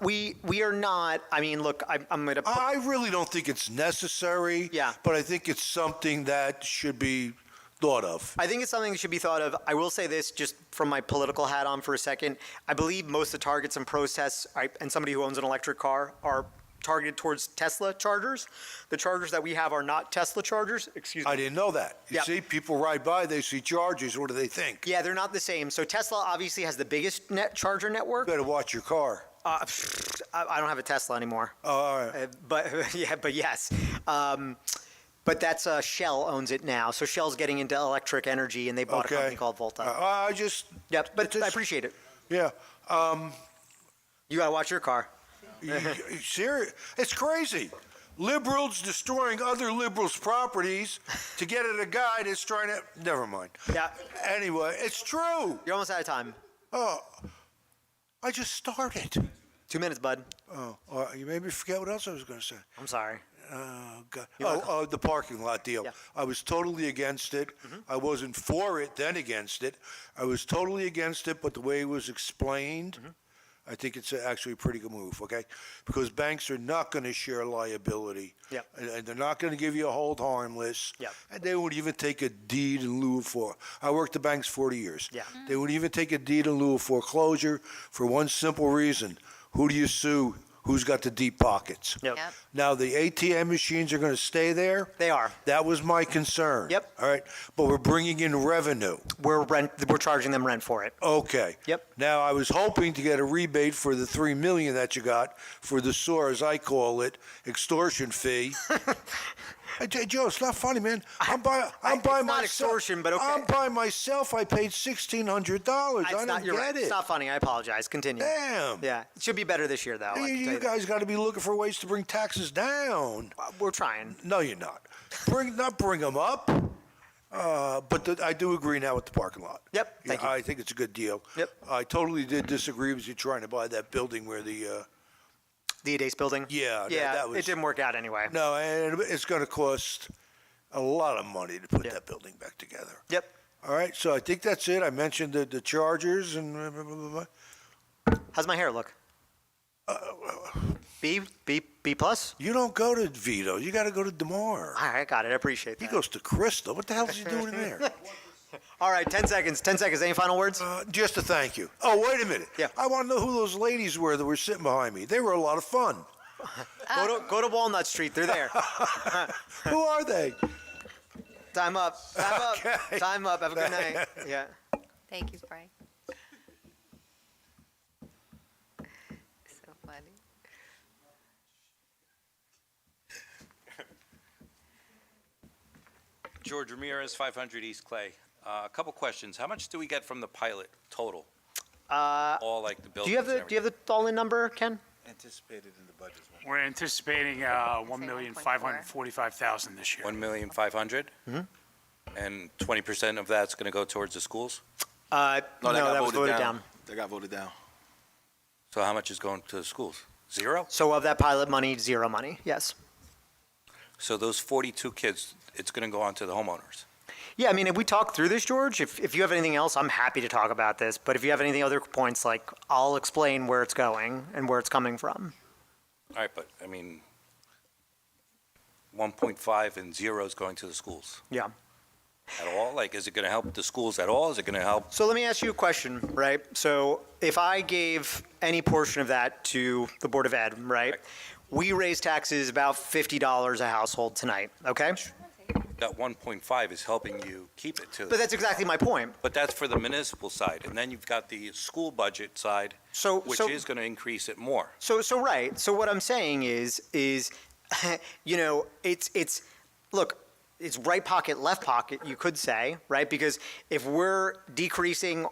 we are not, I mean, look, I'm going to... I really don't think it's necessary. Yeah. But I think it's something that should be thought of. I think it's something that should be thought of. I will say this, just from my political hat on for a second. I believe most of the targets and protests, and somebody who owns an electric car, are targeted towards Tesla chargers. The chargers that we have are not Tesla chargers. Excuse me. I didn't know that. You see, people ride by, they see chargers. What do they think? Yeah, they're not the same. So Tesla obviously has the biggest charger network. You better watch your car. I don't have a Tesla anymore. Oh, all right. But yes. But that's Shell owns it now. So Shell's getting into electric energy, and they bought a company called Volta. I just... Yep, but I appreciate it. Yeah. You gotta watch your car. Serious? It's crazy. Liberals destroying other liberals' properties to get at a guy that's trying to... Never mind. Yeah. Anyway, it's true. You're almost out of time. Oh, I just started. 2 minutes, bud. Oh, you made me forget what else I was going to say. I'm sorry. Oh, God. The parking lot deal. Yeah. I was totally against it. I wasn't for it, then against it. I was totally against it, but the way it was explained, I think it's actually a pretty good move, okay? Because banks are not going to share liability. Yep. And they're not going to give you a hold harmless. Yep. And they won't even take a deed in lieu of I worked the banks 40 years. Yeah. They wouldn't even take a deed in lieu of foreclosure for one simple reason. Who do you sue? Who's got the deep pockets? Yep. Now, the ATM machines are going to stay there? They are. That was my concern. Yep. All right. But we're bringing in revenue. We're charging them rent for it. Okay. Yep. Now, I was hoping to get a rebate for the $3 million that you got for the SOAR, as I call it, extortion fee. Hey, Joe, it's not funny, man. I'm by myself. Not extortion, but okay. I'm by myself. I paid $1,600. I didn't You're get right. it. It's not funny. I apologize. Continue. Damn. Yeah. It should be better this year, though. I can tell You you guys got to be looking for ways to bring taxes down. We're trying. No, you're not. Not bring them up. But I do agree now with the parking lot. Yep. Thank you. I think it's a good deal. Yep. I totally did disagree with you trying to buy that building where the Dace building? Yeah. Yeah, that was, it didn't work out anyway. No, and it's going to cost a lot of money to put that building back together. Yep. All right, so I think that's it. I mentioned the Chargers and blah, blah, blah, blah. How's my hair look? B plus? You don't go to Vito. You got to go to DeMar. All right, got it. I appreciate that. He goes to Crystal. What the hell is he doing there? All right, 10 seconds. 10 seconds. Any final words? Just a thank you. Oh, wait a minute. Yeah. I want to know who those ladies were that were sitting behind me. They were a lot of fun. Go to Walnut Street. They're there. Who are they? Time up. Time up. Okay. Time up. Have a good night. Yeah. Thank you, Frank. So funny. George Ramirez, 500 East Clay. A couple questions. How much do we get from the pilot total? All like the buildings. Do you have the all-in number, Ken? Anticipated in the budget. We're anticipating $1,545,000 this year. $1,500,000. And 20% of that's going to go towards the schools. No, that was voted down. That got voted down. So how much is going to the schools? Zero? So of that pilot money, zero money, yes. So those 42 kids, it's going to go on to the homeowners. Yeah, I mean, if we talk through this, George, if you have anything else, I'm happy to talk about this. But if you have anything other points, like, I'll explain where it's going and where it's coming from. All right, but I mean, 1.5 and zero is going to the schools. Yeah. At all? Like, is it going to help the schools at all? Is it going to help? So let me ask you a question, right? So if I gave any portion of that to the Board of Ed, right? We raise taxes about $50 a household tonight, okay? That 1.5 is helping you keep it to. But that's exactly my point. But that's for the municipal side, and then you've got the school budget side, which is going to increase it more. So right. So what I'm saying is, you know, it's look, it's right pocket, left pocket, you could say, right? Because if we're decreasing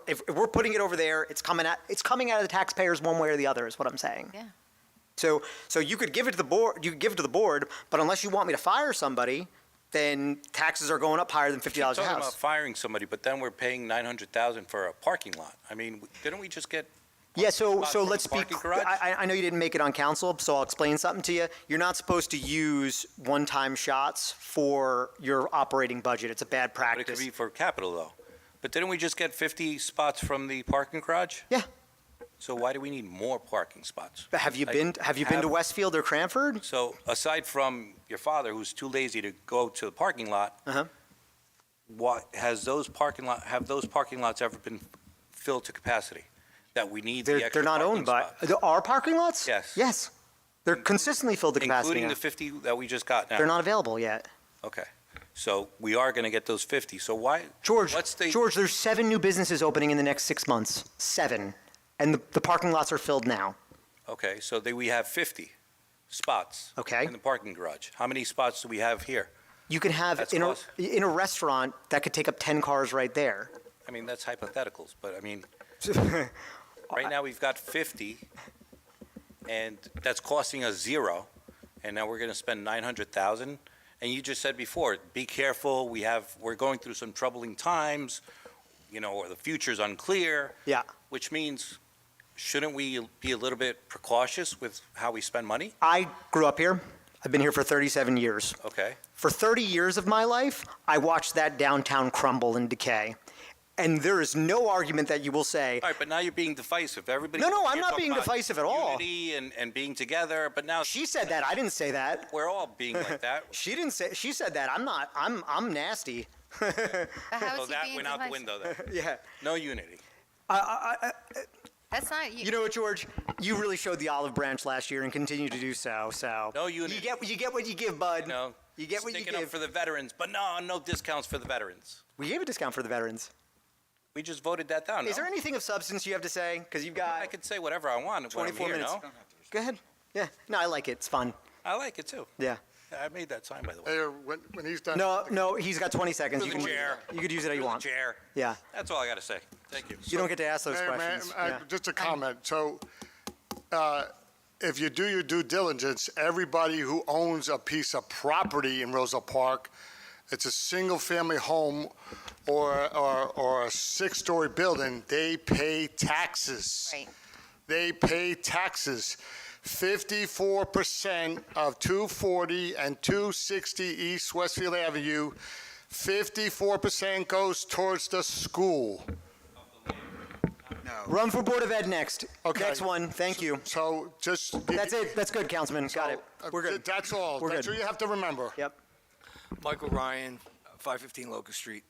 if we're putting it over there, it's coming out of the taxpayers one way or the other, is what I'm saying. Yeah. So you could give it to the board, but unless you want me to fire somebody, then taxes are going up higher than $50 a We're talking about house. firing somebody, but then we're paying $900,000 for a parking lot. I mean, didn't we just get? Yeah, so spots from let's the be, parking garage? I know you didn't make it on council, so I'll explain something to you. You're not supposed to use one-time shots for your operating budget. It's a bad But it could practice. be for capital though. But didn't we just get 50 spots from the parking garage? Yeah. So why do we need more parking spots? Have you Like, been to Westfield or Cranford? So aside from your father, who's too lazy to go to the parking lot, what have those parking lots ever been filled to capacity? That we need the extra They're not parking owned by, spots? our parking lots? Yes. Yes. They're consistently filled to capacity Including now. the 50 that we just got now? They're not available yet. Okay. So we are going to get those 50. So why? George, what's the? George, there's 7 new businesses opening in the next 6 months. 7. And the parking lots are filled now. Okay, so we have 50 spots. Okay. In the parking garage. How many spots do we have here? You can have That's in a restaurant that could take up 10 cars right there. I mean, that's hypotheticals, but I mean, right now we've got 50, and that's costing us zero, and now we're going to spend 900,000. And you just said before, be careful. We're going through some troubling times, you know, or the future's unclear. Yeah. Which means, shouldn't we be a little bit precautious with how we spend money? I grew up here. I've been here for 37 years. Okay. For 30 years of my life, I watched that downtown crumble and decay. And there is no argument that you will say, All right, but now you're being divisive. Everybody. No, I'm you're not talking being about divisive at all. Unity and being together, but now she said that. I didn't say that. We're all being like that. She didn't say. She said that. I'm not. I'm nasty. How is So he that being went out the divisive? window then. Yeah. No unity. That's not You know what, George? You really showed the olive branch last year and continue to do so. So No unity. you get what you give, bud. No. You get what you Sticking up give. for the veterans, but no discounts for the veterans. We gave a discount for the veterans. We just voted that down. Is no? there anything of substance you have to say? Because you've got I could say whatever I want. 24 when I'm here, minutes. No? Go ahead. Yeah. No, I like it. It's fun. I like it too. Yeah. I made that sign, by the way. Hey, when he's done. No, he's got 20 seconds. Through the chair. You could use it how you Through the want. chair. Yeah. That's all I got to say. Thank you. You don't get to ask those Mayor, questions. Yeah. just a comment. So, if you do your due diligence, everybody who owns a piece of property in Roselle Park, it's a single-family home or a 6-story building, they pay taxes. Right. They pay taxes. 54% of 240 and 260 East Westfield Avenue, 54% goes towards the school. Run for Board of Ed next. Okay. Next one. Thank you. So just. That's it. That's good, Councilman. Got it. We're good. That's all. We're That's good. what you have to remember. Yep. Michael Ryan, 515 Locust Street.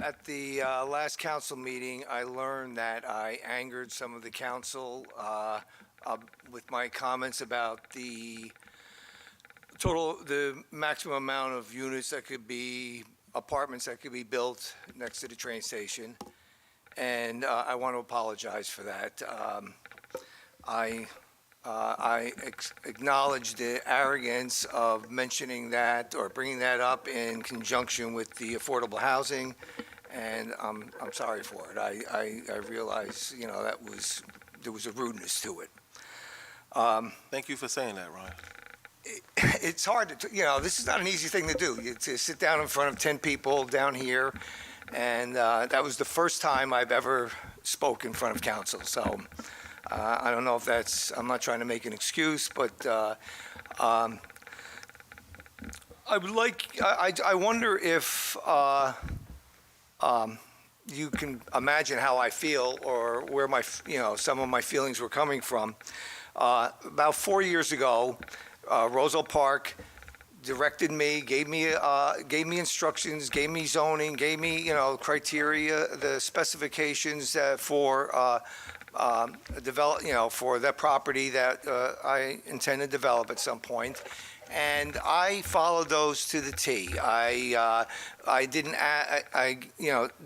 At the last council meeting, I learned that I angered some of the council with my comments about the maximum amount of units that could be, apartments that could be built next to the train station. And I want to apologize for that. I acknowledge the arrogance of mentioning that or bringing that up in conjunction with the affordable housing, and I'm sorry for it. I realize, you know, there was a rudeness to it. Thank you for saying that, Ryan. it's hard to, this is not an easy thing to do. To sit down in front of 10 people down here, and that was the first time I've ever spoke in front of council. So I don't know if I'm not trying to make an excuse, but I wonder if you can imagine how I feel or where some of my feelings were coming from. About 4 years ago, Roselle Park directed me, gave me instructions, gave me zoning, gave me, criteria, the specifications for for that property that I intend to develop at some point. And I followed those to the T. I didn't,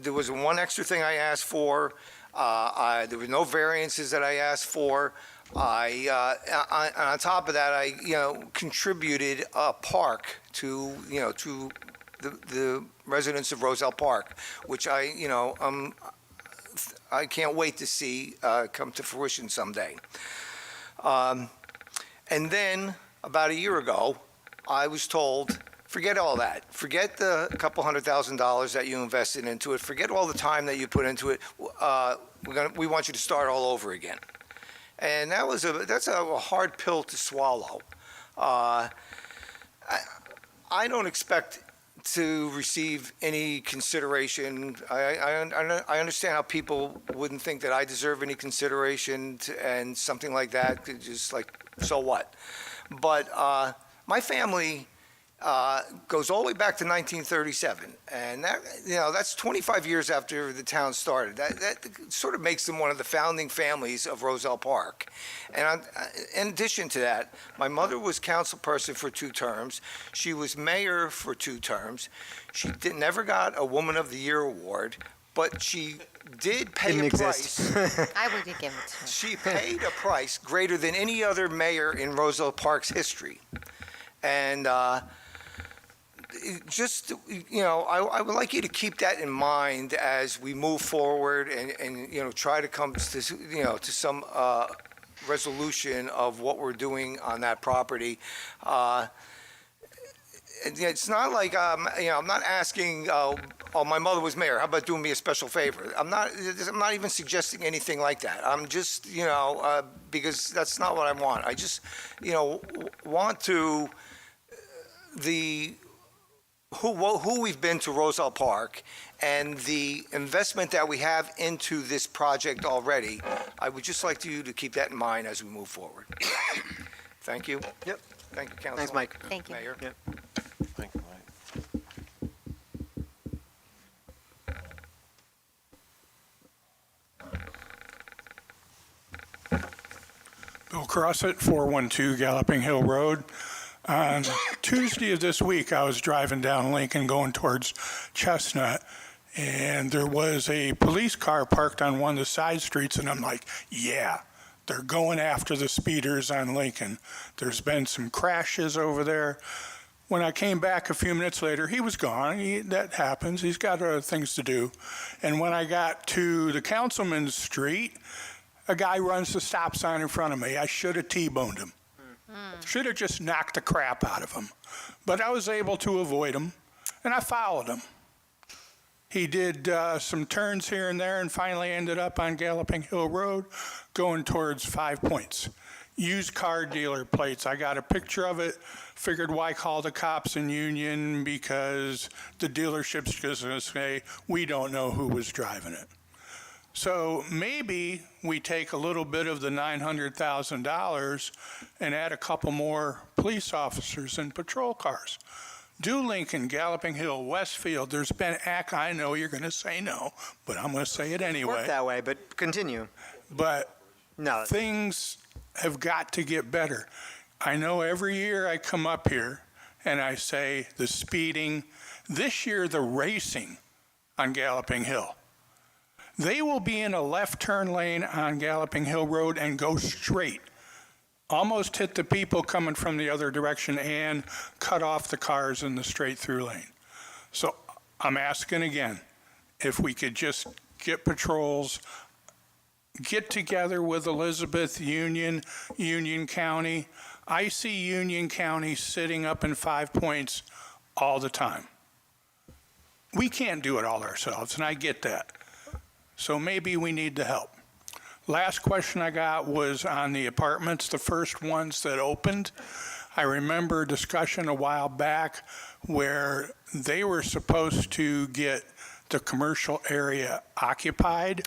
there was one extra thing I asked for. There were no variances that I asked for. On top of that, I contributed a park to the residents of Roselle Park, which I can't wait to see come to fruition someday. And then about a year ago, I was told, forget all that. Forget the couple $100,000 that you invested into it. Forget all the time that you put into it. We want you to start all over again. And that's a hard pill to swallow. I don't expect to receive any consideration. I understand how people wouldn't think that I deserve any consideration and something like that. Just like, so what? But my family goes all the way back to 1937, and that's 25 years after the town started. That sort of makes them one of the founding families of Roselle Park. And in addition to that, my mother was councilperson for 2 terms. She was mayor for 2 terms. She never got a Woman of the Year award, but she did pay a price. I would give it to her. She paid a price greater than any other mayor in Roselle Park's history. And just, I would like you to keep that in mind as we move forward and try to come to, to some resolution of what we're doing on that property. It's not like, I'm not asking, my mother was mayor, how about doing me a special favor? I'm not even suggesting anything like that. I'm just, because that's not what I want. I just, want to, who we've been to Roselle Park and the investment that we have into this project already, I would just like you to keep that in mind as we move forward. Thank you. Yep. Thank you, Council. Thanks, Mike. Thank you. Mayor. Yep. Thank you, Mike. Bill Crossett, 412 Galloping Hill Road. On Tuesday of this week, I was driving down Lincoln going towards Chestnut, and there was a police car parked on one of the side streets, and I'm like, yeah, they're going after the speeders on Lincoln. There's been some crashes over there. When I came back a few minutes later, he was gone. That happens. He's got other things to do. And when I got to the Councilman's Street, a guy runs the stop sign in front of me. I should have T-boned him. Should have just knocked the crap out of him. But I was able to avoid him, and I followed him. He did some turns here and there and finally ended up on Galloping Hill Road going towards 5 Points. Used car dealer plates. I got a picture of it. Figured why call the cops in Union, because the dealership's just going to say, we don't know who was driving it. So maybe we take a little bit of the $900,000 and add a couple more police officers and patrol cars. Do Lincoln, Galloping Hill, Westfield. There's been I know you're going to say no, but I'm going to say it anyway. Work that way, but continue. But no, things have got to get better. I know every year I come up here and I say the speeding. This year, the racing on Galloping Hill. They will be in a left turn lane on Galloping Hill Road and go straight. Almost hit the people coming from the other direction and cut off the cars in the straight through lane. So I'm asking again, if we could just get patrols, get together with Elizabeth, Union County. I see Union County sitting up in 5 Points all the time. We can't do it all ourselves, and I get that. So maybe we need the help. Last question I got was on the apartments, the first ones that opened. I remember a discussion a while back where they were supposed to get the commercial area occupied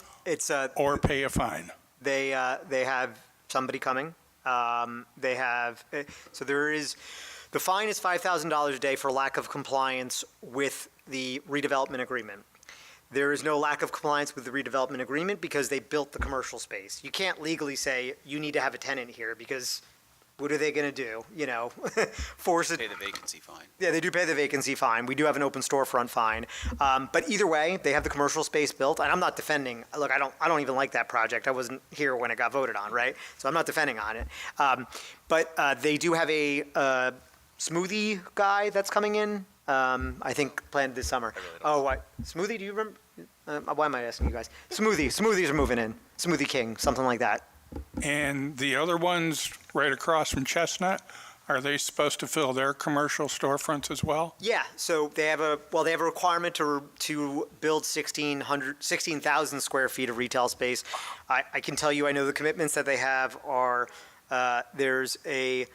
or pay a fine. They have somebody coming. They have, so there is, the fine is $5,000 a day for lack of compliance with the redevelopment agreement. There is no lack of compliance with the redevelopment agreement because they built the commercial space. You can't legally say you need to have a tenant here because what are they going to do? You know, force it. Pay the vacancy fine. Yeah, they do pay the vacancy fine. We do have an open storefront fine. But either way, they have the commercial space built, and I'm not defending. Look, I don't even like that project. I wasn't here when it got voted on, right? So I'm not defending on it. But they do have a smoothie guy that's coming in. I think planned this summer. Oh, what? Smoothie? Do you remember? Why am I asking you guys? Smoothies are moving in. Smoothie King, something like that. And the other ones right across from Chestnut, are they supposed to fill their commercial storefronts as well? Yeah, so they have a requirement to build 16,000 square feet of retail space. I can tell you, I know the commitments that they have are, there's a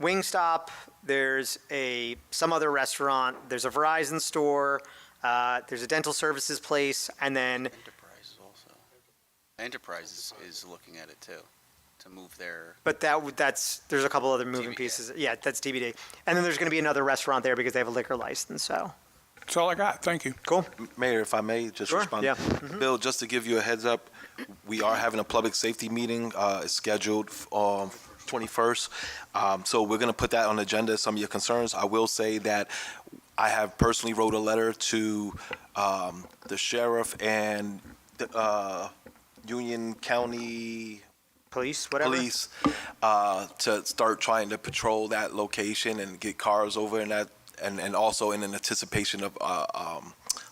Wingstop, there's some other restaurant, there's a Verizon store, there's a dental services place, and then Enterprise is looking at it too, to move their. But there's a couple other moving pieces. Yeah, that's TBD. And then there's going to be another restaurant there because they have a liquor license. So that's all I got. Thank you. Cool. Mayor, if I may just respond. Yeah. Bill, just to give you a heads up, we are having a public safety meeting. It's scheduled 21st. So we're going to put that on the agenda. Some of your concerns. I will say that I have personally wrote a letter to the sheriff and Union County Police, whatever. To start trying to patrol that location and get cars over in that, and also in anticipation of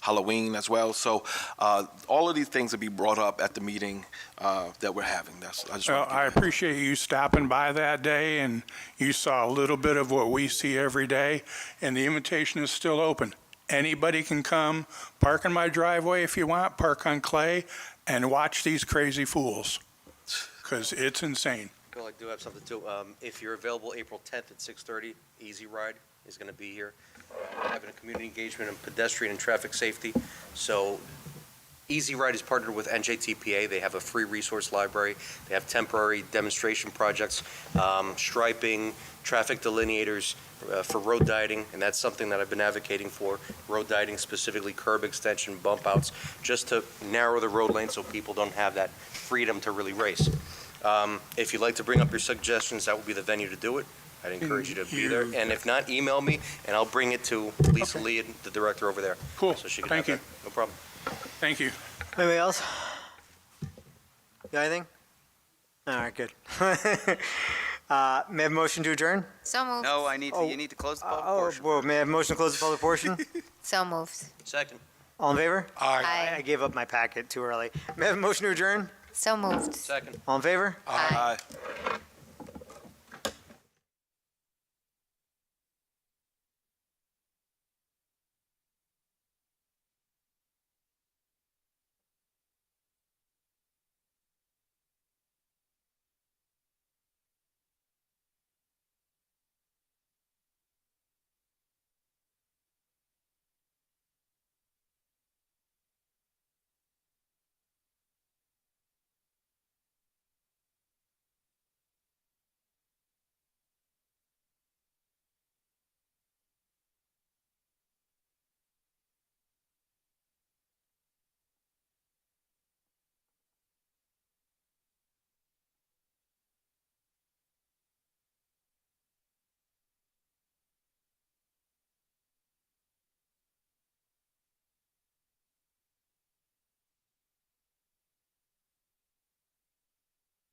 Halloween as well. So all of these things will be brought up at the meeting that we're having. I appreciate you stopping by that day, and you saw a little bit of what we see every day, and the invitation is still open. Anybody can come, park in my driveway if you want, park on Clay, and watch these crazy fools, because it's insane. Bill, I do have something too. If you're available April 10th at 6:30, Easy Ride is going to be here. We're having a community engagement in pedestrian and traffic safety. So Easy Ride is partnered with NJTPA. They have a free resource library. They have temporary demonstration projects, striping, traffic delineators for road dieting, and that's something that I've been advocating for, road dieting, specifically curb extension, bump outs, just to narrow the road lane so people don't have that freedom to really race. If you'd like to bring up your suggestions, that would be the venue to do it. I'd encourage you to be there. And if not, email me, and I'll bring it to Lisa Lee, the director over there. Cool. So she can Thank have you. that. No problem. Thank you. Anybody else? Got anything? All right, good. May I have a motion to adjourn? So moved. No, you need to close the public portion. Well, may I have a motion to close the public portion? So moved. Second. All in favor? Aye. I gave up my packet too early. May I have a motion to adjourn? So moved. Second. All in favor? Aye. Aye.